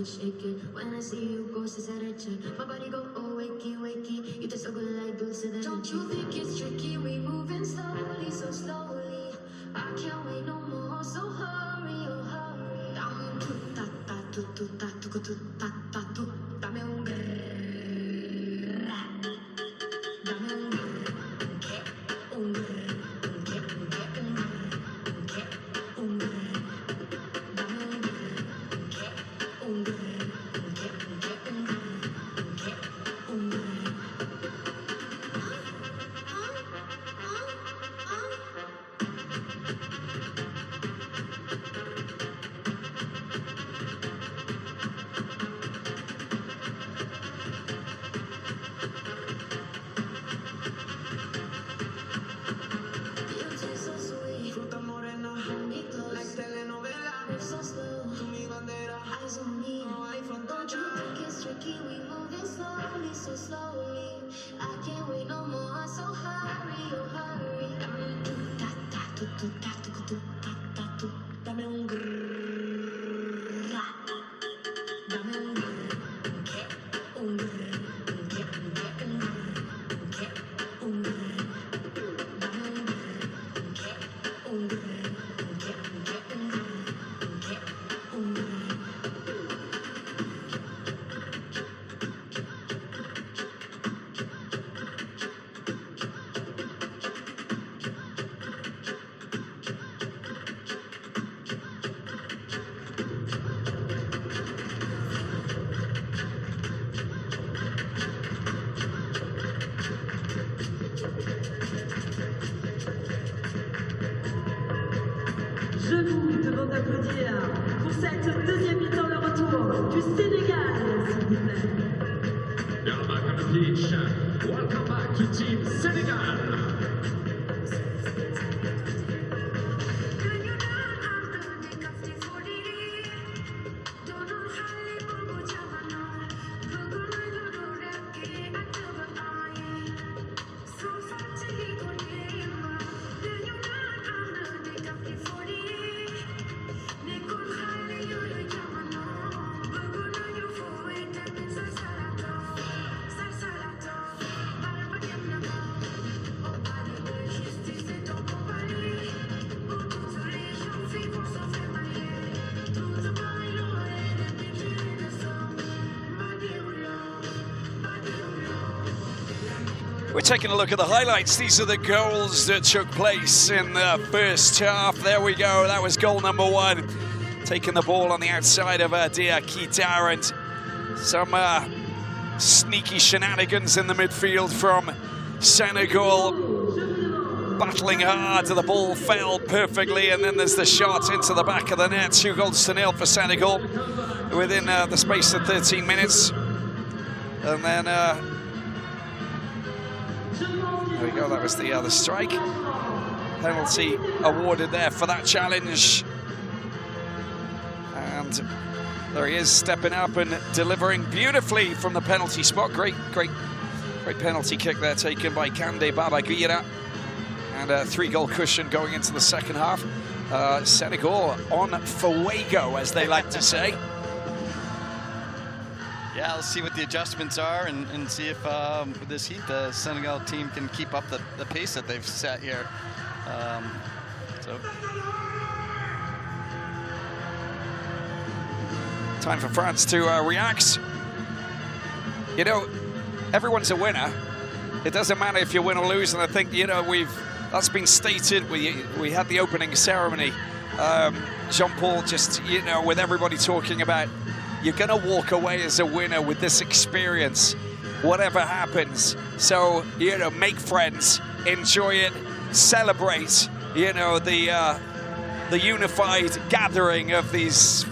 Shake it. When I see you go, says that I check. My body go, oh, wakey, wakey. You taste so good like dulce de leche. Don't you think it's tricky? We moving slowly, so slowly. I can't wait no more, so hurry, oh hurry. Dame un tu-ta-ta, tu-tu-ta, tu-tu-ta-ta, tu. Dame un grrrr. Dame un grrrr. Un grrrr. Un grrrr. Un grrrr. Un grrrr. Dame un grrrr. Dame un grrrr. Un grrrr. Un grrrr. Un grrrr. Dame un grrrr. Un grrrr. Un grrrr. Je vous demande d'applaudir pour cette deuxième mi-temps, le retour du Sénégal, s'il vous plaît. You're back on the pitch. Welcome back to Team Senegal. We're taking a look at the highlights. These are the goals that took place in the first half. There we go. That was goal number 1. Taking the ball on the outside of Diakita, and some sneaky shenanigans in the midfield from Senegal. Battling hard, the ball fell perfectly, and then there's the shot into the back of the net. 2-0 for Senegal within the space of 13 minutes. And then there we go, that was the strike. Penalty awarded there for that challenge. And there he is, stepping up and delivering beautifully from the penalty spot. Great penalty kick there taken by Kande Babaguira. And a 3-goal cushion going into the second half. Senegal on fuego, as they like to say. Yeah, let's see what the adjustments are and see if with this heat the Senegal team can keep up the pace that they've set here. Time for France to react. You know, everyone's a winner. It doesn't matter if you win or lose, and I think, you know, that's been stated. We had the opening ceremony. Jean-Paul just, you know, with everybody talking about, you're going to walk away as a winner with this experience, whatever happens. So, you know, make friends, enjoy it, celebrate, you know, the unified gathering of these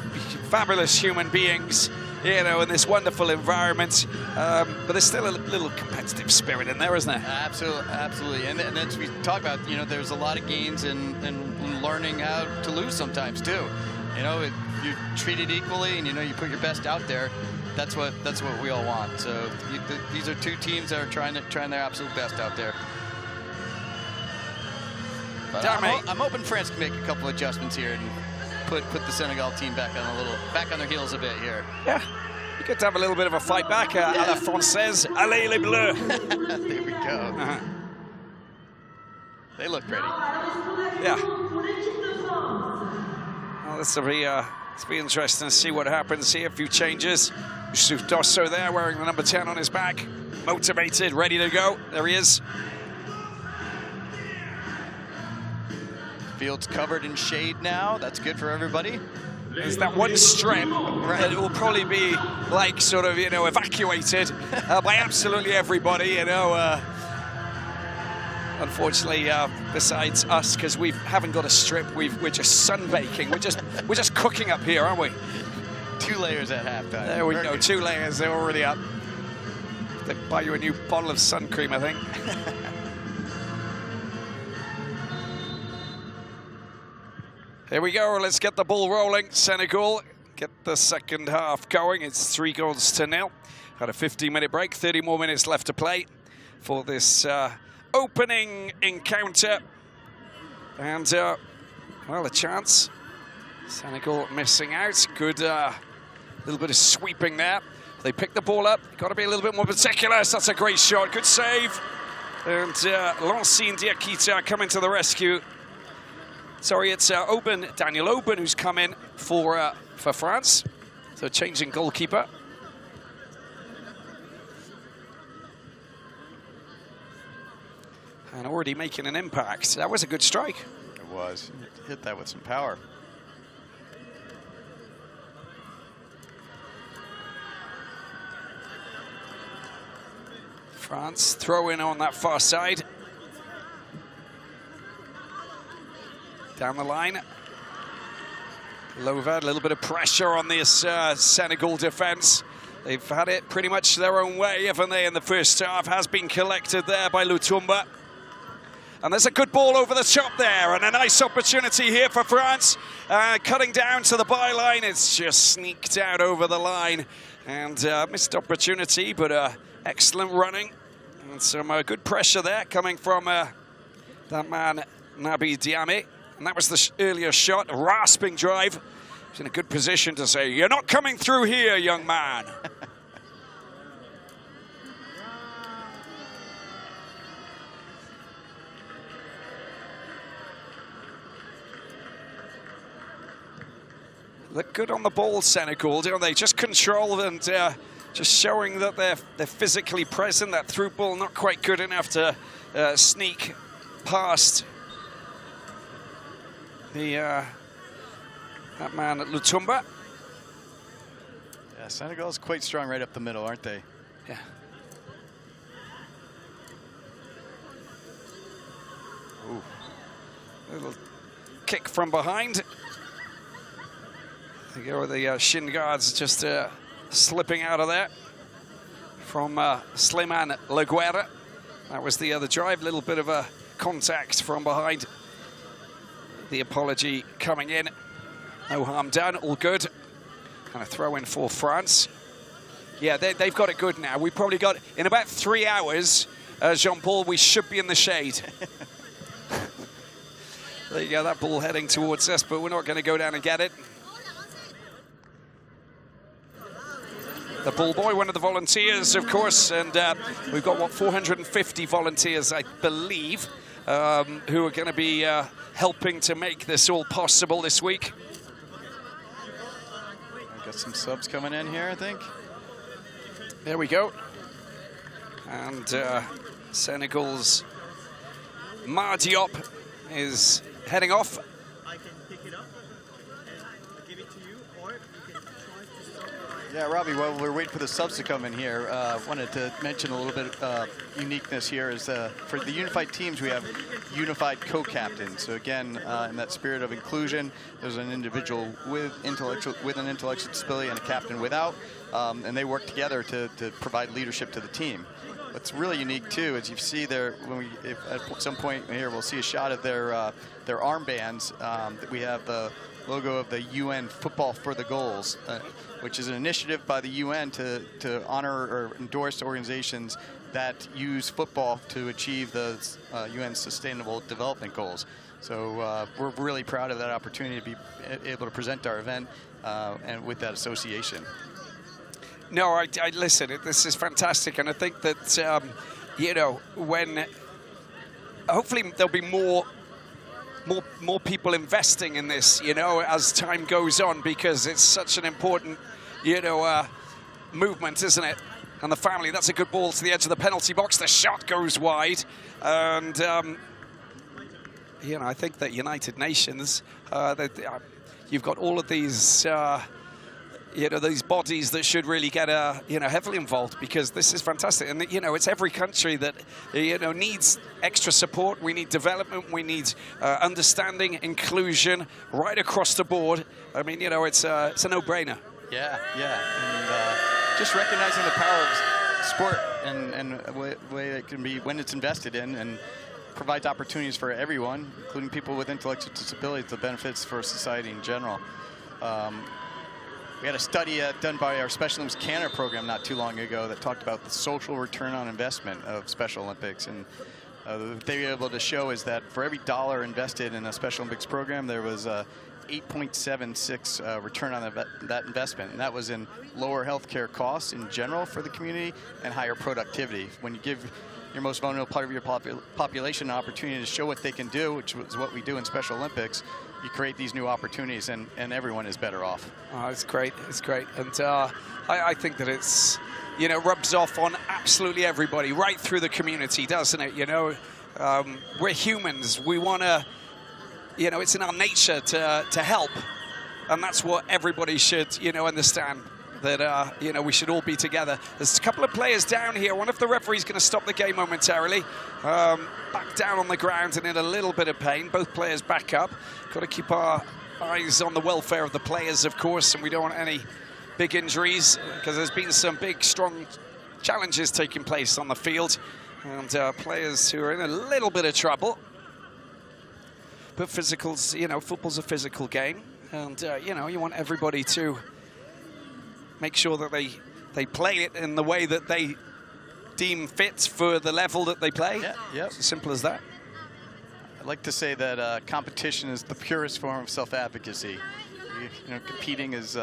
fabulous human beings, you know, in this wonderful environment. But there's still a little competitive spirit in there, isn't there? Absolutely. And as we talk about, you know, there's a lot of gains in learning how to lose sometimes too. You know, you treat it equally, and you know, you put your best out there. That's what we all want. So these are two teams that are trying their absolute best out there. But I'm hoping France can make a couple adjustments here and put the Senegal team back on their heels a bit here. Yeah, you get to have a little bit of a fight back à la française. Allez les bleus. There we go. They look pretty. Yeah. Well, this will be interesting to see what happens here. A few changes. Youssouf Dosso there, wearing the number 10 on his back, motivated, ready to go. There he is. Field's covered in shade now. That's good for everybody. There's that one strip that will probably be like sort of, you know, evacuated by absolutely everybody, you know. Unfortunately, besides us, because we haven't got a strip, we're just sunbaking. We're just cooking up here, aren't we? 2 layers at halftime. There we go, 2 layers. They're already up. They buy you a new bottle of sun cream, I think. Here we go, let's get the ball rolling. Senegal get the second half going. It's 3-0. Had a 15-minute break, 30 more minutes left to play for this opening encounter. And, well, a chance. Senegal missing out. Good little bit of sweeping there. They pick the ball up. Got to be a little bit more meticulous. That's a great shot. Good save. And Lancine Diakita coming to the rescue. Sorry, it's Daniel Oben who's come in for France. So changing goalkeeper. And already making an impact. That was a good strike. It was. Hit that with some power. France throw in on that far side. Down the line. Lova, a little bit of pressure on this Senegal defense. They've had it pretty much their own way, haven't they, in the first half. Has been collected there by Lutumba. And there's a good ball over the top there, and a nice opportunity here for France. Cutting down to the byline, it's just sneaked out over the line. And missed opportunity, but excellent running. And some good pressure there coming from that man, Nabi Diame. And that was the earlier shot, a rasping drive. He's in a good position to say, "You're not coming through here, young man." Look good on the ball, Senegal, don't they? Just control and just showing that they're physically present. That through ball not quite good enough to sneak past the that man at Lutumba. Yeah, Senegal's quite strong right up the middle, aren't they? Yeah. Ooh. Little kick from behind. There you go with the shin guards just slipping out of there from Slimane Laguerre. That was the other drive. Little bit of a contact from behind. The apology coming in. No harm done, all good. And a throw in for France. Yeah, they've got it good now. We probably got, in about 3 hours, Jean-Paul, we should be in the shade. There you go, that ball heading towards us, but we're not going to go down and get it. The ball boy, one of the volunteers, of course, and we've got, what, 450 volunteers, I believe, who are going to be helping to make this all possible this week. Got some subs coming in here, I think. There we go. And Senegal's Mar Diop is heading off. I can pick it up and give it to you, or you can try to stop. Yeah, Robbie, while we're waiting for the subs to come in here, wanted to mention a little bit of uniqueness here is for the unified teams, we have unified co-captains. So again, in that spirit of inclusion, there's an individual with an intellectual disability and a captain without, and they work together to provide leadership to the team. What's really unique too is you see there if at some point here we'll see a shot of their armbands. That we have the logo of the UN Football for the Goals, which is an initiative by the UN to honor or endorse organizations that use football to achieve the UN Sustainable Development Goals. So we're really proud of that opportunity to be able to present our event and with that association. No, I listen, this is fantastic, and I think that, you know, when hopefully there'll be more people investing in this, you know, as time goes on, because it's such an important, you know, movement, isn't it? And the family, that's a good ball to the edge of the penalty box. The shot goes wide, and, you know, I think that United Nations, you've got all of these, you know, these bodies that should really get, you know, heavily involved, because this is fantastic. And, you know, it's every country that, you know, needs extra support. We need development. We need understanding, inclusion right across the board. I mean, you know, it's a no-brainer. Yeah, and just recognizing the power of sport and the way it can be when it's invested in, and provides opportunities for everyone, including people with intellectual disabilities, the benefits for society in general. We had a study done by our Special Olympics Canada program not too long ago that talked about the social return on investment of Special Olympics. And what they were able to show is that for every dollar invested in a Special Olympics program, there was a 8.76 return on that investment. And that was in lower healthcare costs in general for the community and higher productivity. When you give your most vulnerable part of your population an opportunity to show what they can do, which is what we do in Special Olympics, you create these new opportunities, and everyone is better off. Oh, it's great, it's great. And I think that it's, you know, rubs off on absolutely everybody, right through the community, doesn't it? You know, we're humans. We want to, you know, it's in our nature to help. And that's what everybody should, you know, understand, that, you know, we should all be together. There's a couple of players down here. I wonder if the referee's going to stop the game momentarily. Back down on the ground and in a little bit of pain. Both players back up. Got to keep our eyes on the welfare of the players, of course, and we don't want any big injuries, because there's been some big, strong challenges taking place on the field, and players who are in a little bit of trouble. But physicals, you know, football's a physical game, and, you know, you want everybody to make sure that they play it in the way that they deem fit for the level that they play. Yeah. It's as simple as that. I'd like to say that competition is the purest form of self-advocacy. You know, competing is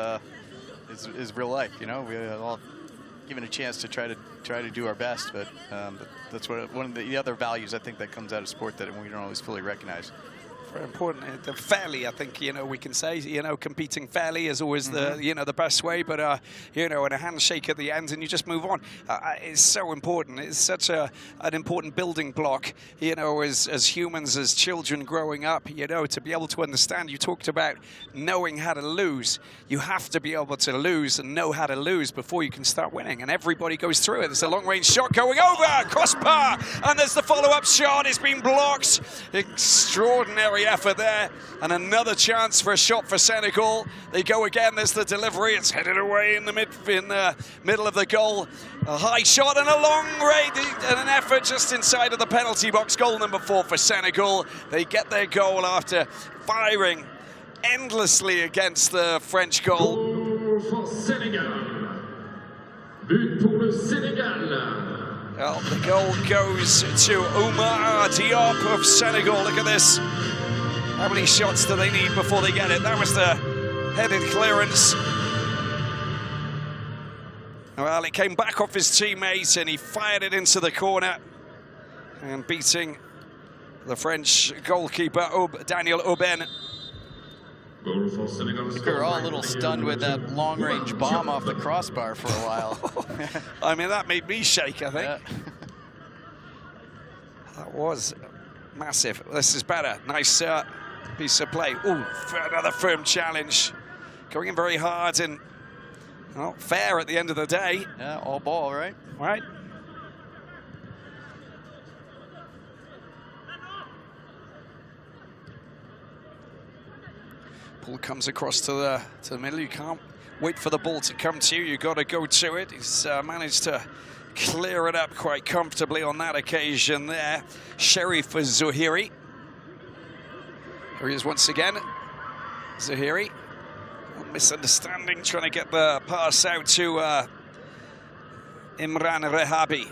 real life. You know, we're all given a chance to try to do our best, but that's one of the other values I think that comes out of sport that we don't always fully recognize. Very important. Fairly, I think, you know, we can say, you know, competing fairly is always the, you know, the best way, but, you know, and a handshake at the end and you just move on. It's so important. It's such an important building block, you know, as humans, as children growing up, you know, to be able to understand. You talked about knowing how to lose. You have to be able to lose and know how to lose before you can start winning, and everybody goes through it. There's a long-range shot going over, crossbar, and there's the follow-up shot. It's been blocked. Extraordinary effort there, and another chance for a shot for Senegal. They go again. There's the delivery. It's headed away in the middle of the goal. A high shot and a long range and an effort just inside of the penalty box. Goal number 4 for Senegal. They get their goal after firing endlessly against the French goal. Goal for Senegal. But pour le Sénégal. Well, the goal goes to Oumar Diop of Senegal. Look at this. How many shots do they need before they get it? That was the headed clearance. Well, it came back off his teammate and he fired it into the corner and beating the French goalkeeper, Daniel Aubin. I think we were all a little stunned with that long-range bomb off the crossbar for a while. I mean, that made me shake, I think. Yeah. That was massive. This is better. Nice piece of play. Ooh, another firm challenge. Going in very hard and well, fair at the end of the day. Yeah, all ball, right? Right. Ball comes across to the middle. You can't wait for the ball to come to you. You've got to go to it. He's managed to clear it up quite comfortably on that occasion there. Sheriff Zuhiri. Here he is once again. Zuhiri. Misunderstanding, trying to get the pass out to Imran Rehabi,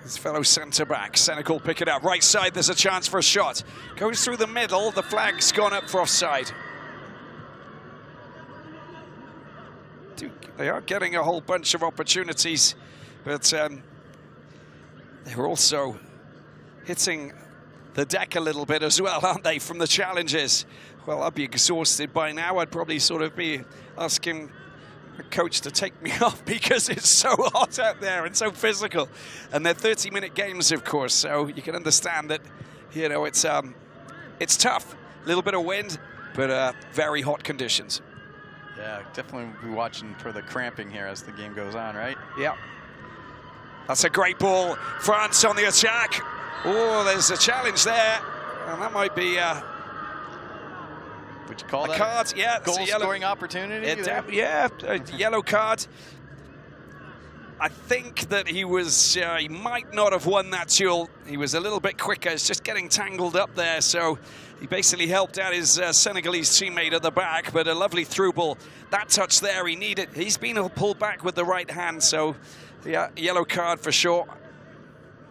his fellow centre-back. Senegal pick it up. Right side, there's a chance for a shot. Goes through the middle. The flag's gone up for offside. They are getting a whole bunch of opportunities, but they're also hitting the deck a little bit as well, aren't they, from the challenges? Well, I'd be exhausted by now. I'd probably sort of be asking the coach to take me off because it's so hot out there and so physical. And they're 30-minute games, of course, so you can understand that, you know, it's tough. A little bit of wind, but very hot conditions. Yeah, definitely be watching for the cramping here as the game goes on, right? Yeah. That's a great ball. France on the attack. Oh, there's a challenge there. And that might be... would you call that a card? Yeah, goal-scoring opportunity? Yeah, a yellow card. I think that he might not have won that duel. He was a little bit quicker. It's just getting tangled up there. So he basically helped out his Senegalese teammate at the back, but a lovely through ball. That touch there he needed. He's been pulled back with the right hand. So yeah, yellow card for sure.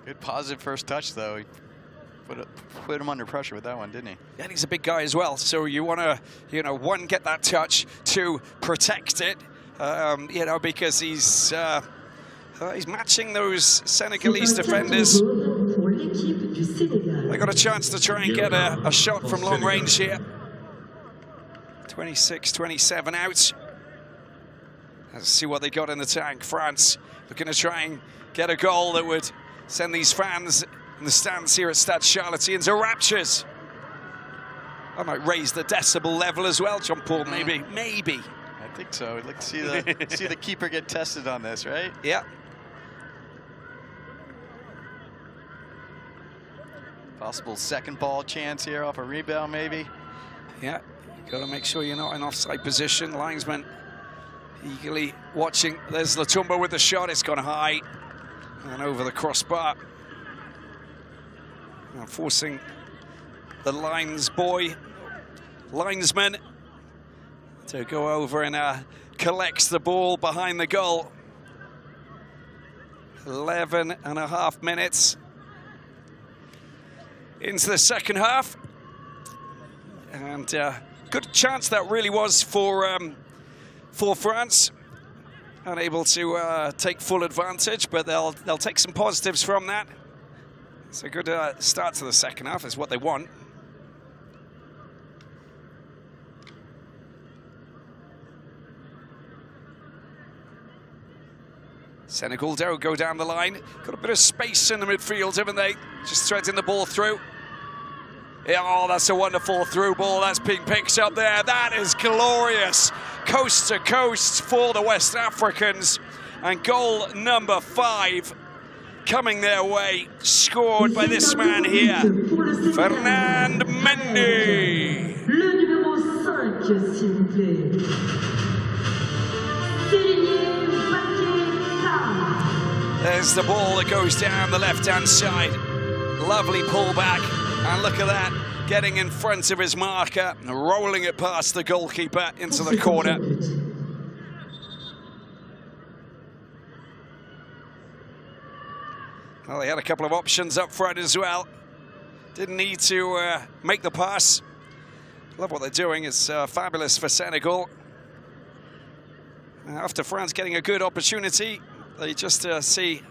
Good positive first touch, though. He put him under pressure with that one, didn't he? Yeah, and he's a big guy as well. So you want to, you know, 1, get that touch, 2, protect it, you know, because he's matching those Senegalese defenders. They got a chance to try and get a shot from long range here. 26, 27 out. Let's see what they got in the tank. France looking to try and get a goal that would send these fans in the stands here at Stade Charléty into raptures. I might raise the decibel level as well, John Paul, maybe. Maybe. I think so. We'd like to see the keeper get tested on this, right? Yeah. Possible second ball chance here off a rebound, maybe. Yeah, you got to make sure you're not in offside position. Linesman eagerly watching. There's Latumba with the shot. It's gone high and over the crossbar. Now forcing the linesman to go over and collects the ball behind the goal. 11.5 minutes into the second half, and good chance that really was for France. Unable to take full advantage, but they'll take some positives from that. It's a good start to the second half, is what they want. Senegal don't go down the line. Got a bit of space in the midfield, haven't they? Just threading the ball through. Yeah, oh, that's a wonderful through ball. That's being picked up there. That is glorious. Coast to coast for the West Africans. And goal number 5 coming their way, scored by this man here, Fernand Mendy. Le numéro 5, s'il vous plaît. There's the ball that goes down the left-hand side. Lovely pullback, and look at that, getting in front of his marker, rolling it past the goalkeeper into the corner. Well, they had a couple of options up front as well. Didn't need to make the pass. Love what they're doing. It's fabulous for Senegal. After France getting a good opportunity, they just see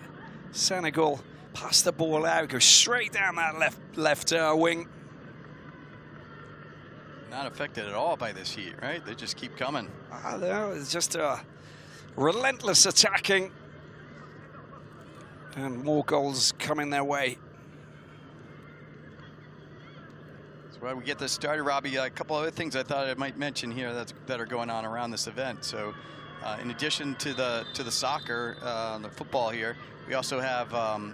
Senegal pass the ball out, go straight down that left wing. Not affected at all by this heat, right? They just keep coming. No, it's just relentless attacking. And more goals coming their way. That's why we get this started, Robbie. A couple other things I thought I might mention here that are going on around this event. So, in addition to the soccer, the football here, we also have a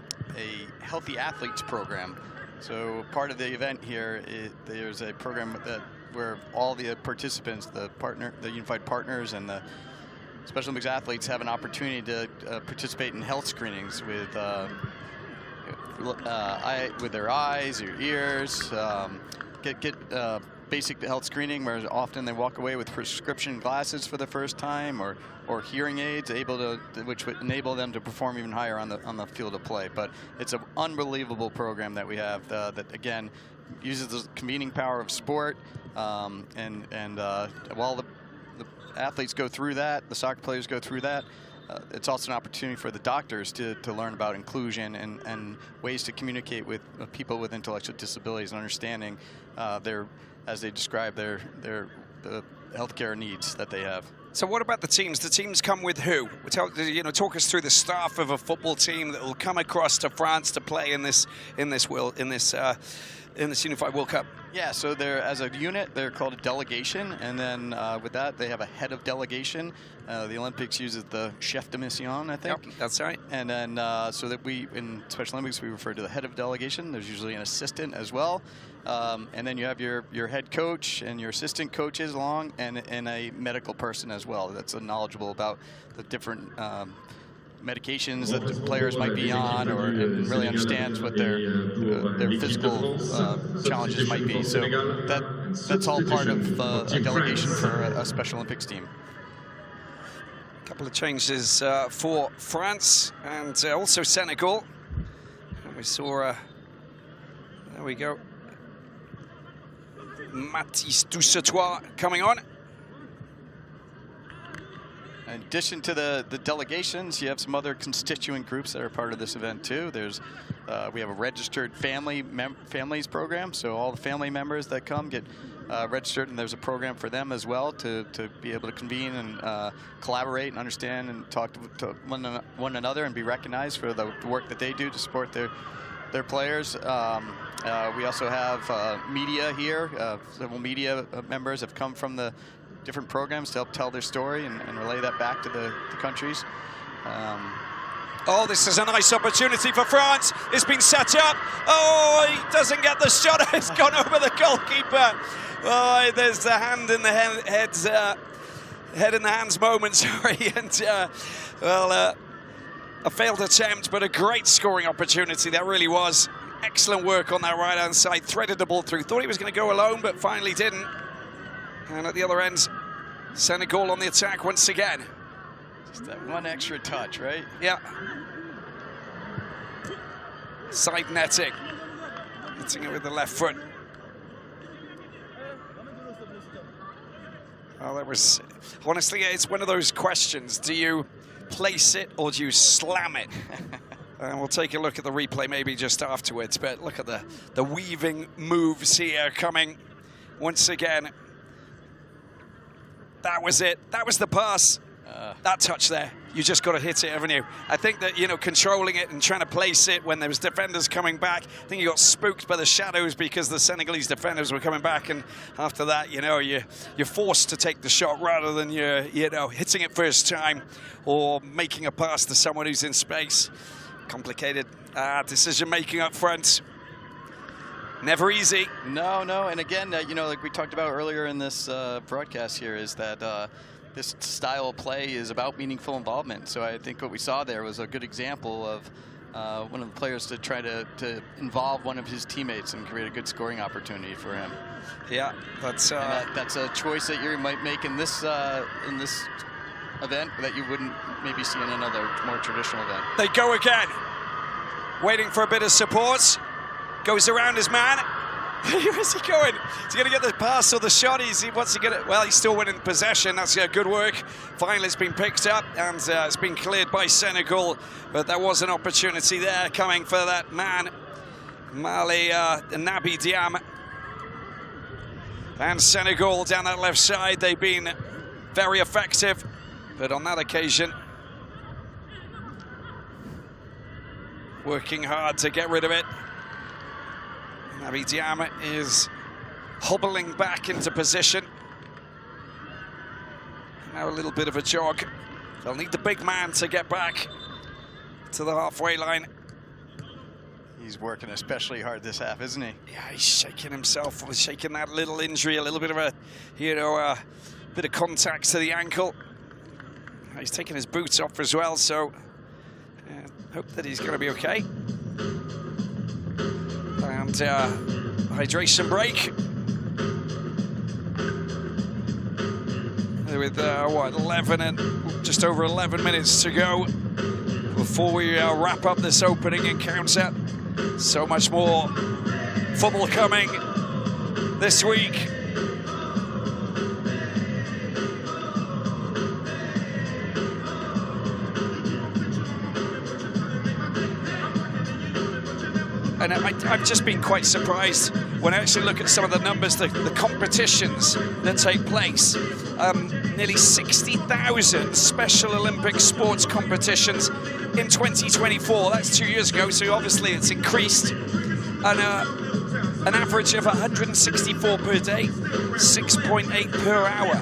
healthy athletes program. So part of the event here, there's a program where all the participants, the unified partners, and the Special Olympics athletes have an opportunity to participate in health screenings with their eyes, or ears, get basic health screening, where often they walk away with prescription glasses for the first time, or hearing aids, which would enable them to perform even higher on the field of play. But it's an unbelievable program that we have that again uses the convening power of sport, and while the athletes go through that, the soccer players go through that, it's also an opportunity for the doctors to learn about inclusion and ways to communicate with people with intellectual disabilities and understanding as they describe the healthcare needs that they have. So what about the teams? The teams come with who? Talk us through the staff of a football team that will come across to France to play in this Unified World Cup. Yeah, so they're, as a unit, they're called a delegation, and then with that, they have a head of delegation. The Olympics uses the chef de mission, I think. Yep, that's right. And then, so that in Special Olympics, we refer to the head of delegation. There's usually an assistant as well. And then you have your head coach and your assistant coaches along, and a medical person as well that's knowledgeable about the different medications that the players might be on, and really understands what their physical challenges might be. So that's all part of a delegation for a Special Olympics team. A couple of changes for France and also Senegal. And we saw, there we go, Mathis Doucetois coming on. In addition to the delegations, you have some other constituent groups that are part of this event too. There's we have a registered families program, so all the family members that come get registered, and there's a program for them as well to be able to convene and collaborate and understand and talk to one another and be recognized for the work that they do to support their players. We also have media here. Several media members have come from the different programs to help tell their story and relay that back to the countries. Oh, this is a nice opportunity for France. It's been set up. Oh, he doesn't get the shot. It's gone over the goalkeeper. Oh, there's the hand in the head in the hands moment, sorry. And, a failed attempt, but a great scoring opportunity. That really was. Excellent work on that right-hand side. Threaded the ball through. Thought he was going to go alone, but finally didn't. And at the other end, Senegal on the attack once again. Just that one extra touch, right? Yeah. Side netting. Hitting it with the left foot. Well, that was, honestly, it's one of those questions. Do you place it or do you slam it? And we'll take a look at the replay maybe just afterwards. But look at the weaving moves here coming once again. That was it. That was the pass. That touch there, you just got to hit it, haven't you? I think that, you know, controlling it and trying to place it when there was defenders coming back, I think you got spooked by the shadows because the Senegalese defenders were coming back, and after that, you know, you're forced to take the shot rather than you know, hitting it first time or making a pass to someone who's in space. Complicated decision making up front. Never easy. No, and again, you know, like we talked about earlier in this broadcast here, is that this style of play is about meaningful involvement. So I think what we saw there was a good example of one of the players to try to involve one of his teammates and create a good scoring opportunity for him. Yeah, that's a choice that you might make in this event that you wouldn't maybe see in another more traditional event. They go again, waiting for a bit of support. Goes around his man. Where's he going? Is he going to get the pass or the shot? What's he going to? Well, he's still winning possession. That's good work. Finally, it's been picked up and it's been cleared by Senegal. But there was an opportunity there coming for that man, Mali Nabi Diam. And Senegal down that left side, they've been very effective. But on that occasion, working hard to get rid of it. Nabi Diam is hobbling back into position. Now a little bit of a jog. They'll need the big man to get back to the halfway line. He's working especially hard this half, isn't he? Yeah, he's shaking himself. Shaking that little injury, a little bit of a, you know, bit of contact to the ankle. He's taking his boots off as well, so hope that he's going to be okay. And hydration break. With what, 11 and just over 11 minutes to go before we wrap up this opening encounter. So much more football coming this week. And I've just been quite surprised when I actually look at some of the numbers, the competitions that take place. Nearly 60,000 Special Olympic sports competitions in 2024. That's 2 years ago, so obviously it's increased. And an average of 164 per day, 6.8 per hour.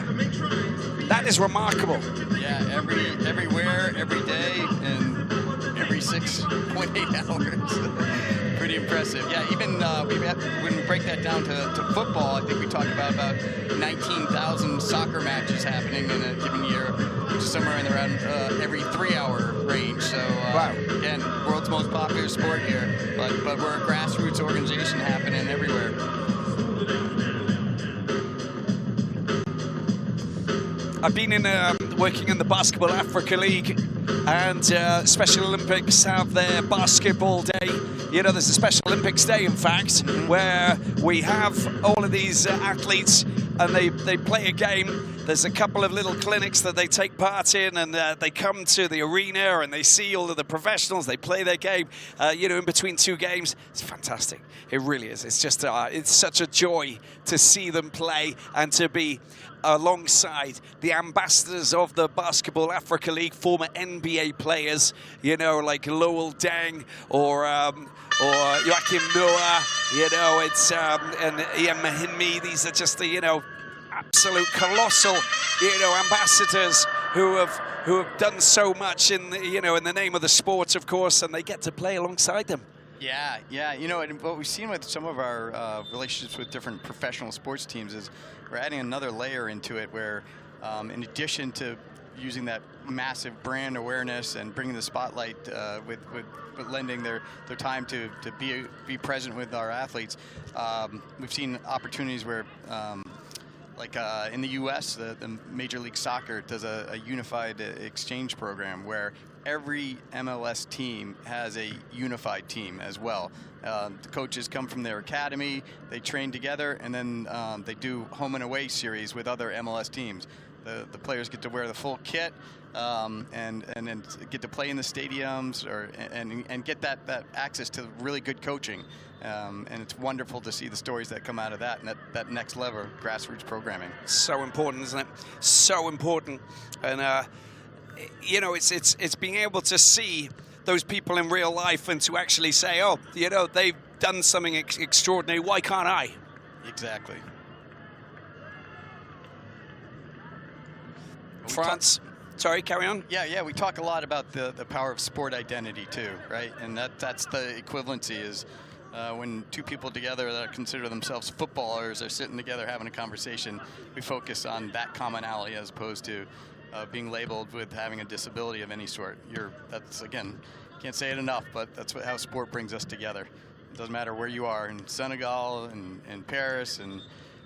That is remarkable. Yeah, everywhere, every day, and every 6.8 hours. Pretty impressive. Yeah, even when we break that down to football, I think we talk about 19,000 soccer matches happening in a given year, which is somewhere in around every 3 hour range. So wow. Again, world's most popular sport here, but we're a grassroots organization happening everywhere. I've been working in the Basketball Africa League, and Special Olympics have their basketball day. You know, there's a Special Olympics Day, in fact, where we have all of these athletes and they play a game. There's a couple of little clinics that they take part in, and they come to the arena and they see all of the professionals. They play their game, you know, in between two games. It's fantastic. It really is. It's just, it's such a joy to see them play and to be alongside the ambassadors of the Basketball Africa League, former NBA players, you know, like Lowell Deng or Joachim Noah, you know, it's and Ian Mahinmi. These are just the, you know, absolute colossal, you know, ambassadors who have done so much in the, you know, in the name of the sport, of course, and they get to play alongside them. Yeah, you know, and what we've seen with some of our relationships with different professional sports teams is we're adding another layer into it where, in addition to using that massive brand awareness and bringing the spotlight with lending their time to be present with our athletes, we've seen opportunities where, like in the U.S., the Major League Soccer does a unified exchange program where every MLS team has a unified team as well. The coaches come from their academy, they train together, and then they do home and away series with other MLS teams. The players get to wear the full kit and get to play in the stadiums and get that access to really good coaching. And it's wonderful to see the stories that come out of that and that next level of grassroots programming. So important, isn't it? So important. And you know, it's being able to see those people in real life and to actually say, oh, you know, they've done something extraordinary. Why can't I? Exactly. France. Sorry, carry on. Yeah, we talk a lot about the power of sport identity too, right? And that's the equivalency is when two people together that consider themselves footballers are sitting together having a conversation, we focus on that commonality as opposed to being labeled with having a disability of any sort. That's, again, can't say it enough, but that's how sport brings us together. It doesn't matter where you are, in Senegal, in Paris, and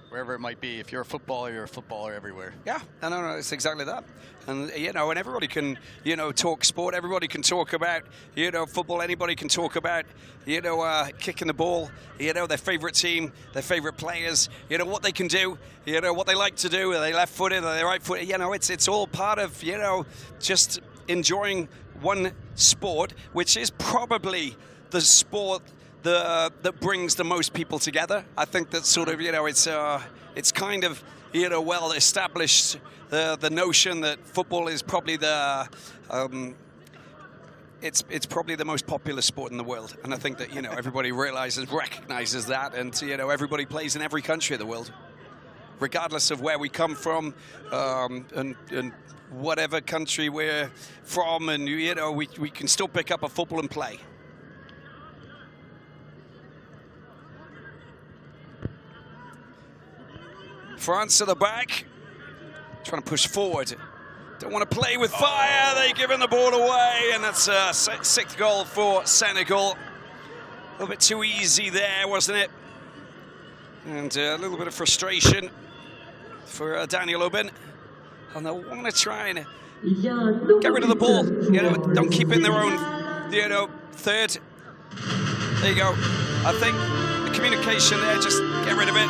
wherever it might be. If you're a footballer everywhere. Yeah, no, it's exactly that. And, you know, and everybody can, you know, talk sport. Everybody can talk about, you know, football. Anybody can talk about, you know, kicking the ball, you know, their favorite team, their favorite players, you know, what they can do, you know, what they like to do. Are they left-footed? Are they right-footed? You know, it's all part of, you know, just enjoying one sport, which is probably the sport that brings the most people together. I think that sort of, you know, it's kind of, you know, well established, the notion that football is probably it's probably the most popular sport in the world. And I think that, you know, everybody recognizes that, and, you know, everybody plays in every country of the world, regardless of where we come from, and whatever country we're from, and, you know, we can still pick up a football and play. France to the back, trying to push forward. Don't want to play with fire. They're giving the ball away, and that's a sixth goal for Senegal. A little bit too easy there, wasn't it? And a little bit of frustration for Daniel Aubin. And they'll want to try and get rid of the ball. You know, don't keep in their own, you know, third. There you go. I think the communication there, just get rid of it.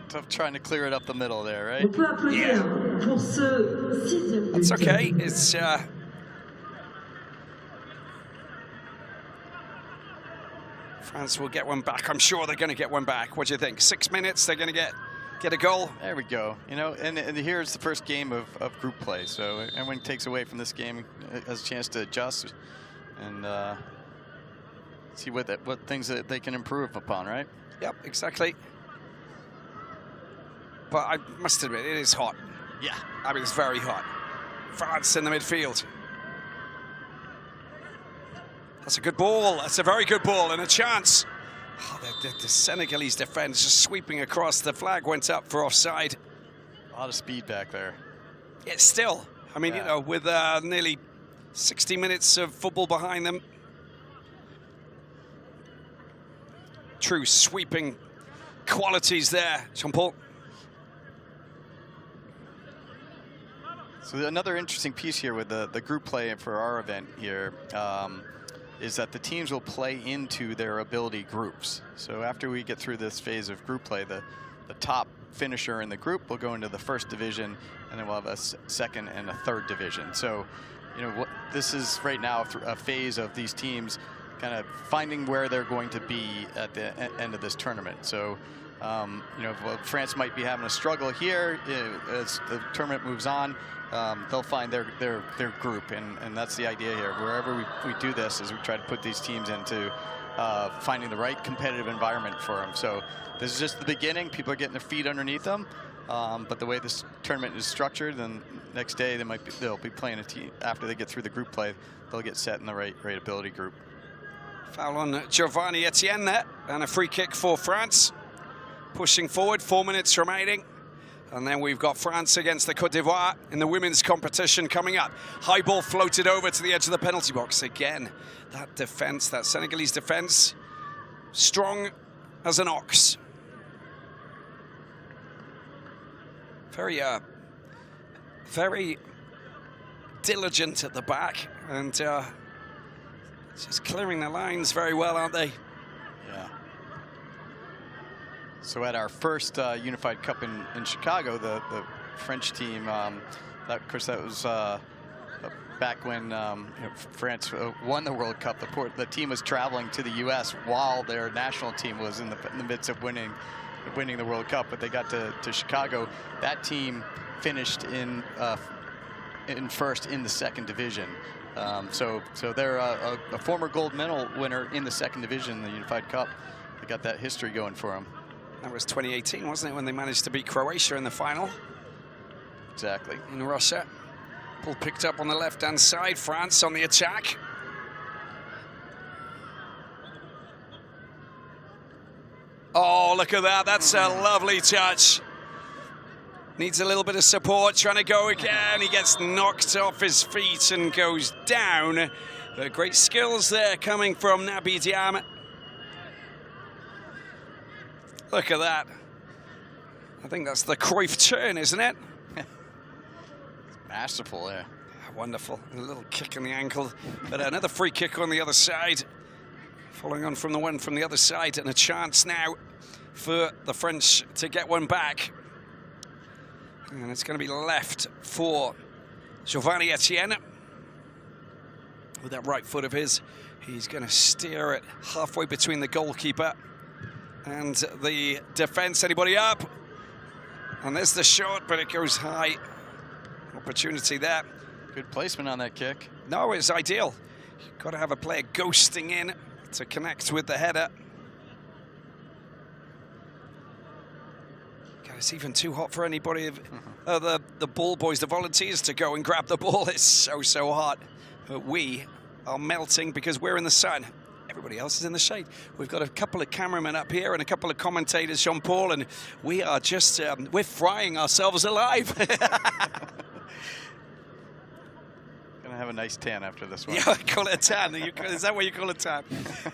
Tough trying to clear it up the middle there, right? Yeah. That's okay. It's France will get one back. I'm sure they're going to get one back. What do you think? 6 minutes, they're going to get a goal? There we go. You know, and here's the first game of group play. So everyone takes away from this game has a chance to adjust and see what things that they can improve upon, right? Yep, exactly. But I must admit, it is hot. Yeah. I mean, it's very hot. France in the midfield. That's a good ball. That's a very good ball and a chance. Oh, the Senegalese defense just sweeping across. The flag went up for offside. A lot of speed back there. Yeah, still. I mean, you know, with nearly 60 minutes of football behind them. True sweeping qualities there, Jean-Paul. So another interesting piece here with the group play for our event here is that the teams will play into their ability groups. So after we get through this phase of group play, the top finisher in the group will go into the first division, and then we'll have a second and a third division. So, you know, this is right now a phase of these teams kind of finding where they're going to be at the end of this tournament. So, you know, France might be having a struggle here as the tournament moves on. They'll find their group, and that's the idea here. Wherever we do this is we try to put these teams into finding the right competitive environment for them. So this is just the beginning. People are getting their feet underneath them, but the way this tournament is structured, then next day they'll be playing a team. After they get through the group play, they'll get set in the right ability group. Foul on Giovanni Etienne there, and a free kick for France. Pushing forward, 4 minutes remaining. And then we've got France against the Côte d'Ivoire in the women's competition coming up. High ball floated over to the edge of the penalty box. Again, that defense, that Senegalese defense, strong as an ox. Very diligent at the back, and just clearing the lines very well, aren't they? Yeah. So at our first Unified Cup in Chicago, the French team, of course that was back when France won the World Cup. The team was traveling to the U.S. while their national team was in the midst of winning the World Cup, but they got to Chicago. That team finished in first in the second division. So they're a former gold medal winner in the second division, the Unified Cup. They got that history going for them. That was 2018, wasn't it, when they managed to beat Croatia in the final? Exactly. In Russia. Ball picked up on the left-hand side. France on the attack. Oh, look at that. That's a lovely touch. Needs a little bit of support. Trying to go again. He gets knocked off his feet and goes down. But great skills there coming from Naby Diam. Look at that. I think that's the Cruyff turn, isn't it? Masterful there. Wonderful. A little kick in the ankle. But another free kick on the other side. Following on from the one from the other side. And a chance now for the French to get one back. And it's going to be left for Giovanni Etienne. With that right foot of his, he's going to steer it halfway between the goalkeeper and the defense. Anybody up? And there's the shot, but it goes high. Opportunity there. Good placement on that kick. No, it's ideal. You've got to have a player ghosting in to connect with the header. God, it's even too hot for anybody. The ball boys, the volunteers, to go and grab the ball. It's so hot. But we are melting because we're in the sun. Everybody else is in the shade. We've got a couple of cameramen up here and a couple of commentators, Jean-Paul, and we are just, we're frying ourselves alive. Gonna have a nice tan after this one. Yeah, I call it a tan. Is that what you call a tan?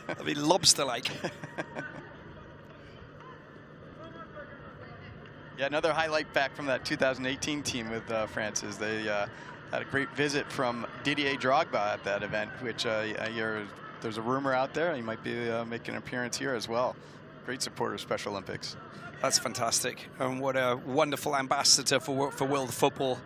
That'd be lobster-like. Yeah, another highlight back from that 2018 team with France is they had a great visit from Didier Drogba at that event, which there's a rumor out there he might be making an appearance here as well. Great supporter of Special Olympics. That's fantastic. And what a wonderful ambassador for world football.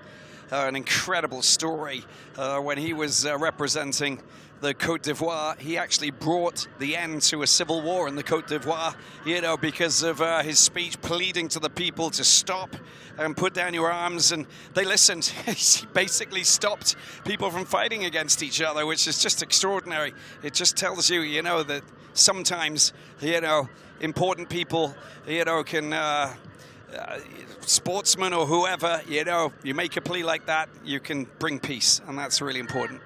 An incredible story. When he was representing the Côte d'Ivoire, he actually brought the end to a civil war in the Côte d'Ivoire, you know, because of his speech pleading to the people to stop and put down your arms, and they listened. He basically stopped people from fighting against each other, which is just extraordinary. It just tells you, you know, that sometimes, you know, important people, you know, can... sportsmen or whoever, you know, you make a plea like that, you can bring peace, and that's really important.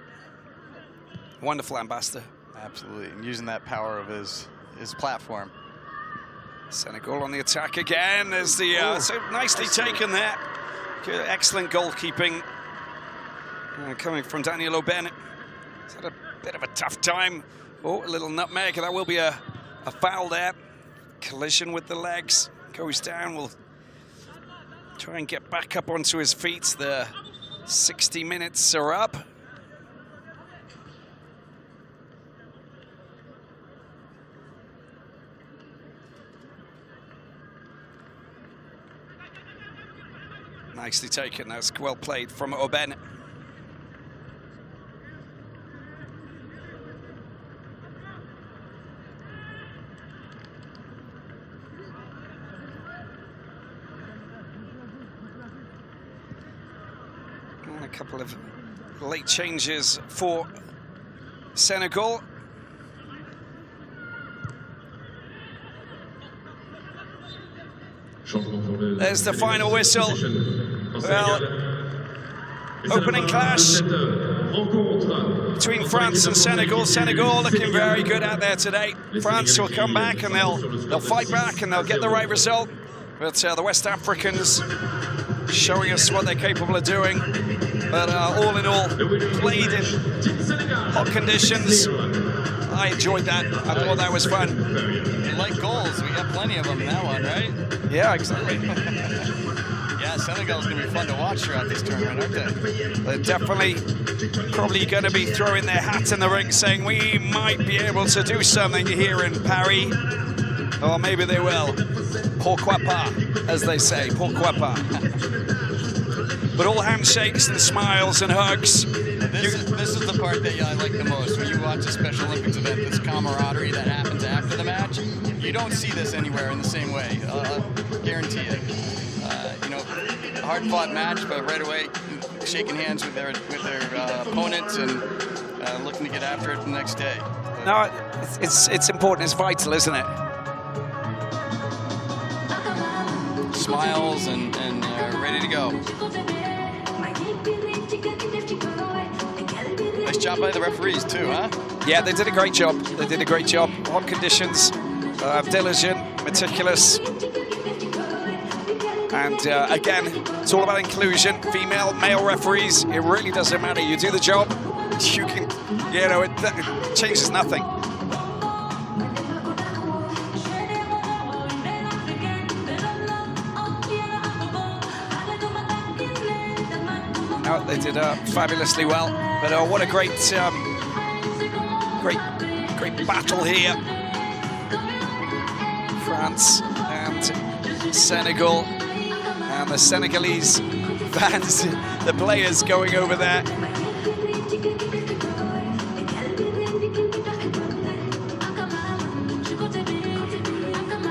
Wonderful ambassador. Absolutely, and using that power of his platform. Senegal on the attack again. There's the so nicely taken there. Good, excellent goalkeeping coming from Daniel Aubin. He's had a bit of a tough time. Oh, a little nutmeg. That will be a foul there. Collision with the legs. Goes down. Will try and get back up onto his feet. The 60 minutes are up. Nicely taken. That's well played from Aubin. And a couple of late changes for Senegal. There's the final whistle. Well, opening clash between France and Senegal. Senegal looking very good out there today. France will come back and they'll fight back and they'll get the right result. But the West Africans showing us what they're capable of doing. But all in all, played in hot conditions. I enjoyed that. I thought that was fun. You like goals? We got plenty of them in that one, right? Yeah, exactly. Yeah, Senegal's going to be fun to watch throughout this tournament, aren't they? They're definitely probably going to be throwing their hat in the ring saying we might be able to do something here in Paris. Or maybe they will. Pourquoi pas, as they say. Pourquoi pas. but all handshakes and smiles and hugs. This is the part that I like the most. When you watch a Special Olympics event, this camaraderie that happens after the match, you don't see this anywhere in the same way. Guarantee it. You know, a hard-fought match, but right away shaking hands with their opponents and looking to get after it the next day. No, it's important. It's vital, isn't it? Smiles and ready to go. Nice job by the referees too, huh? Yeah, they did a great job. They did a great job. Hot conditions, diligent, meticulous. And again, it's all about inclusion. Female, male referees, it really doesn't matter. You do the job, you can, you know, it changes nothing. No, they did fabulously well. But what a great battle here. France and Senegal. And the Senegalese fans, the players going over there.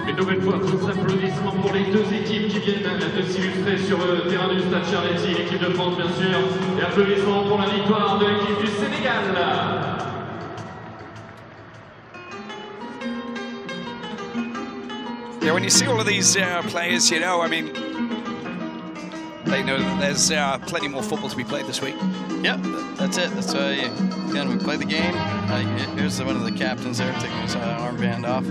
Une nouvelle fois, tous applaudissements pour les deux équipes qui viennent de s'illustrer sur le terrain du Stade Charléty, l'équipe de France bien sûr, et applaudissements pour la victoire de l'équipe du Sénégal. Yeah, when you see all of these players, you know, I mean, they know that there's plenty more football to be played this week. Yep, that's it. That's why again, we play the game. Here's one of the captains there taking his armband off.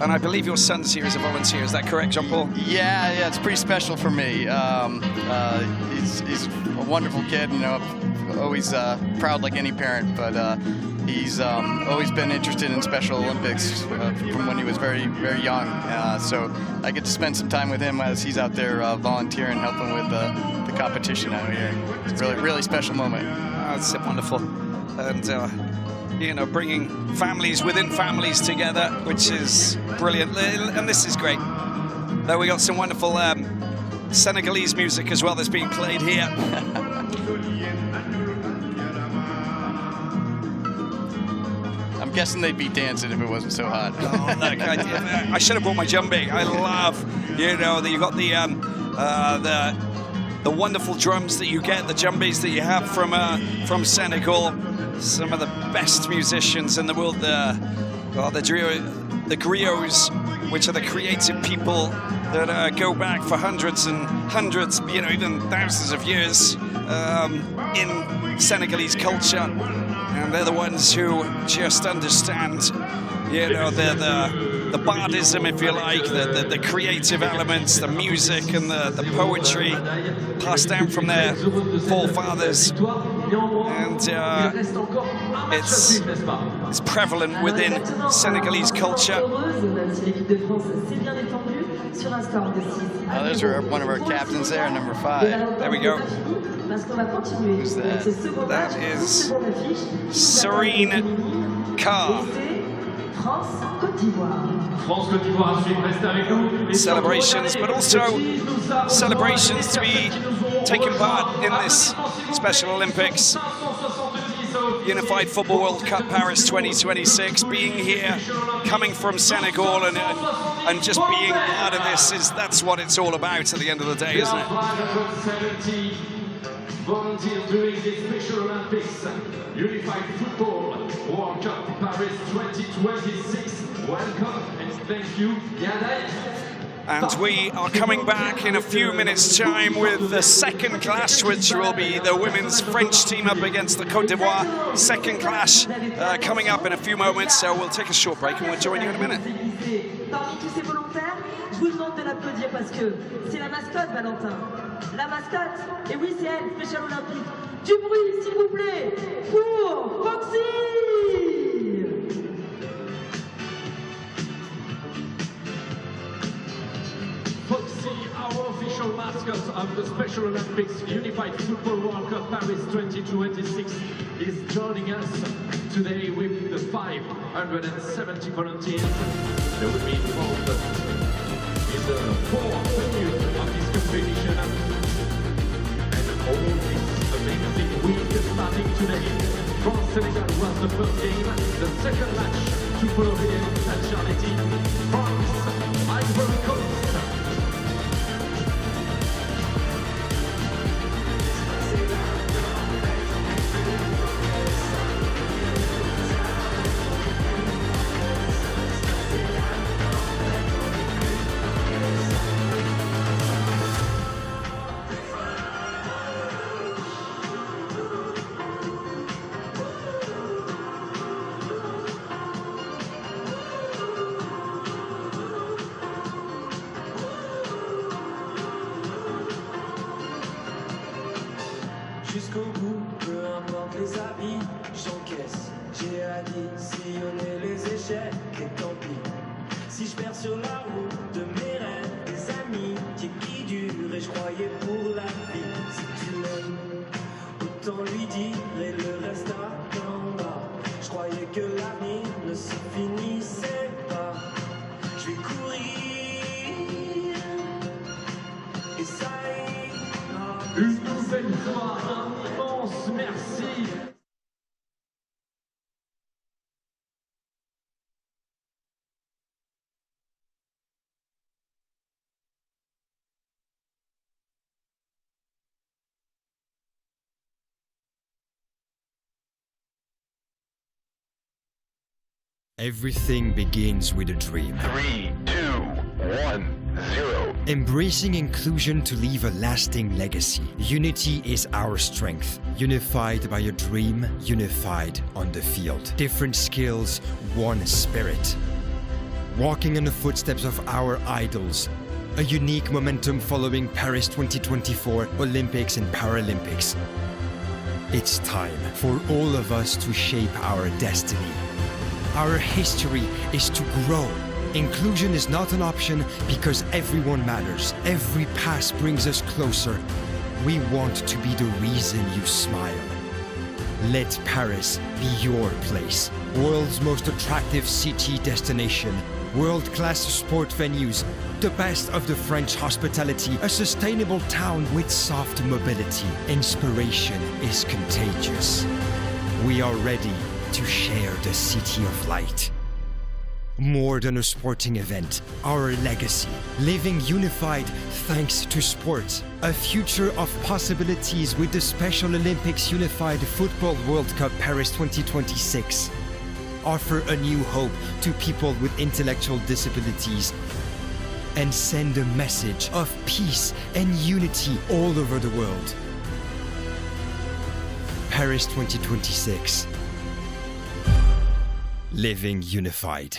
And I believe your son's here as a volunteer. Is that correct, Jean-Paul? Yeah, it's pretty special for me. He's a wonderful kid. You know, always proud like any parent, but he's always been interested in Special Olympics from when he was very, very young. So I get to spend some time with him as he's out there volunteering, helping with the competition out here. It's a really, really special moment. That's wonderful. And, you know, bringing families within families together, which is brilliant. And this is great. Though we got some wonderful Senegalese music as well that's being played here. I'm guessing they'd be dancing if it wasn't so hot. Oh, look, I should have brought my djembe. I love, you know, that you got the wonderful drums that you get, the djembes that you have from Senegal. Some of the best musicians in the world, the griots, which are the creative people that go back for hundreds and hundreds, you know, even thousands of years in Senegalese culture. And they're the ones who just understand, you know, the bardism, if you like, the creative elements, the music and the poetry passed down from their forefathers. And it's prevalent within Senegalese culture. Oh, there's one of our captains there, number 5. There we go. Who's that? That is Serene Carr. Celebrations, but also celebrations to be taking part in this Special Olympics. Unified Football World Cup Paris 2026, being here, coming from Senegal and just being part of this, that's what it's all about at the end of the day, isn't it? Volunteer doing the Special Olympics, Unified Football World Cup Paris 2026. Welcome and thank you, Yadai. And we are coming back in a few minutes' time with the second clash, which will be the women's French team up against the Côte d'Ivoire. Second clash coming up in a few moments, so we'll take a short break and we'll join you in a minute. Parmi tous ces volontaires, je vous demande de l'applaudir parce que c'est la mascotte, Valentin. La mascotte, et oui, c'est elle, Special Olympique. Du bruit, s'il vous plaît, pour Foxy! Foxy, our official mascot of the Special Olympics Unified Football World Cup Paris 2026, is joining us today with the 570 volunteers. They will be involved in the 4 venues today. France-Senegal was the first game. The second match to follow here at Stade Charléty. France, Ivory Coast. Jusqu'au bout, peu importe les avis, j'encaisse. J'ai additionné les échecs et tant pis. Si je perds sur la route de mes rêves, des amis qui durent et je croyais pour la vie. Si tu m'aimes, autant lui dire et le reste attendra. Je croyais que l'avenir ne se finissait pas. Je vais courir et ça ira. Une nouvelle fois, un immense merci. Everything begins with a dream. 3, 2, 1, 0. Embracing inclusion to leave a lasting legacy. Unity is our strength. Unified by a dream, unified on the field. Different skills, one spirit. Walking in the footsteps of our idols. A unique momentum following Paris 2024 Olympics and Paralympics. It's time for all of us to shape our destiny. Our history is to grow. Inclusion is not an option because everyone matters. Every pass brings us closer. We want to be the reason you smile. Let Paris be your place. World's most attractive city destination. World-class sport venues. The best of the French hospitality. A sustainable town with soft mobility. Inspiration is contagious. We are ready to share the city of light. More than a sporting event, our legacy. Living unified thanks to sport. A future of possibilities with the Special Olympics Unified Football World Cup Paris 2026. Offer a new hope to people with intellectual disabilities and send a message of peace and unity all over the world. Paris 2026. Living unified.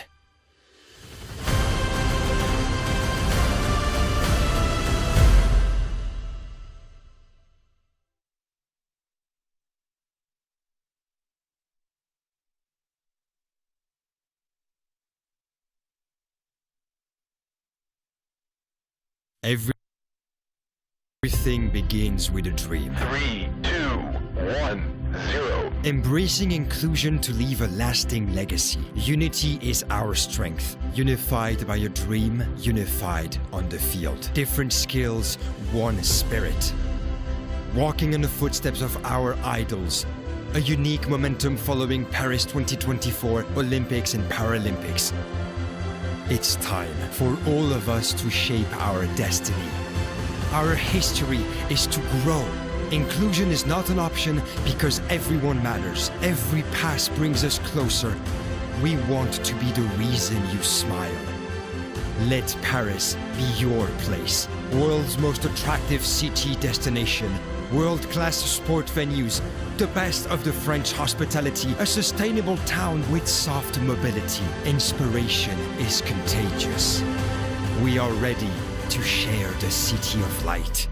Everything begins with a dream. 3, 2, 1, 0. Embracing inclusion to leave a lasting legacy. Unity is our strength. Unified by a dream, unified on the field. Different skills, one spirit. Walking in the footsteps of our idols. A unique momentum following Paris 2024 Olympics and Paralympics. It's time for all of us to shape our destiny. Our history is to grow. Inclusion is not an option because everyone matters. Every pass brings us closer. We want to be the reason you smile. Let Paris be your place. World's most attractive city destination. World-class sport venues. The best of the French hospitality. A sustainable town with soft mobility. Inspiration is contagious. We are ready to share the city of light.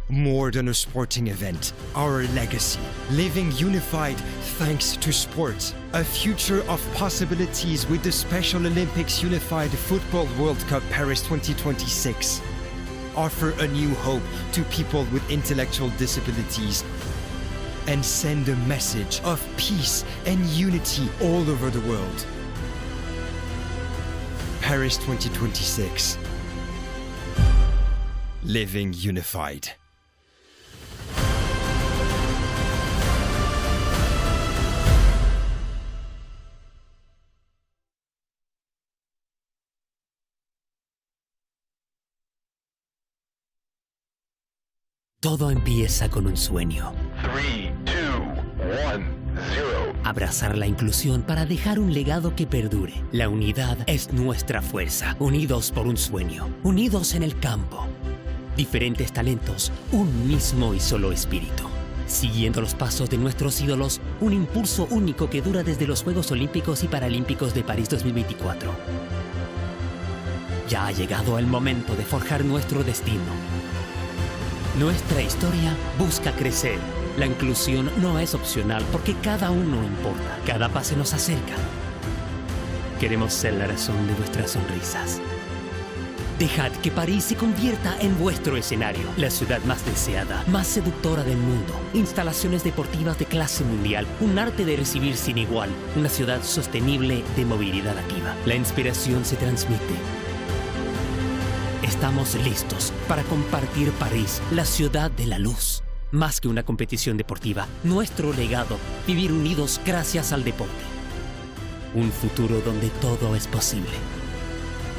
More than a sporting event, our legacy. Living unified thanks to sport. A future of possibilities with the Special Olympics Unified Football World Cup Paris 2026. Offer a new hope to people with intellectual disabilities and send a message of peace and unity all over the world. Paris 2026. Living unified. Todo empieza con un sueño. 3, 2, 1, 0. Abrazar la inclusión para dejar un legado que perdure. La unidad es nuestra fuerza. Unidos por un sueño. Unidos en el campo. Diferentes talentos, un mismo y solo espíritu. Siguiendo los pasos de nuestros ídolos, un impulso único que dura desde los Juegos Olímpicos y Paralímpicos de París 2024. Ya ha llegado el momento de forjar nuestro destino. Nuestra historia busca crecer. La inclusión no es opcional porque cada uno importa. Cada paso nos acerca. Queremos ser la razón de vuestras sonrisas. Dejad que París se convierta en vuestro escenario. La ciudad más deseada, más seductora del mundo. Instalaciones deportivas de clase mundial. Un arte de recibir sin igual. Una ciudad sostenible de movilidad activa. La inspiración se transmite. Estamos listos para compartir París, la ciudad de la luz. Más que una competición deportiva, nuestro legado, vivir unidos gracias al deporte. Un futuro donde todo es posible.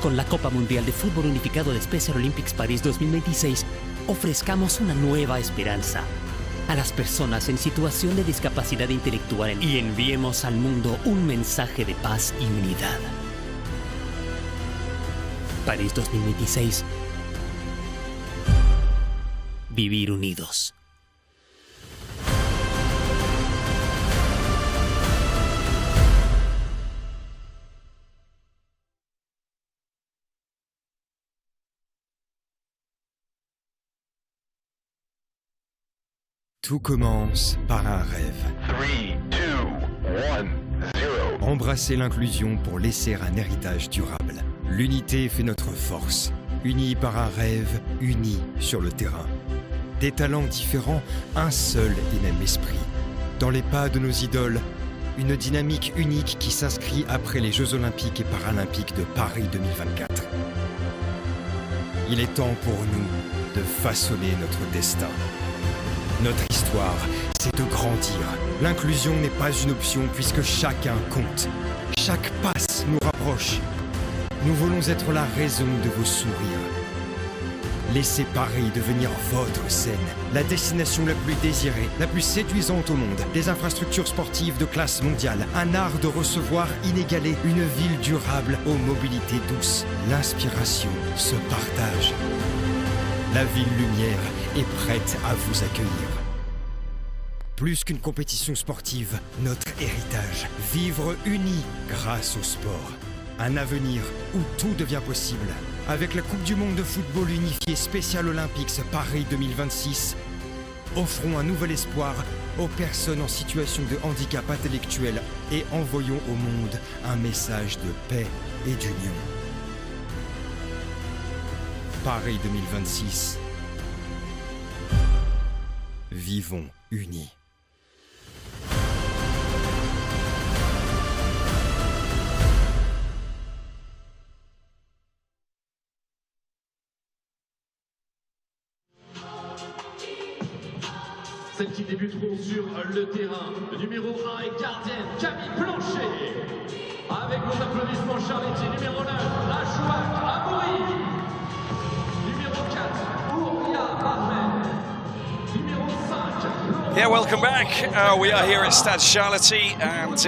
Con la Copa Mundial de Fútbol Unificado de Special Olympics París 2026, ofrezcamos una nueva esperanza a las personas en situación de discapacidad intelectual y enviemos al mundo un mensaje de paz y unidad. París 2026. Vivir unidos. Tout commence par un rêve. 3, 2, 1, 0. Embrasser l'inclusion pour laisser un héritage durable. L'unité fait notre force. Unis par un rêve, unis sur le terrain. Des talents différents, un seul et même esprit. Dans les pas de nos idoles, une dynamique unique qui s'inscrit après les Jeux Olympiques et Paralympiques de Paris 2024. Il est temps pour nous de façonner notre destin. Notre histoire, c'est de grandir. L'inclusion n'est pas une option puisque chacun compte. Chaque passe nous rapproche. Nous voulons être la raison de vos sourires. Laissez Paris devenir votre scène, la destination la plus désirée, la plus séduisante au monde, des infrastructures sportives de classe mondiale, un art de recevoir inégalé, une ville durable aux mobilités douces. L'inspiration se partage. La ville lumière est prête à vous accueillir. Plus qu'une compétition sportive, notre héritage, vivre unis grâce au sport. Un avenir où tout devient possible. Avec la Coupe du Monde de football unifiée Special Olympics Paris 2026, offrons un nouvel espoir aux personnes en situation de handicap intellectuel et envoyons au monde un message de paix et d'union. Paris 2026. Vivons unis. Celles qui débuteront sur le terrain. Le numéro 1 est gardienne Camille Blanchet. Avec vos applaudissements, Charléty. Numéro 9, Ashwak Abouri. Numéro 4, Ouria Barmen. Numéro 5, Yeah, welcome back. We are here at Stade Charléty, and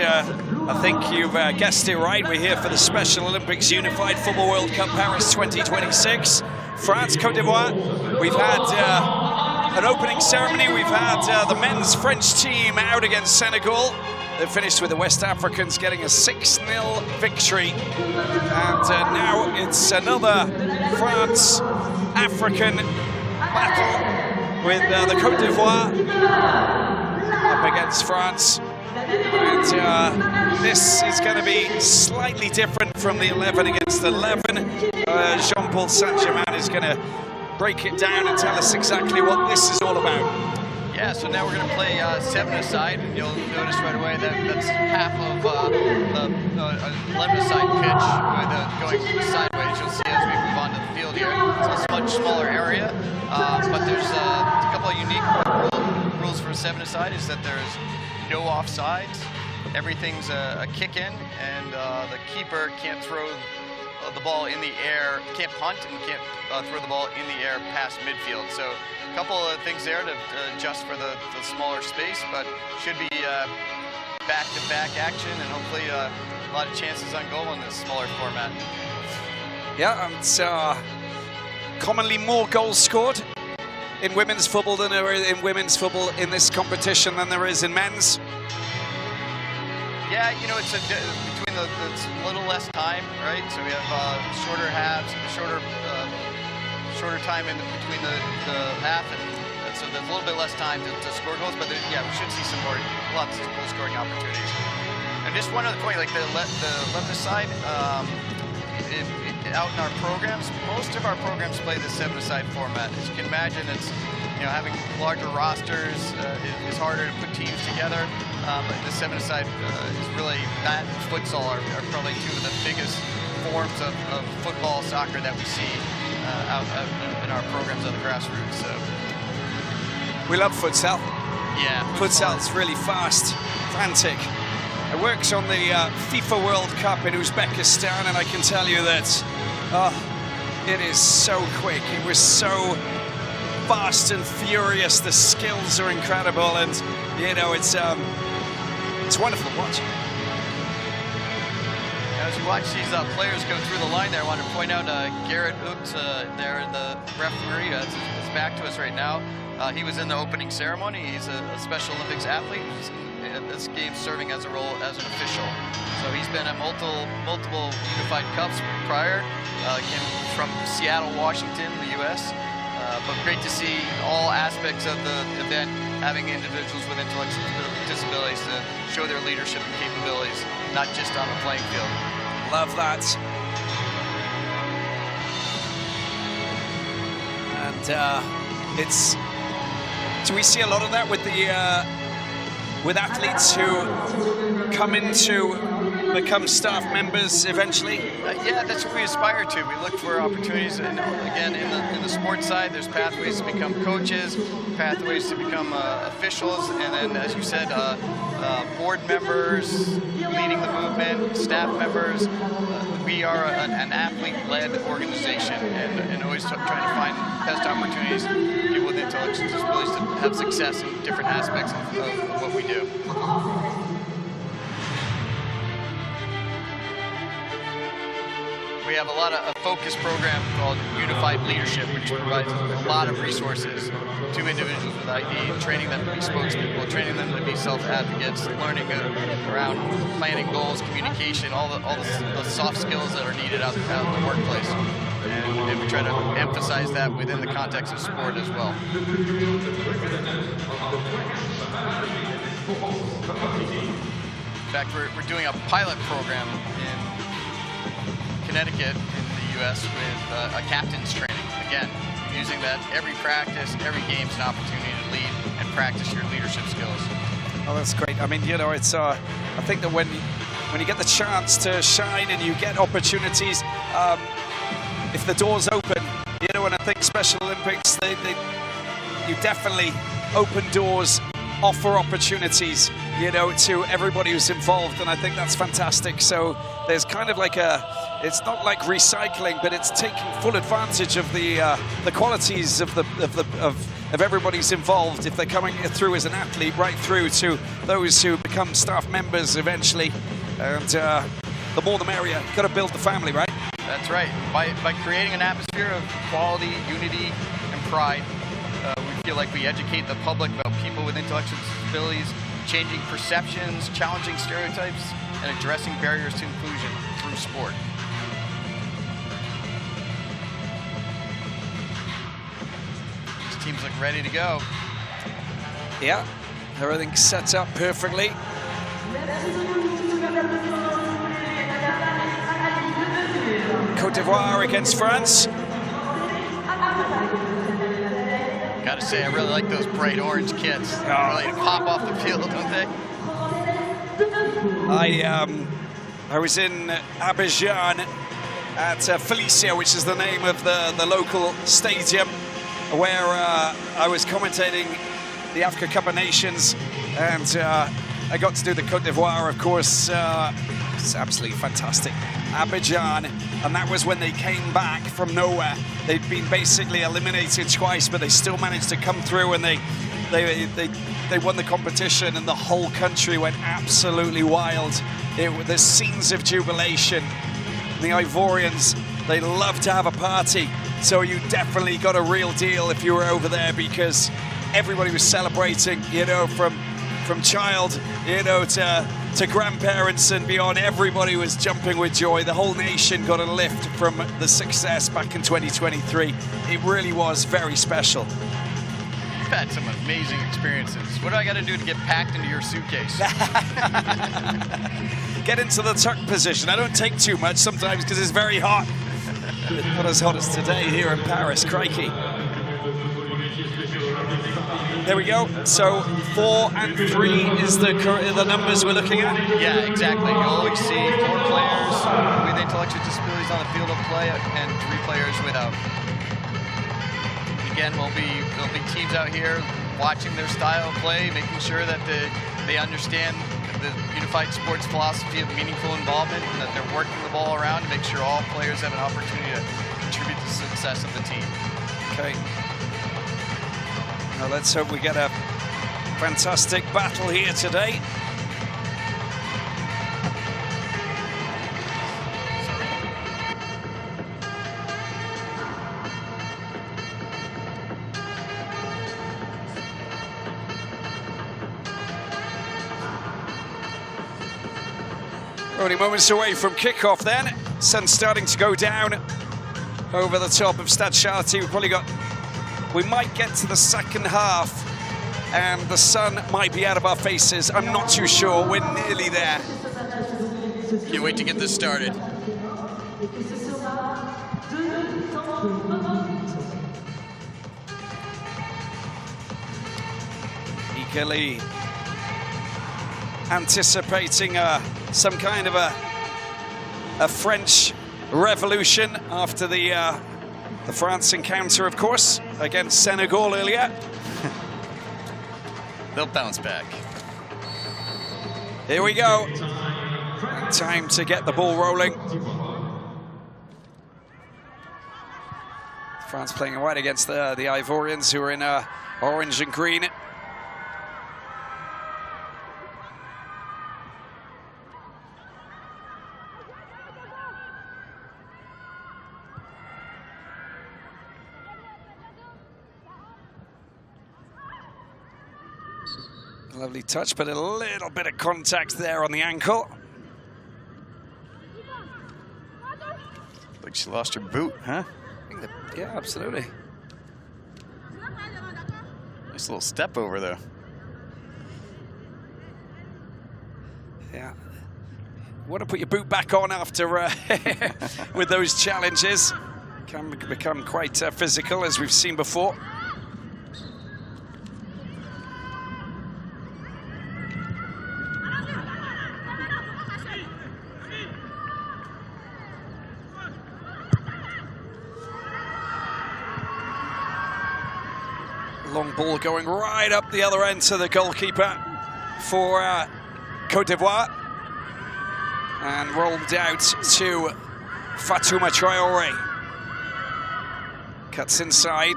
I think you've guessed it right. We're here for the Special Olympics Unified Football World Cup Paris 2026. France, Côte d'Ivoire. We've had an opening ceremony. We've had the men's French team out against Senegal. They finished with the West Africans getting a 6-0 victory. And now it's another France-African battle with the Côte d'Ivoire up against France. And this is going to be slightly different from the 11 against 11. Jean-Paul Saint-Germain is going to break it down and tell us exactly what this is all about. Yeah, so now we're going to play 7-a-side, and you'll notice right away that that's half of the 11-a-side pitch going sideways. You'll see as we move on to the field here. It's a much smaller area, but there's a couple of unique rules for a 7-a-side is that there's no offsides. Everything's a kick-in, and the keeper can't throw the ball in the air, can't punt and can't throw the ball in the air past midfield. So a couple of things there to adjust for the smaller space, but should be back-to-back action and hopefully a lot of chances on goal in this smaller format. Yeah, it's commonly more goals scored in women's football than there is in women's football in this competition than there is in men's. Yeah, you know, it's between it's a little less time, right? So we have shorter halves, shorter time in between the half, and so there's a little bit less time to score goals. But yeah, we should see lots of goal scoring opportunities. And just one other point, like the left side, out in our programs, most of our programs play the 7-a-side format. As you can imagine, it's having larger rosters is harder to put teams together. But the 7-a-side is really, that and futsal are probably two of the biggest forms of football, soccer that we see out in our programs on the grassroots. So we love futsal. Yeah, futsal's really fast, frantic. I worked on the FIFA World Cup in Uzbekistan, and I can tell you that it is so quick. It was so fast and furious. The skills are incredible, and it's wonderful to watch. As you watch these players go through the line there, I want to point out Garrett Oot there, the referee. It's back to us right now. He was in the opening ceremony. He's a Special Olympics athlete. This game serving as a role as an official. So he's been at multiple Unified Cups prior. Came from Seattle, Washington, the U.S. But great to see all aspects of the event having individuals with intellectual disabilities to show their leadership and capabilities, not just on the playing field. Love that. And do we see a lot of that with with athletes who come in to become staff members eventually? Yeah, that's what we aspire to. We look for opportunities, and again, in the sports side, there's pathways to become coaches, pathways to become officials, and then, as you said, board members, leading the movement, staff members. We are an athlete-led organization, and always trying to find best opportunities for people with intellectual disabilities to have success in different aspects of what we do. We have a focus program called Unified Leadership, which provides a lot of resources to individuals with ID, training them to be spokespeople, training them to be self-advocates, learning around planning goals, communication, all the soft skills that are needed out in the workplace. And we try to emphasize that within the context of sport as well. In fact, we're doing a pilot program in Connecticut in the U.S. with a captain's training. Again, using that every practice, every game's an opportunity to lead and practice your leadership skills. Oh, that's great. I mean, it's I think that when you get the chance to shine and you get opportunities, if the door's open, and I think Special Olympics, you definitely open doors, offer opportunities, to everybody who's involved, and I think that's fantastic. So there's kind of like it's not like recycling, but it's taking full advantage of the qualities of everybody's involved. If they're coming through as an athlete, right through to those who become staff members eventually, and the more the merrier. Got to build the family, right? That's right. By creating an atmosphere of quality, unity, and pride, we feel like we educate the public about people with intellectual disabilities, changing perceptions, challenging stereotypes, and addressing barriers to inclusion through sport. These teams look ready to go. Yeah, everything's set up perfectly. Côte d'Ivoire against France. Gotta say, I really like those bright orange kits. They really pop off the field, don't they? I was in Abidjan at Felicia, which is the name of the local stadium, where I was commentating the Africa Cup of Nations, and I got to do the Côte d'Ivoire, of course. It's absolutely fantastic. Abidjan, and that was when they came back from nowhere. They'd been basically eliminated twice, but they still managed to come through, and they won the competition, and the whole country went absolutely wild. There's scenes of jubilation. The Ivorians, they love to have a party, so you definitely got a real deal if you were over there, because everybody was celebrating, you know, from child, you know, to grandparents and beyond. Everybody was jumping with joy. The whole nation got a lift from the success back in 2023. It really was very special. You've had some amazing experiences. What do I got to do to get packed into your suitcase? Get into the tuck position. I don't take too much sometimes because it's very hot. Not as hot as today here in Paris, crikey. There we go. So 4 and 3 is the numbers we're looking at? Yeah, exactly. You always see 4 players with intellectual disabilities on the field of play and 3 players without. Again, there'll be teams out here watching their style of play, making sure that they understand the unified sports philosophy of meaningful involvement, and that they're working the ball around to make sure all players have an opportunity to contribute to the success of the team. Okay. Now let's hope we get a fantastic battle here today. Only moments away from kickoff then. Sun's starting to go down over the top of Stade Charléty. We might get to the second half and the sun might be out of our faces. I'm not too sure. We're nearly there. Can't wait to get this started. Eagerly anticipating some kind of a French revolution after the France encounter, of course, against Senegal earlier. They'll bounce back. Here we go. Time to get the ball rolling. France playing white against the Ivorians, who are in orange and green. Lovely touch, but a little bit of contact there on the ankle. Like she lost her boot, huh? Yeah, absolutely. Nice little step over there. Yeah. You want to put your boot back on after with those challenges. Can become quite physical, as we've seen before. Long ball going right up the other end to the goalkeeper for Côte d'Ivoire. And rolled out to Fatouma Traoré. Cuts inside.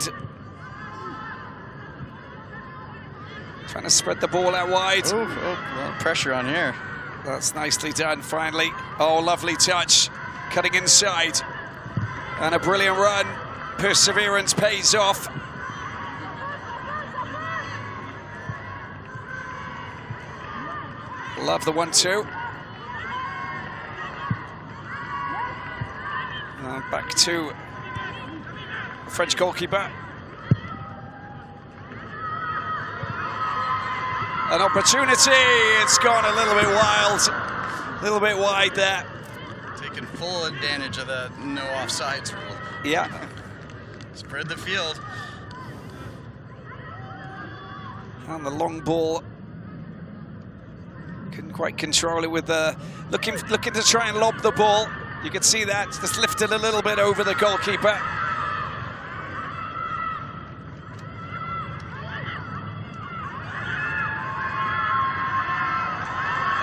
Trying to spread the ball out wide. Oh, a lot of pressure on here. That's nicely done, finally. Oh, lovely touch. Cutting inside. And a brilliant run. Perseverance pays off. Love the 1-2. Back to the French goalkeeper. An opportunity. It's gone a little bit wild. A little bit wide there. Taking full advantage of the no offsides rule. Yeah. Spread the field. And the long ball. Couldn't quite control it with looking to try and lob the ball. You can see that just lifted a little bit over the goalkeeper.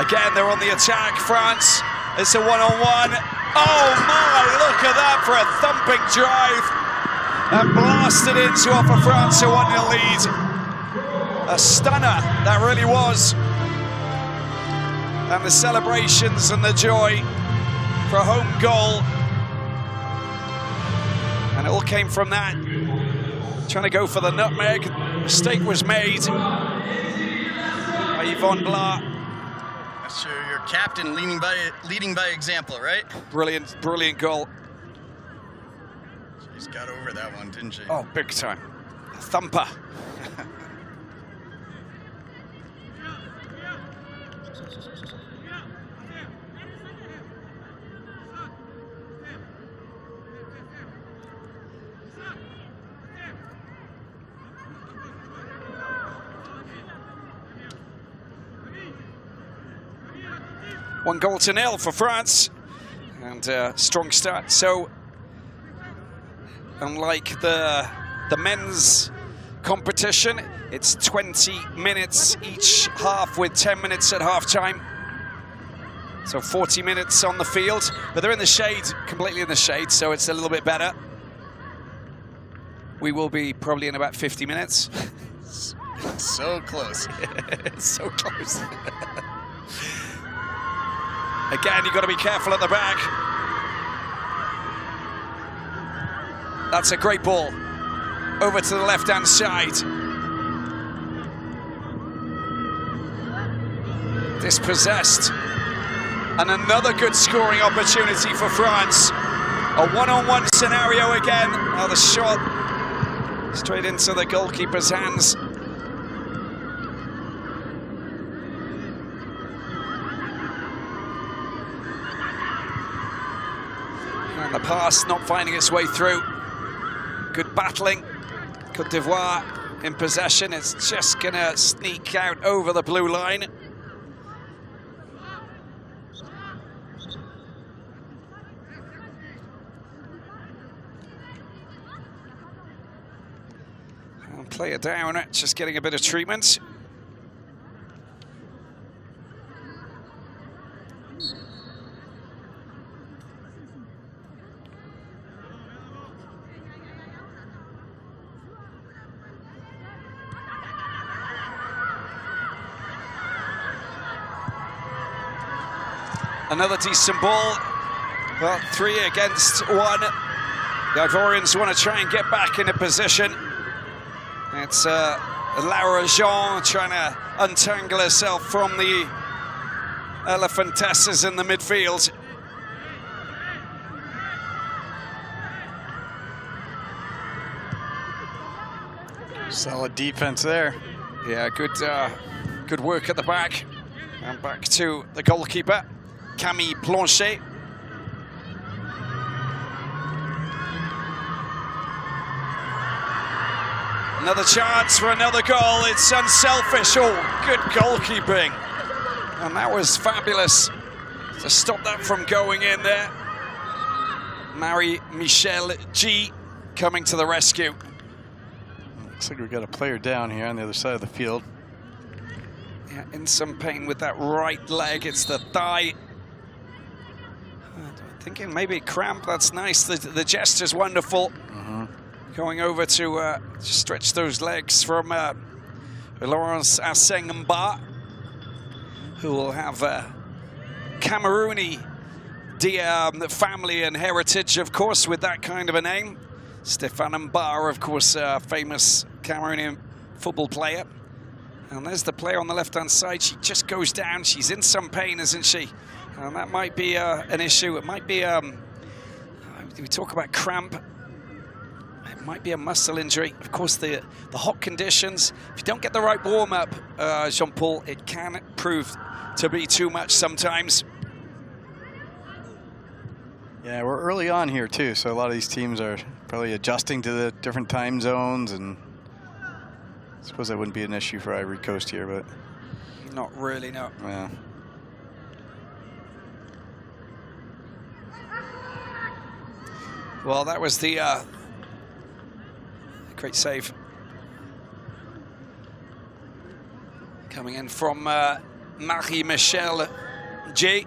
Again, they're on the attack, France. It's a one-on-one. Oh my, look at that for a thumping drive. And blasted into offer France a 1-0 lead. A stunner, that really was. And the celebrations and the joy for a home goal. And it all came from that. Trying to go for the nutmeg. Mistake was made by Yvonne Blas. That's your captain leading by example, right? Brilliant, brilliant goal. She's got over that one, didn't she? Oh, big time. A thumper. One goal to nil for France, and strong start. So, unlike the men's competition, it's 20 minutes each half with 10 minutes at half-time. So 40 minutes on the field, but they're in the shade, completely in the shade, so it's a little bit better. We will be probably in about 50 minutes. So close. So close. Again, you've got to be careful at the back. That's a great ball. Over to the left-hand side. Dispossessed. And another good scoring opportunity for France. A one-on-one scenario again. Now the shot straight into the goalkeeper's hands. And the pass not finding its way through. Good battling. Côte d'Ivoire in possession. It's just gonna sneak out over the blue line. And play it down, just getting a bit of treatment. Another decent ball. Well, 3 against 1. The Ivorians want to try and get back into position. It's Laura Jean trying to untangle herself from the Elephantesses in the midfield. Solid defense there. Yeah, good work at the back. And back to the goalkeeper, Camille Planchet. Another chance for another goal. It's unselfish. Oh, good goalkeeping. And that was fabulous to stop that from going in there. Marie-Michelle G coming to the rescue. Looks like we've got a player down here on the other side of the field. Yeah, in some pain with that right leg. It's the thigh. Thinking maybe cramp. That's nice. The gesture's wonderful. Going over to stretch those legs from Laurence Assengba, who will have Camerooni family and heritage, of course, with that kind of a name. Stéphane Mbar, of course, famous Cameroonian football player. And there's the player on the left-hand side. She just goes down. She's in some pain, isn't she? And that might be an issue. It might be, we talk about cramp. It might be a muscle injury. Of course, the hot conditions, if you don't get the right warm-up, Jean-Paul, it can prove to be too much sometimes. Yeah, we're early on here, too, so a lot of these teams are probably adjusting to the different time zones, and I suppose that wouldn't be an issue for Ivory Coast here, but... Not really, no. Yeah. Well, that was the great save. Coming in from Marie-Michelle G.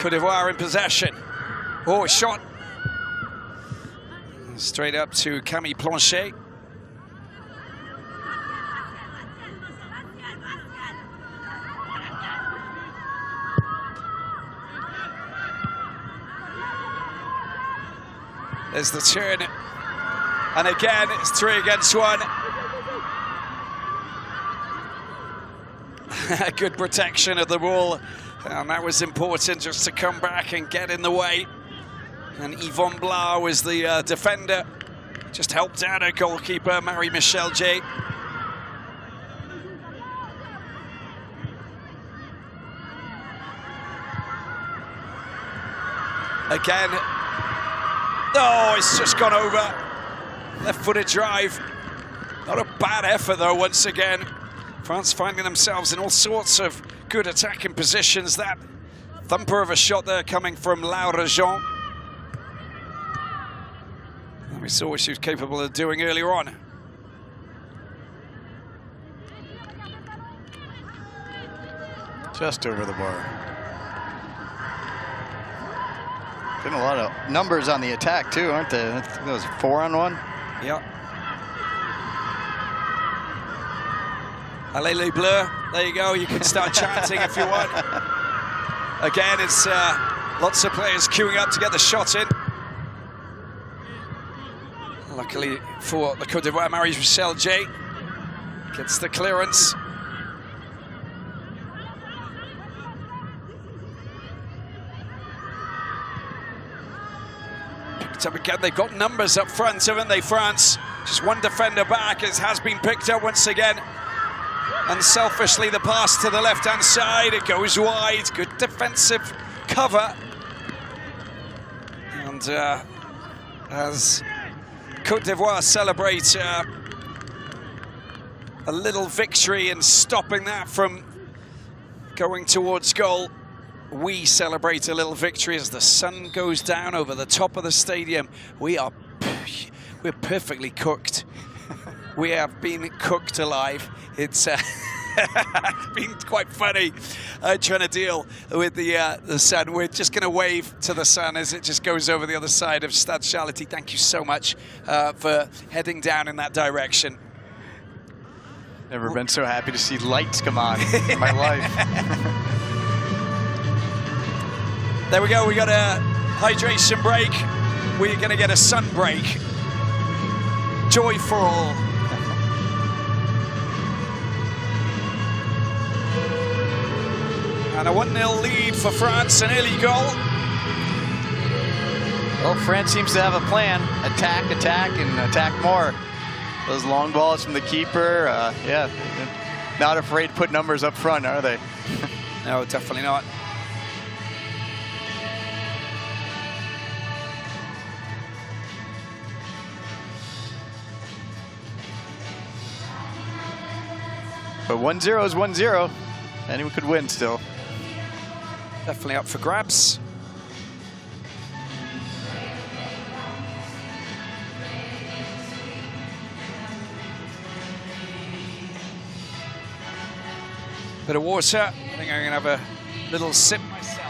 Côte d'Ivoire in possession. Oh, a shot. Straight up to Camille Planchet. There's the turn. And again, it's 3 against 1. Good protection of the ball. And that was important, just to come back and get in the way. And Yvonne Blau was the defender. Just helped out her goalkeeper, Marie-Michelle J. Again. Oh, it's just gone over. Left-footed drive. Not a bad effort, though, once again. France finding themselves in all sorts of good attacking positions. That thumper of a shot there coming from Laura Jean. And we saw what she was capable of doing earlier on. Just over the bar. Getting a lot of numbers on the attack, too, aren't they? That was 4-on-1. Yeah. Allez les Bleus. There you go. You can start chanting if you want. Again, it's lots of players queuing up to get the shot in. Luckily for the Côte d'Ivoire, Marie-Michelle J gets the clearance. Picked up again. They've got numbers up front, haven't they, France? Just one defender back. It has been picked up once again. Unselfishly, the pass to the left-hand side. It goes wide. Good defensive cover. And as Côte d'Ivoire celebrate a little victory in stopping that from going towards goal, we celebrate a little victory as the sun goes down over the top of the stadium. We're perfectly cooked. We have been cooked alive. It's been quite funny trying to deal with the sun. We're just going to wave to the sun as it just goes over the other side of Stade Charléty. Thank you so much for heading down in that direction. Never been so happy to see lights come on in my life. There we go. We got a hydration break. We're going to get a sun break. Joy for all. And a 1-0 lead for France, an early goal. Well, France seems to have a plan. Attack, attack, and attack more. Those long balls from the keeper, yeah, not afraid to put numbers up front, are they? No, definitely not. But 1-0 is 1-0. Anyone could win still. Definitely up for grabs. Bit of water. I think I'm going to have a little sip myself.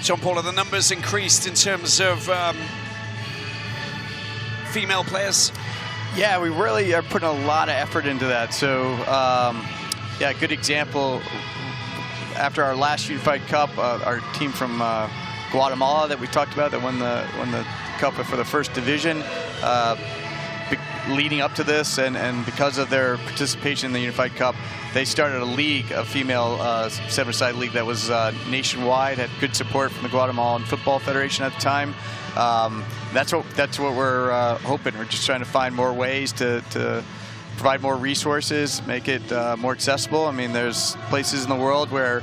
Jean-Paul, are the numbers increased in terms of female players? Yeah, we really are putting a lot of effort into that. So, yeah, a good example. After our last Unified Cup, our team from Guatemala that we talked about that won the cup for the first division, leading up to this, and because of their participation in the Unified Cup, they started a league, a female seven-side league that was nationwide, had good support from the Guatemalan Football Federation at the time. That's what we're hoping. We're just trying to find more ways to provide more resources, make it more accessible. I mean, there's places in the world where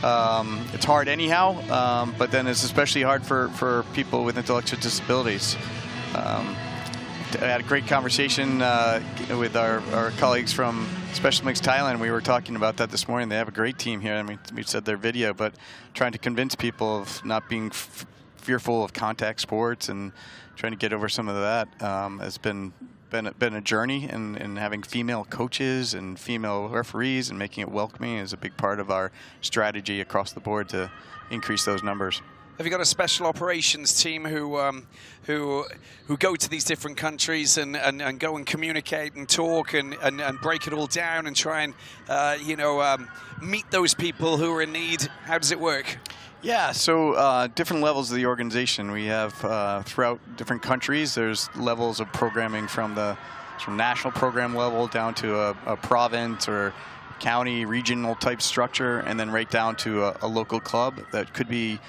It's hard anyhow, but then it's especially hard for people with intellectual disabilities. I had a great conversation with our colleagues from Special Olympics Thailand. We were talking about that this morning. They have a great team here. I mean, we said their video, but trying to convince people of not being fearful of contact sports and trying to get over some of that has been a journey. And having female coaches and female referees and making it welcoming is a big part of our strategy across the board to increase those numbers. Have you got a special operations team who go to these different countries and go and communicate and talk and break it all down and try and meet those people who are in need? How does it work? Yeah, so different levels of the organization. We have throughout different countries. There's levels of programming from national program level down to a province or county, regional type structure, and then right down to a local club that could be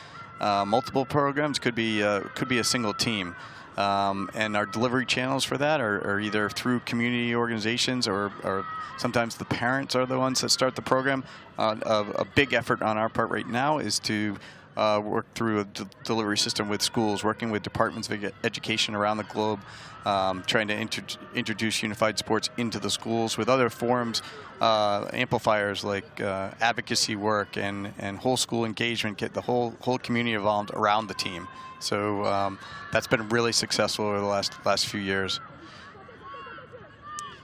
multiple programs, could be a single team. And our delivery channels for that are either through community organizations or sometimes the parents are the ones that start the program. A big effort on our part right now is to work through a delivery system with schools, working with departments of education around the globe, trying to introduce unified sports into the schools with other forms, amplifiers like advocacy work and whole school engagement, get the whole community involved around the team. So that's been really successful over the last few years.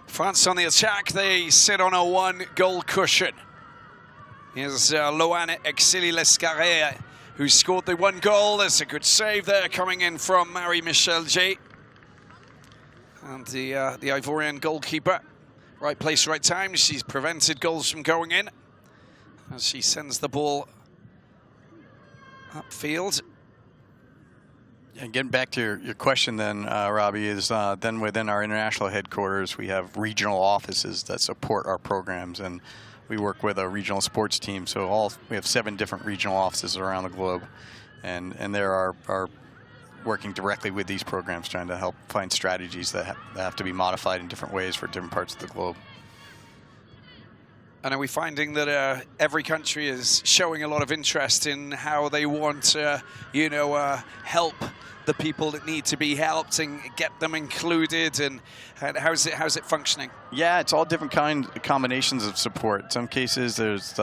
France on the attack. They sit on a 1-goal cushion. Here's Loane Exili-Lescarré, who scored the 1 goal. There's a good save there coming in from Marie-Michel J. And the Ivorian goalkeeper, right place, right time. She's prevented goals from going in as she sends the ball upfield. And getting back to your question then, Robbie, is then within our international headquarters, we have regional offices that support our programs, and we work with a regional sports team. So we have 7 different regional offices around the globe, and they are working directly with these programs, trying to help find strategies that have to be modified in different ways for different parts of the globe. And are we finding that every country is showing a lot of interest in how they want to, help the people that need to be helped and get them included, and how's it functioning? Yeah, it's all different combinations of support. In some cases, there's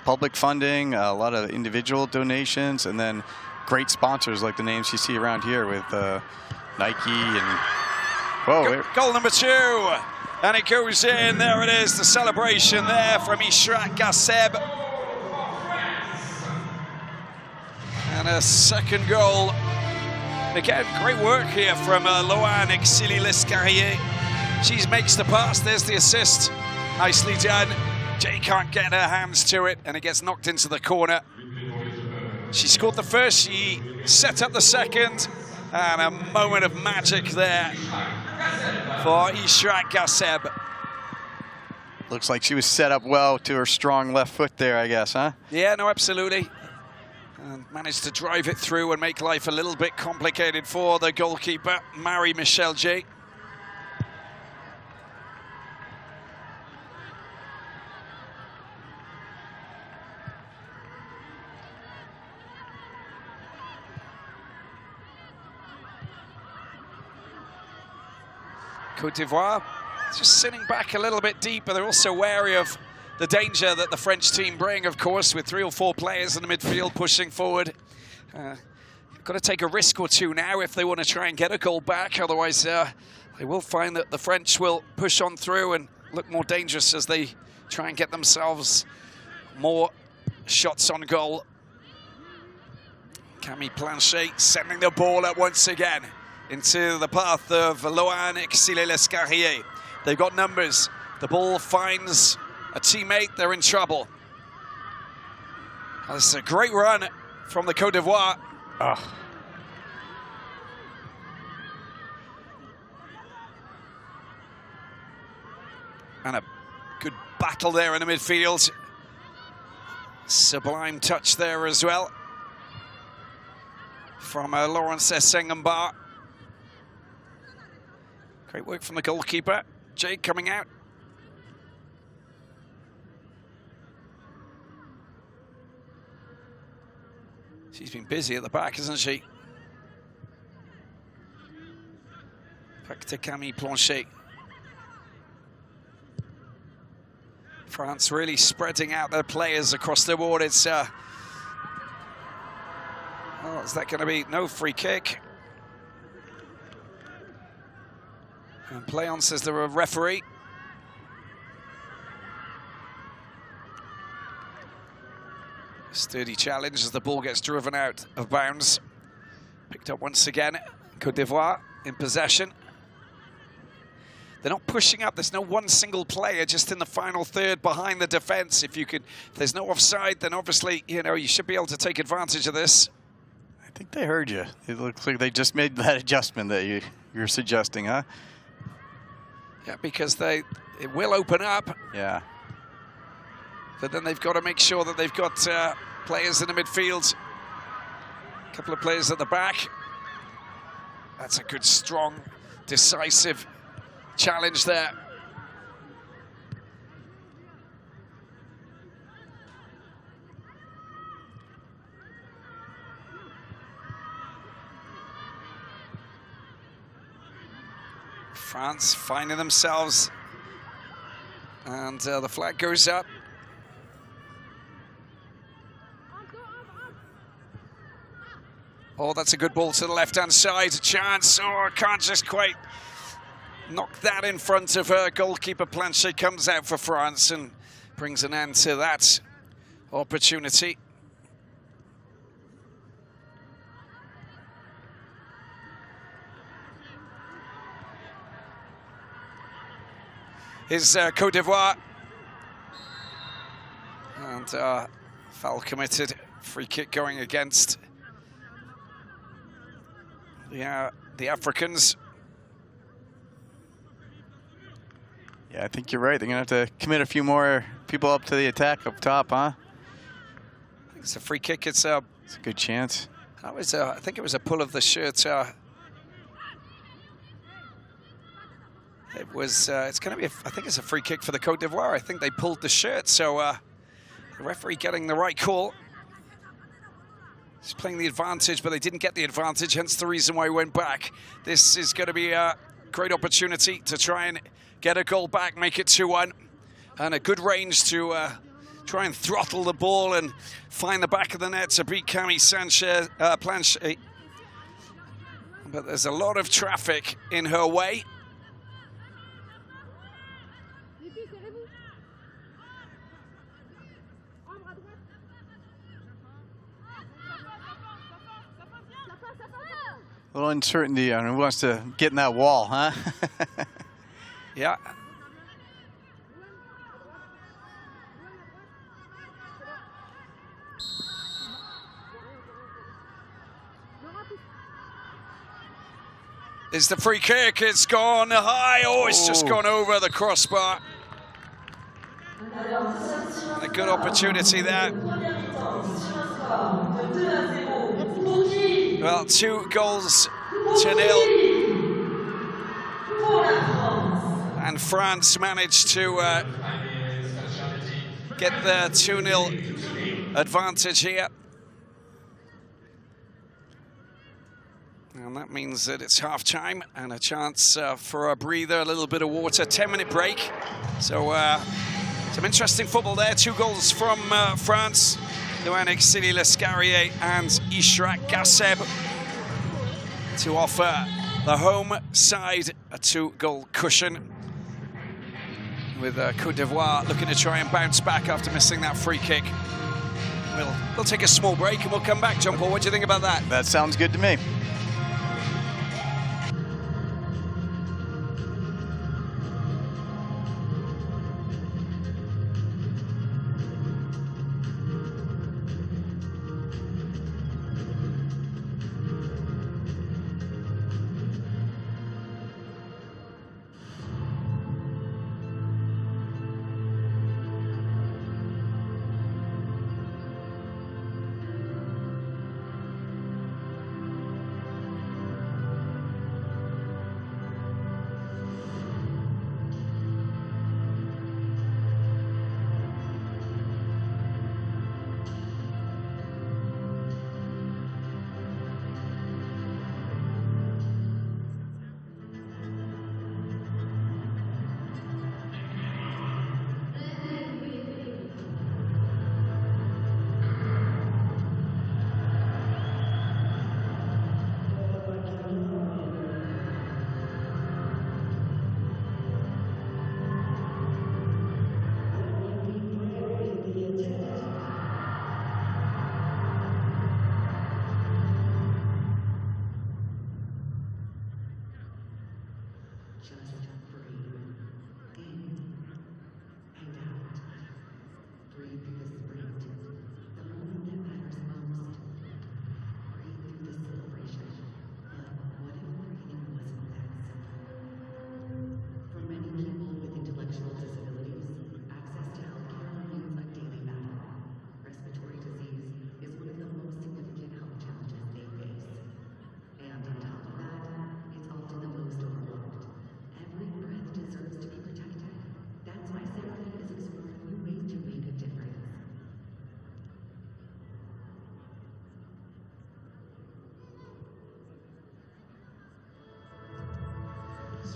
public funding, a lot of individual donations, and then great sponsors like the names you see around here with Nike and Goal number 2. And it goes in. There it is, the celebration there from Ishraq Gasseb. And a second goal. Again, great work here from Loane Exili-Lescarré. She makes the pass. There's the assist. Nicely done. Jay can't get her hands to it, and it gets knocked into the corner. She scored the first. She set up the second. And a moment of magic there for Ishraq Gasseb. Looks like she was set up well to her strong left foot there, I guess, huh? Yeah, no, absolutely. And managed to drive it through and make life a little bit complicated for the goalkeeper, Marie-Michel J. Côte d'Ivoire just sitting back a little bit deeper. They're also wary of the danger that the French team bring, of course, with 3 or 4 players in the midfield pushing forward. Got to take a risk or two now if they want to try and get a goal back. Otherwise, they will find that the French will push on through and look more dangerous as they try and get themselves more shots on goal. Camille Planchet sending the ball up once again into the path of Loane Exili-Lescarré. They've got numbers. The ball finds a teammate. They're in trouble. This is a great run from the Côte d'Ivoire. Oh. And a good battle there in the midfield. Sublime touch there as well from Lawrence Essengamba. Great work from the goalkeeper. Jake coming out. She's been busy at the back, hasn't she? Back to Camille Planchet. France really spreading out their players across the board. It's oh, is that going to be no free kick? And play on, says the referee. Sturdy challenge as the ball gets driven out of bounds. Picked up once again. Côte d'Ivoire in possession. They're not pushing up. There's no one single player just in the final third behind the defense. If there's no offside, then obviously, you know, you should be able to take advantage of this. I think they heard you. It looks like they just made that adjustment that you're suggesting, huh? Yeah, because it will open up. Yeah. But then they've got to make sure that they've got players in the midfield. A couple of players at the back. That's a good, strong, decisive challenge there. France finding themselves, and the flag goes up. Oh, that's a good ball to the left-hand side. A chance. Oh, can't just quite knock that in front of her. Goalkeeper Planchet comes out for France and brings an end to that opportunity. Is Côte d'Ivoire. And foul committed. Free kick going against the Africans. Yeah, I think you're right. They're going to have to commit a few more people up to the attack up top, huh? It's a free kick. It's a good chance. That was I think it was a pull of the shirt. It was. It's going to be. I think it's a free kick for the Côte d'Ivoire. I think they pulled the shirt. So the referee getting the right call. He's playing the advantage, but they didn't get the advantage, hence the reason why he went back. This is going to be a great opportunity to try and get a goal back, make it 2-1. And a good range to try and throttle the ball and find the back of the net to beat Camille Planchet. But there's a lot of traffic in her way. A little uncertainty on who wants to get in that wall, huh? Yeah. Is the free kick? It's gone high. Oh, it's just gone over the crossbar. A good opportunity there. Well, 2-0. And France managed to get the 2-0 advantage here. And that means that it's half-time and a chance for a breather, a little bit of water, 10-minute break. So some interesting football there. 2 goals from France. Loanic, Silly Lescarrier and Ishrak Gasseb to offer the home side a 2-goal cushion, with Côte d'Ivoire looking to try and bounce back after missing that free kick. We'll take a small break and we'll come back. John Paul, what do you think about that? That sounds good to me.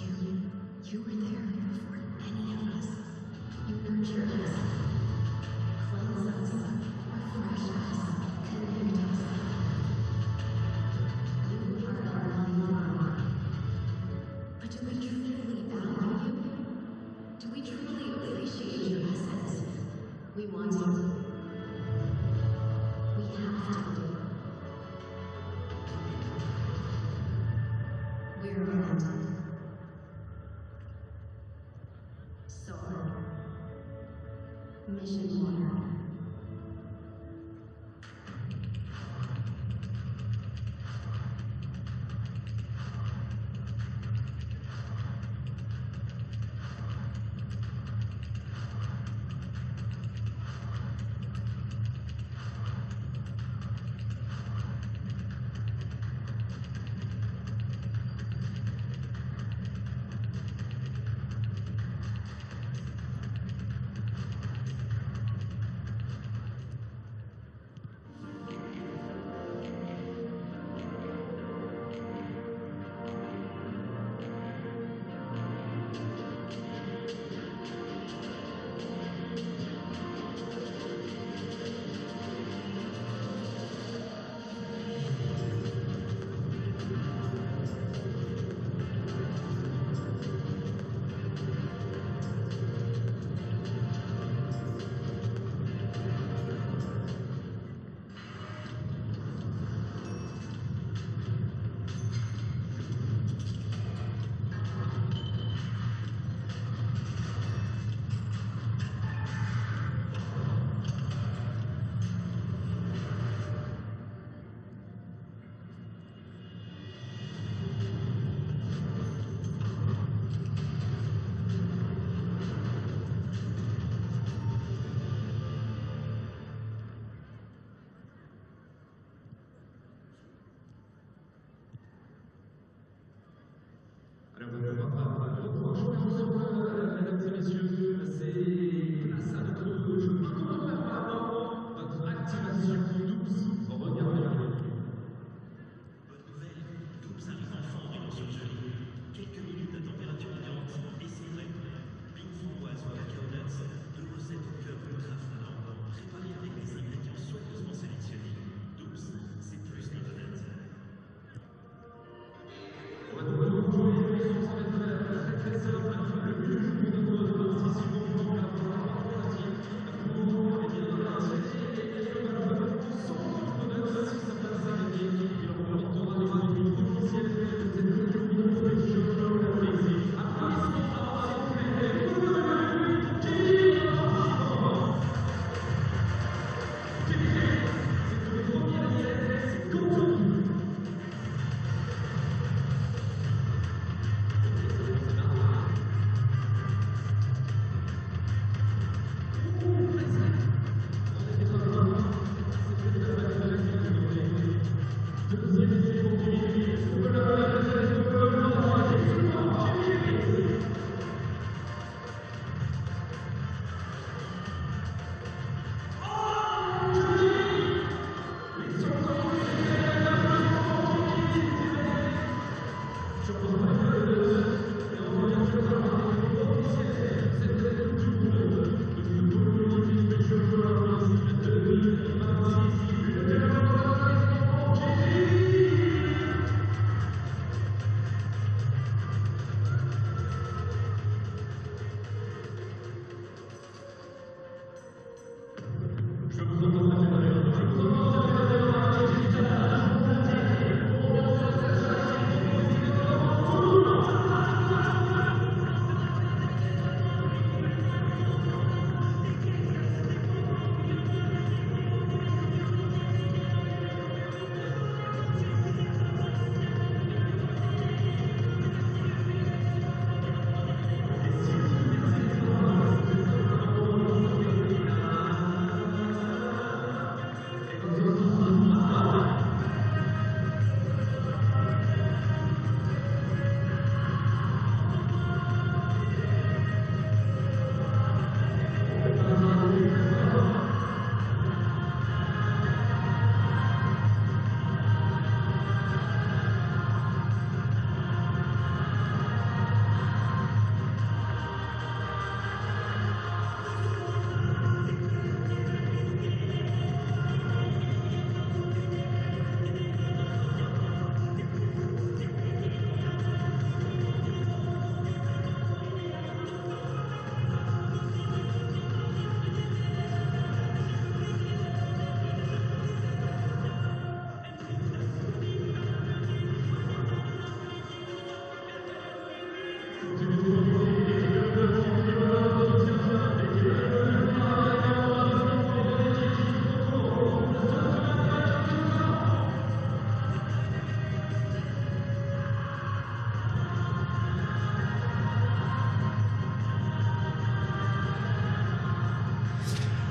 You were there before any of us. You nurtured us, cleansed us, refreshed us, connected us. You are our leader. But do we truly value you? Do we truly appreciate your essence? We want to. We have to. We're meant. Soar. Mission 1.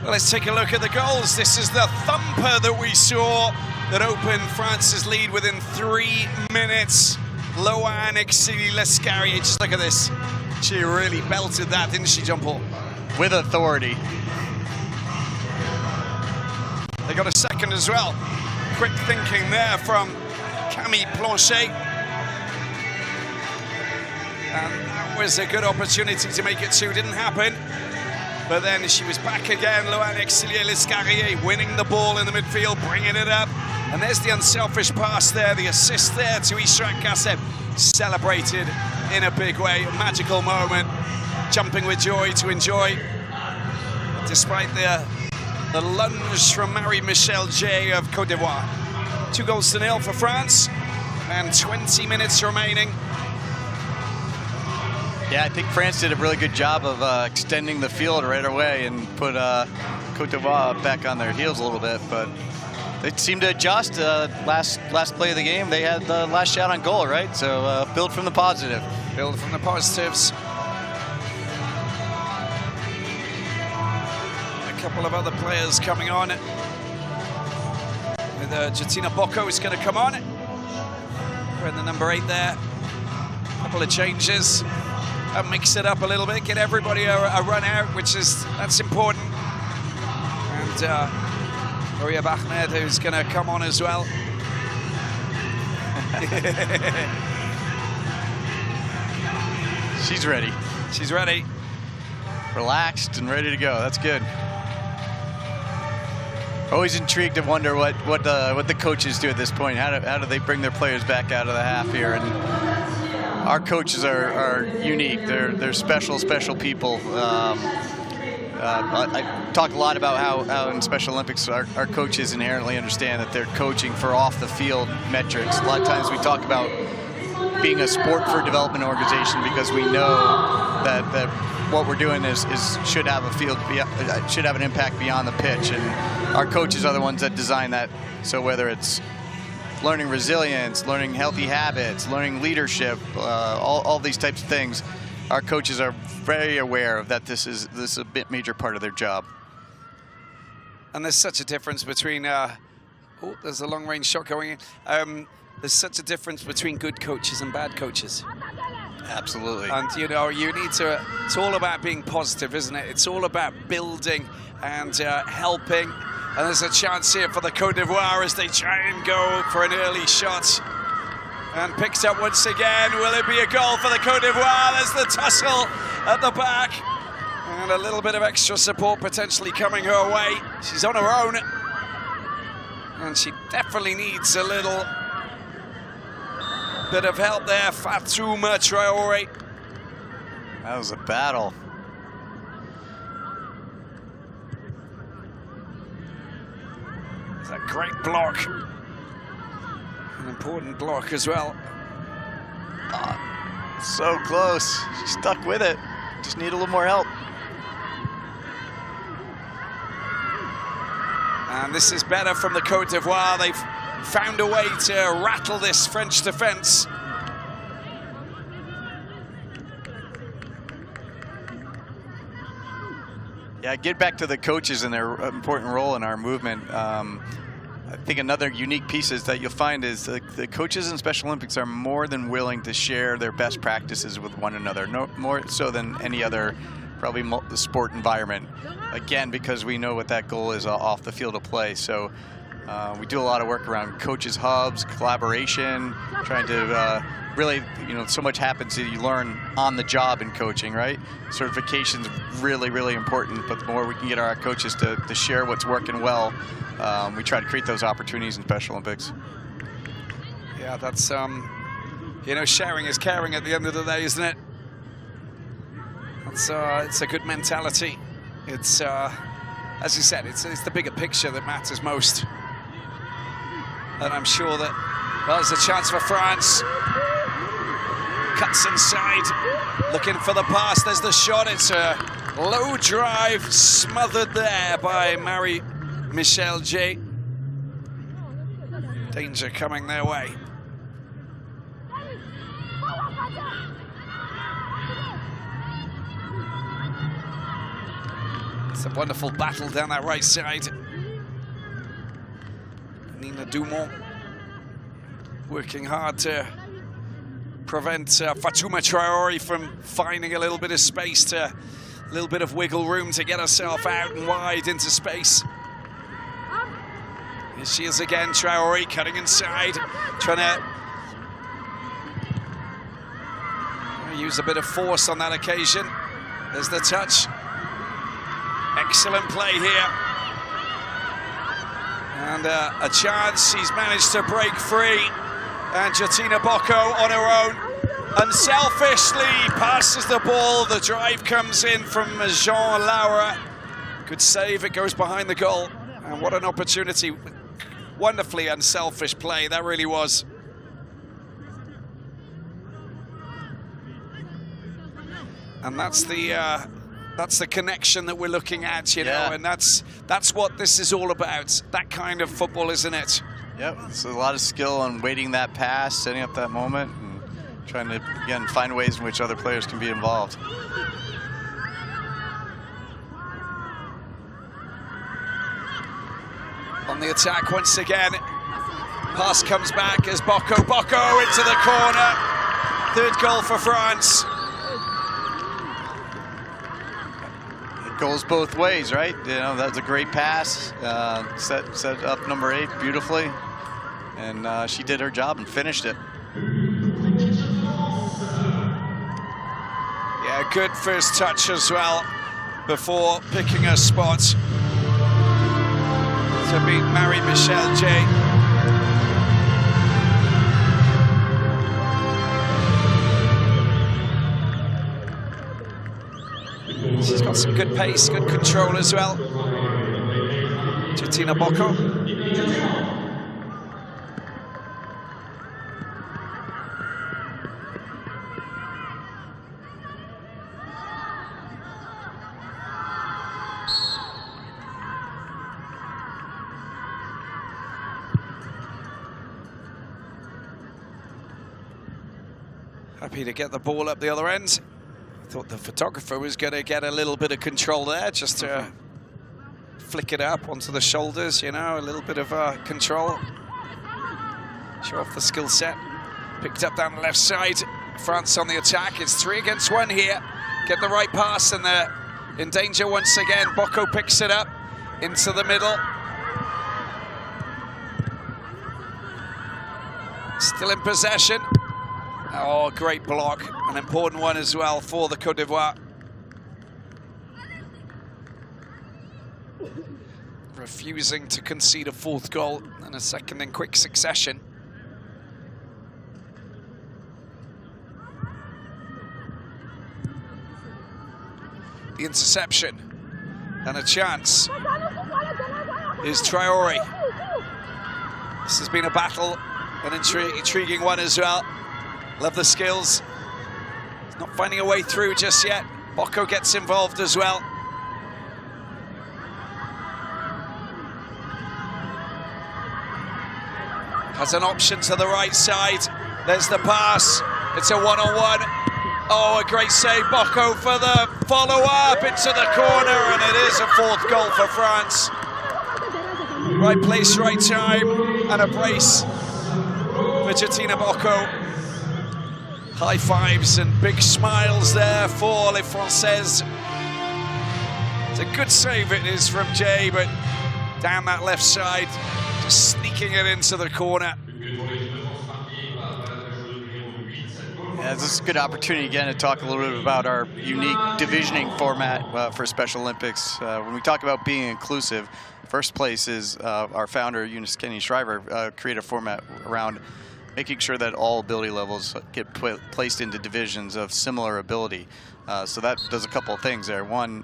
Well, let's take a look at the goals. This is the thumper that we saw that opened France's lead within 3 minutes. Loane Exili-Lescarrier, just look at this. She really belted that, didn't she, Jean-Paul? With authority. They got a second as well. Quick thinking there from Camille Planchet. And that was a good opportunity to make it two, didn't happen. But then she was back again, Loane Exili-Lescarrier, winning the ball in the midfield, bringing it up. And there's the unselfish pass there, the assist there to Ishrat Kassem. Celebrated in a big way, a magical moment. Jumping with joy to enjoy. Despite the lunge from Marie-Michelle J of Côte d'Ivoire. 2-0 for France, and 20 minutes remaining. Yeah, I think France did a really good job of extending the field right away and put Côte d'Ivoire back on their heels a little bit, but they seemed to adjust. Last play of the game, they had the last shot on goal, right? So build from the positive. Build from the positives. A couple of other players coming on. With Jatina Bocco is going to come on. Wearing the number 8 there. A couple of changes. Mix it up a little bit, get everybody a run out, that's important. And Maria Bahmed, who's going to come on as well. She's ready. She's ready. Relaxed and ready to go. That's good. Always intrigued and wonder what the coaches do at this point. How do they bring their players back out of the half here? And our coaches are unique. They're special people. I talk a lot about how in Special Olympics our coaches inherently understand that they're coaching for off-the-field metrics. A lot of times we talk about being a sport for development organization because we know that what we're doing should have an impact beyond the pitch, and our coaches are the ones that design that. So whether it's learning resilience, learning healthy habits, learning leadership, all these types of things, our coaches are very aware of that. This is a major part of their job. And there's such a difference between there's a long-range shot going in. There's such a difference between good coaches and bad coaches. Absolutely. And you need to, it's all about being positive, isn't it? It's all about building and helping. And there's a chance here for the Côte d'Ivoire as they try and go for an early shot. And picks up once again. Will it be a goal for the Côte d'Ivoire? There's the tussle at the back. And a little bit of extra support potentially coming her way. She's on her own. And she definitely needs a little bit of help there. Fatouma Traoré. That was a battle. It's a great block. An important block as well. So close. She stuck with it. Just need a little more help. And this is better from the Côte d'Ivoire. They've found a way to rattle this French defense. Yeah, get back to the coaches and their important role in our movement. I think another unique piece is that you'll find is the coaches in Special Olympics are more than willing to share their best practices with one another, more so than any other probably sport environment. Again, because we know what that goal is off the field of play. So we do a lot of work around coaches hubs, collaboration, trying to really, so much happens that you learn on the job in coaching, right? Certification's really, really important, but the more we can get our coaches to share what's working well, we try to create those opportunities in Special Olympics. Yeah, that's, sharing is caring at the end of the day, isn't it? It's a good mentality. It's, as you said, it's the bigger picture that matters most. And I'm sure that there's a chance for France. Cuts inside, looking for the pass. There's the shot. It's a low drive, smothered there by Marie-Michelle J. Danger coming their way. It's a wonderful battle down that right side. Nina Dumont working hard to prevent Fatouma Traoré from finding a little bit of space, a little bit of wiggle room to get herself out and wide into space. Here she is again, Traoré cutting inside, trying to use a bit of force on that occasion. There's the touch. Excellent play here. And a chance, he's managed to break free. And Jatina Bocco on her own, unselfishly passes the ball. The drive comes in from Jean Laura. Good save, it goes behind the goal. And what an opportunity. Wonderfully unselfish play, that really was. And that's the connection that we're looking at, you know, and that's what this is all about. That kind of football, isn't it? Yep, it's a lot of skill on waiting that pass, setting up that moment, and trying to, again, find ways in which other players can be involved. On the attack once again. Pass comes back as Bocco into the corner. Third goal for France. It goes both ways, right? You know, that's a great pass. Set up number 8 beautifully. And she did her job and finished it. Yeah, good first touch as well before picking her spot to beat Marie-Michelle J. She's got some good pace, good control as well. Jatina Bocco. Happy to get the ball up the other end. I thought the photographer was going to get a little bit of control there, just to flick it up onto the shoulders, you know, a little bit of control. Show off the skill set. Picked up down the left side. France on the attack. It's 3 against 1 here. Get the right pass and they're in danger once again. Bocco picks it up into the middle. Still in possession. Oh, great block. An important one as well for the Côte d'Ivoire. Refusing to concede a 4th goal and a second in quick succession. The interception and a chance is Traoré. This has been a battle, an intriguing one as well. Love the skills. He's not finding a way through just yet. Bocco gets involved as well. Has an option to the right side. There's the pass. It's a one-on-one. Oh, a great save. Bocco for the follow-up into the corner, and it is a 4th goal for France. Right place, right time, and a brace for Jatina Bocco. High fives and big smiles there for Les Françaises. It's a good save it is from Jay, but down that left side, just sneaking it into the corner. Yeah, this is a good opportunity again to talk a little bit about our unique divisioning format for Special Olympics. When we talk about being inclusive, first place is our founder, Eunice Kenny Shriver, created a format around making sure that all ability levels get placed into divisions of similar ability. So that does a couple of things there. One,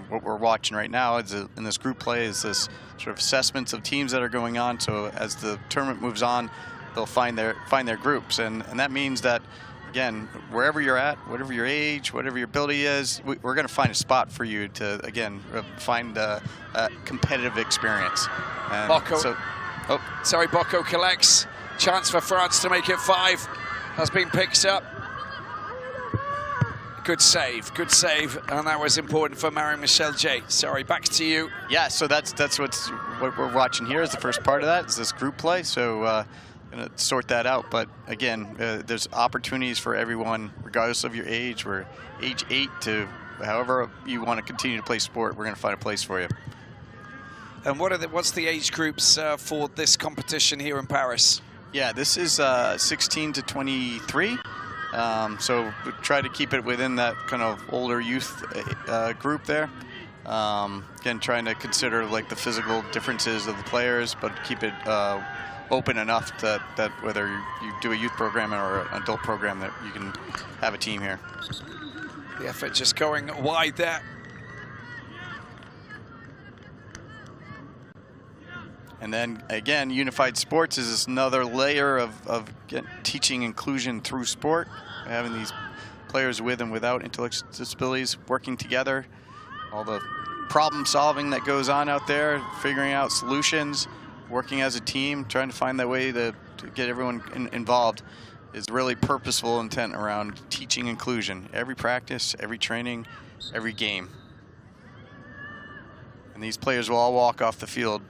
what we're watching right now is in this group play is this sort of assessments of teams that are going on. So as the tournament moves on, they'll find their groups, and that means that, again, wherever you're at, whatever your age, whatever your ability is, we're going to find a spot for you to, again, find a competitive experience. And Bocco. so, Bocco collects. Chance for France to make it 5 has been picked up. good save, and that was important for Marie-Michelle J. Sorry, back to you. Yeah, so that's what we're watching here is the first part of that, is this group play, so gonna sort that out. But again, there's opportunities for everyone, regardless of your age. We're age 8 to however you want to continue to play sport, we're gonna find a place for you. And what's the age groups for this competition here in Paris? Yeah, this is 16 to 23. So we try to keep it within that kind of older youth group there. Again, trying to consider like the physical differences of the players, but keep it open enough that whether you do a youth program or an adult program, that you can have a team here. The effort just going wide there. And then again, unified sports is another layer of teaching inclusion through sport, having these players with and without intellectual disabilities working together, all the problem solving that goes on out there, figuring out solutions, working as a team, trying to find that way to get everyone involved is really purposeful intent around teaching inclusion. Every practice, every training, every game. And these players will all walk off the field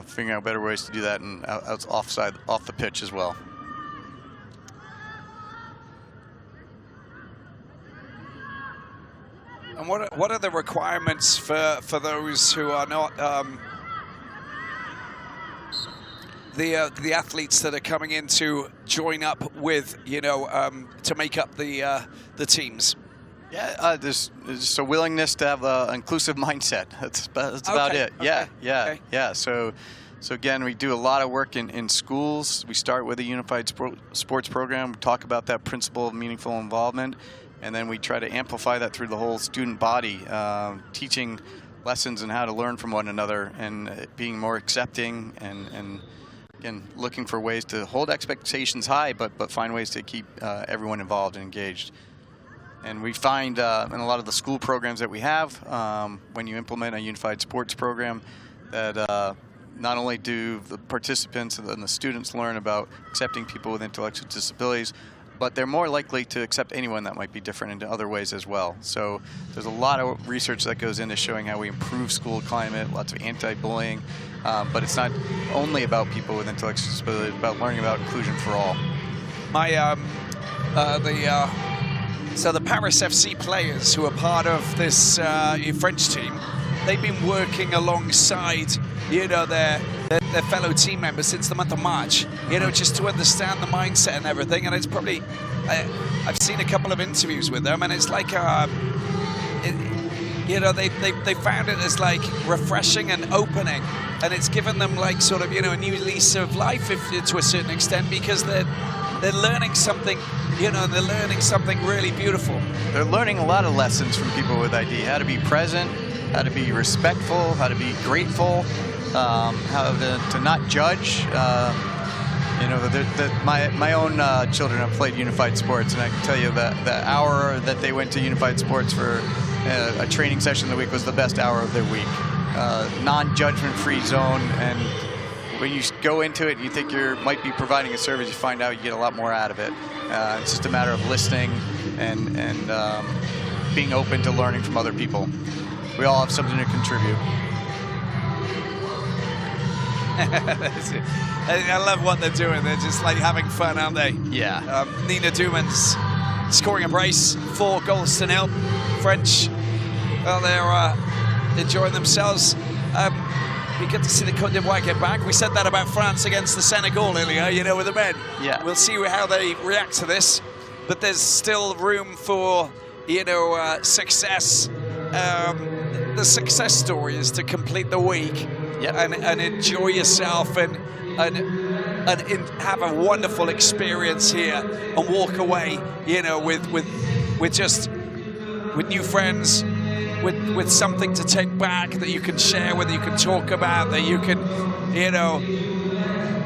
figuring out better ways to do that and off the pitch as well. And what are the requirements for those who are not the athletes that are coming in to join up with, you know, to make up the teams? Yeah, there's a willingness to have an inclusive mindset. That's about it. Yeah. So again, we do a lot of work in schools. We start with a unified sports program. We talk about that principle of meaningful involvement, and then we try to amplify that through the whole student body, teaching lessons on how to learn from one another and being more accepting and again, looking for ways to hold expectations high, but find ways to keep everyone involved and engaged. And we find in a lot of the school programs that we have, when you implement a unified sports program, that not only do the participants and the students learn about accepting people with intellectual disabilities, but they're more likely to accept anyone that might be different in other ways as well. So there's a lot of research that goes into showing how we improve school climate, lots of anti-bullying, but it's not only about people with intellectual disabilities, it's about learning about inclusion for all. So the Paris FC players who are part of this French team, they've been working alongside, you know, their fellow team members since the month of March, you know, just to understand the mindset and everything. And it's probably, I've seen a couple of interviews with them, and it's like, you know, they found it as like refreshing and opening, and it's given them like sort of, you know, a new lease of life to a certain extent, because they're learning something, you know, they're learning something really beautiful. They're learning a lot of lessons from people with ID, how to be present, how to be respectful, how to be grateful, how to not judge. You know, my own children have played unified sports, and I can tell you that the hour that they went to unified sports for a training session of the week was the best hour of their week. Non-judgment free zone, and when you go into it and you think you might be providing a service, you find out you get a lot more out of it. It's just a matter of listening and being open to learning from other people. We all have something to contribute. I love what they're doing. They're just like having fun, aren't they? Yeah. Nina Duman's scoring a brace, 4-0. French, well, they're enjoying themselves. We get to see the Côte d'Ivoire get back. We said that about France against the Senegal earlier, you know, with the men. Yeah. We'll see how they react to this, but there's still room for, you know, success. The success story is to complete the week. Yep. And enjoy yourself and have a wonderful experience here and walk away, you know, with new friends, with something to take back that you can share, whether you can talk about, that you can, you know,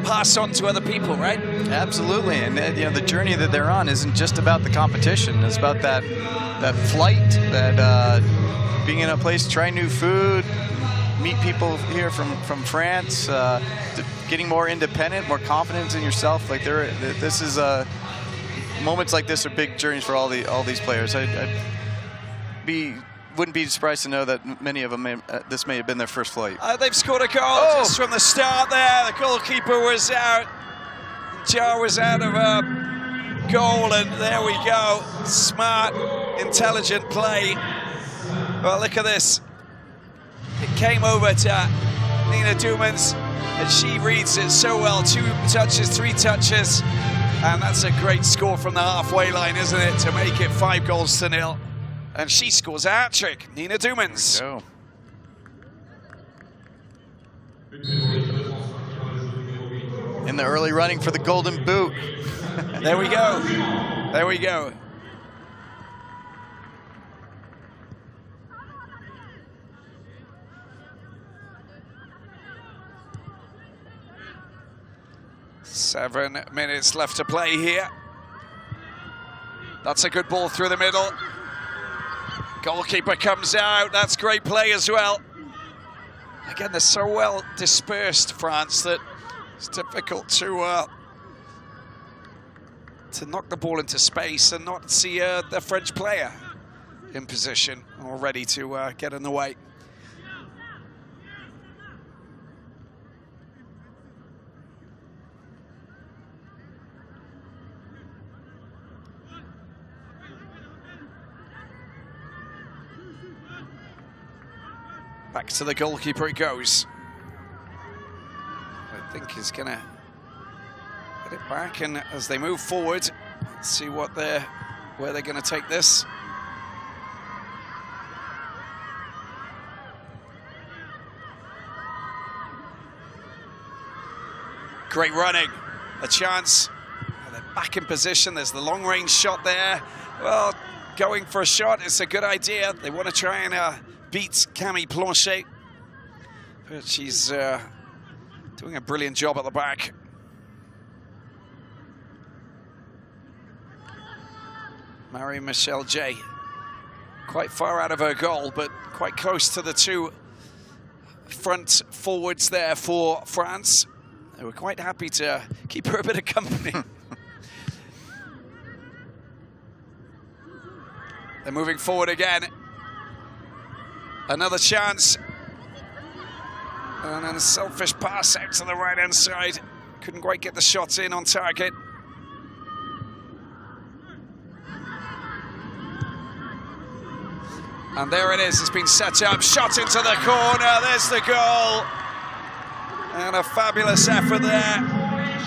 pass on to other people, right? Absolutely, and you know, the journey that they're on isn't just about the competition. It's about that flight, that being in a place, try new food, meet people here from France, getting more independent, more confidence in yourself. Like this is moments like this are big journeys for all these players. wouldn't be surprised to know that many of them this may have been their first flight. They've scored a goal just from the start there. The goalkeeper was out. Jar was out of a goal, and there we go. Smart, intelligent play. Well, look at this. It came over to Nina Dumans, and she reads it so well. 2 touches, 3 touches, and that's a great score from the halfway line, isn't it, to make it 5-0. And she scores a hat-trick, Nina Dumans. In the early running for the Golden Boot. There we go. There we go. Seven minutes left to play here. That's a good ball through the middle. Goalkeeper comes out. That's great play as well. Again, they're so well dispersed, France, that it's difficult to knock the ball into space and not see the French player in position or ready to get in the way. Back to the goalkeeper it goes. I think he's gonna get it back, and as they move forward, let's see where they're gonna take this. Great running, a chance. And they're back in position. There's the long range shot there. Well, going for a shot, it's a good idea. They want to try and beat Camille Planchet, but she's doing a brilliant job at the back. Marie-Michelle J, quite far out of her goal, but quite close to the 2 front forwards there for France. They were quite happy to keep her a bit of company. They're moving forward again. Another chance. And then a selfish pass out to the right-hand side. Couldn't quite get the shots in on target. And there it is, it's been set up, shot into the corner, there's the goal. And a fabulous effort there,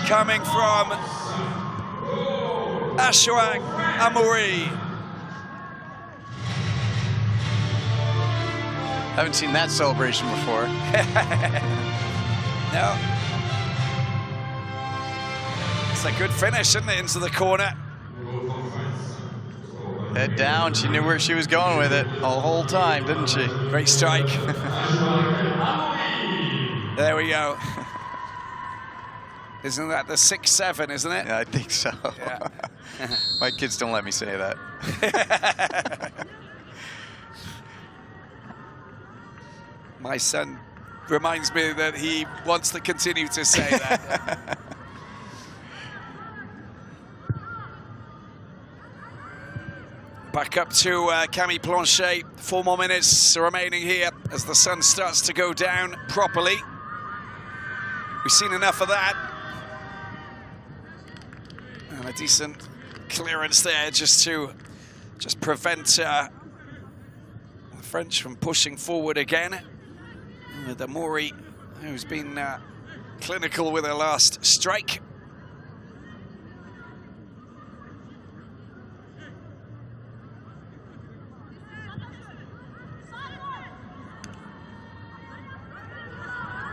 coming from Ashwag Amouri. Haven't seen that celebration before. No. It's a good finish, isn't it, into the corner. Head down, she knew where she was going with it the whole time, didn't she? Great strike. There we go. Isn't that the 6-7, isn't it? Yeah, I think so. Yeah. My kids don't let me say that. My son reminds me that he wants to continue to say that. Back up to Camille Planchet. 4 more minutes remaining here as the sun starts to go down properly. We've seen enough of that. And a decent clearance there just to prevent the French from pushing forward again. With Amouri, who's been clinical with her last strike.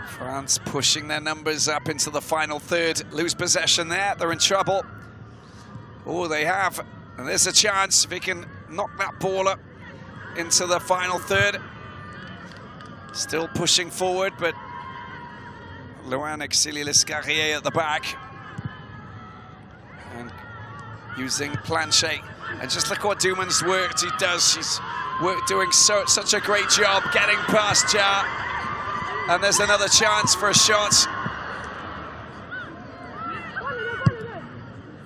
France pushing their numbers up into the final third. Lose possession there, they're in trouble. Oh, they have. And there's a chance if he can knock that ball up into the final third. Still pushing forward, but Luan Exili-Lescarrier at the back. And using Planchet. And just look what Dumans worked. He does. She's doing such a great job getting past Jar. And there's another chance for a shot.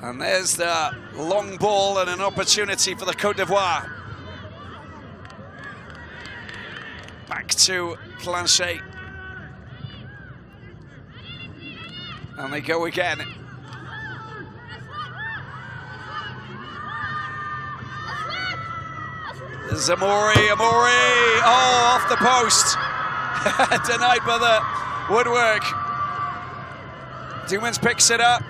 And there's the long ball and an opportunity for the Côte d'Ivoire. back to Planchet. And they go again. Zamori, oh, off the post. Denied by the woodwork. Dumans picks it up.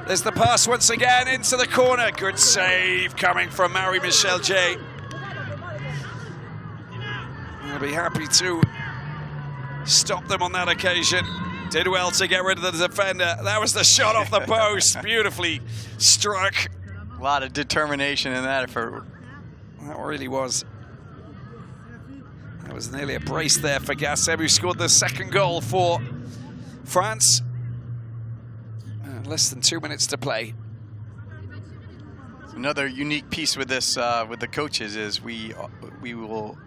There's the pass once again into the corner. Good save coming from Marie-Michel J. I'll be happy to stop them on that occasion. Did well to get rid of the defender. That was the shot off the post. Beautifully struck. A lot of determination in that effort. That really was. That was nearly a brace there for Gasset, who scored the second goal for France. Less than 2 minutes to play. Another unique piece with this, with the coaches, is we will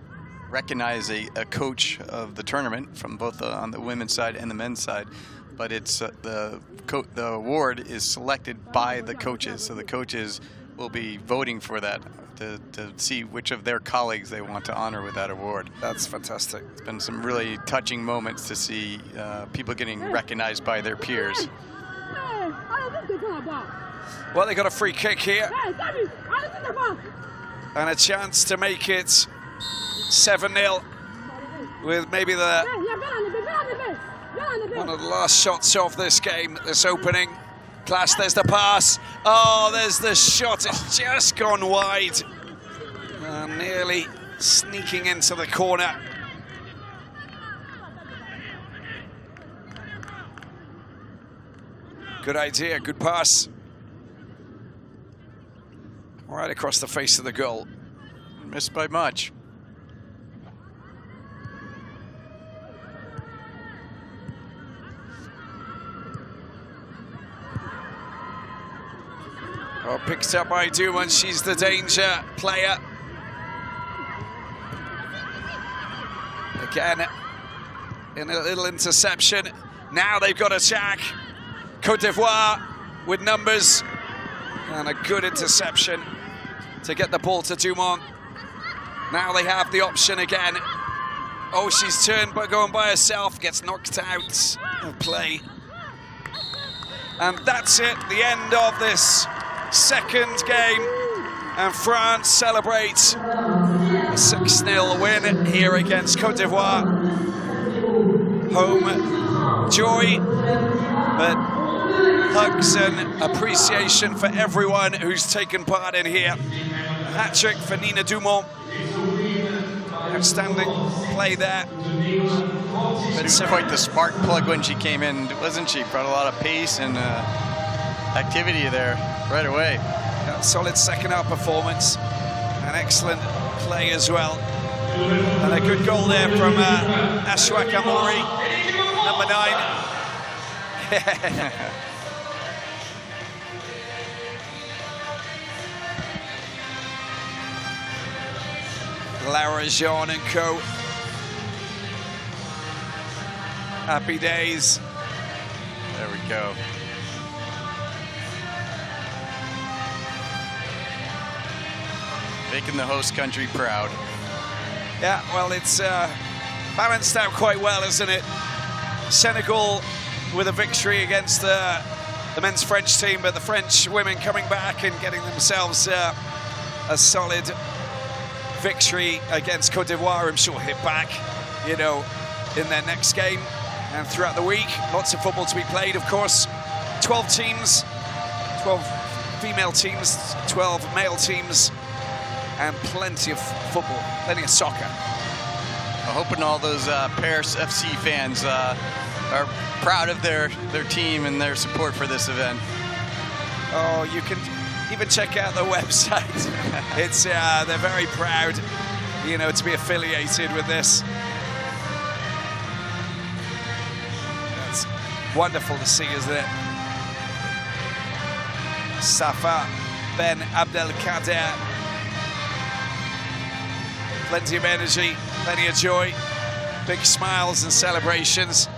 recognize a coach of the tournament from both on the women's side and the men's side, but it's the award is selected by the coaches, so the coaches will be voting for that to see which of their colleagues they want to honor with that award. That's fantastic. It's been some really touching moments to see people getting recognized by their peers. Well, they got a free kick here and a chance to make it 7-0 with maybe one of the last shots of this game, this opening. Class, there's the pass. Oh, there's the shot. It's just gone wide. Nearly sneaking into the corner. Good idea, good pass. Right across the face of the goal. Missed by much. Oh, picked up by Duman. She's the danger player. Again, in a little interception. Now they've got attack. Côte d'Ivoire with numbers. And a good interception to get the ball to Dumont. Now they have the option again. Oh, she's turned by going by herself. Gets knocked out of play. And that's it, the end of this second game, and France celebrates a 6-0 win here against Côte d'Ivoire. Home joy, but hugs and appreciation for everyone who's taken part in here. A hat-trick for Nina Dumont. Outstanding play there. She was quite the spark plug when she came in, wasn't she? Brought a lot of pace and activity there right away. Yeah, solid second half performance. An excellent play as well. And a good goal there from Ashwak Amori, number 9. Laura Jean and co. Happy days. There we go. Making the host country proud. Yeah, well, it's balanced out quite well, isn't it? Senegal with a victory against the men's French team, but the French women coming back and getting themselves a solid victory against Côte d'Ivoire. I'm sure hit back, you know, in their next game and throughout the week. Lots of football to be played, of course. 12 teams, 12 female teams, 12 male teams, and plenty of football, plenty of soccer. I'm hoping all those Paris FC fans are proud of their team and their support for this event. Oh, you can even check out the website. It's they're very proud, you know, to be affiliated with this. That's wonderful to see, isn't it? Safa Ben Abdelkader. Plenty of energy, plenty of joy, big smiles and celebrations.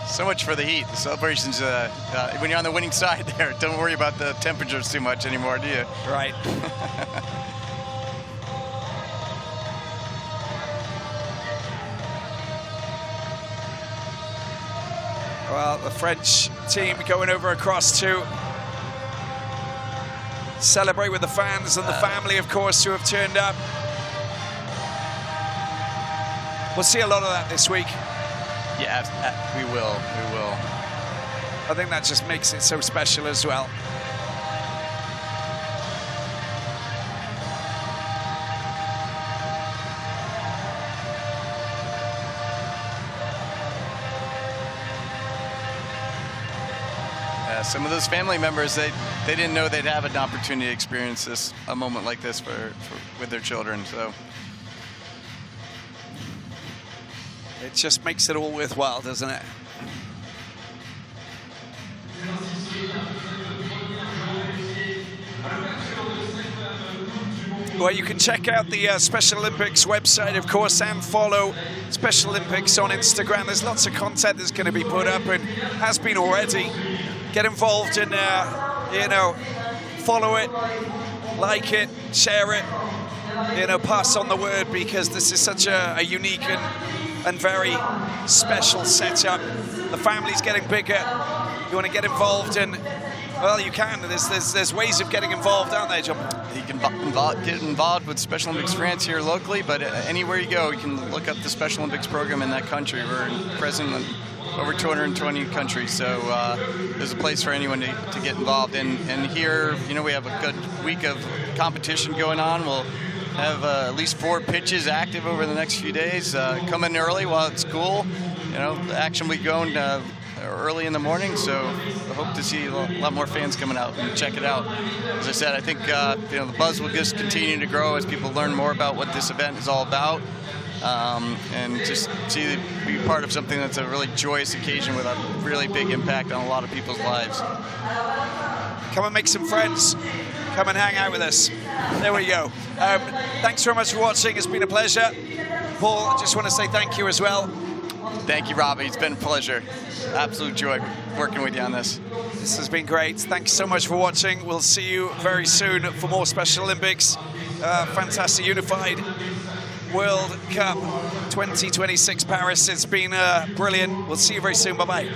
So much for the heat. The celebrations, when you're on the winning side there, don't worry about the temperatures too much anymore, do you? Right. Well, the French team going over across to celebrate with the fans and the family, of course, who have turned up. We'll see a lot of that this week. Yeah, we will. I think that just makes it so special as well. Some of those family members, they didn't know they'd have an opportunity to experience this, a moment like this with their children. So it just makes it all worthwhile, doesn't it? Well, you can check out the Special Olympics website, of course, and follow Special Olympics on Instagram. There's lots of content that's going to be put up and has been already. Get involved in, you know, follow it, like it, share it, you know, pass on the word, because this is such a unique and very special setup. The family's getting bigger. You want to get involved in, well, you can. There's ways of getting involved, aren't there, John? You can get involved with Special Olympics France here locally, but anywhere you go, you can look up the Special Olympics program in that country. We're present in over 220 countries, so there's a place for anyone to get involved in. And here, you know, we have a good week of competition going on. We'll have at least 4 pitches active over the next few days. Come in early while it's cool. You know, the action will be going early in the morning, so I hope to see a lot more fans coming out and check it out. As I said, I think you know, the buzz will just continue to grow as people learn more about what this event is all about, and just be part of something that's a really joyous occasion with a really big impact on a lot of people's lives. Come and make some friends. Come and hang out with us. There we go. Thanks very much for watching. It's been a pleasure. Paul, I just want to say thank you as well. Thank you, Robbie. It's been a pleasure. Absolute joy working with you on this. This has been great. Thanks so much for watching. We'll see you very soon for more Special Olympics. Fantastic Unified World Cup 2026 Paris. It's been brilliant. We'll see you very soon. Bye-bye.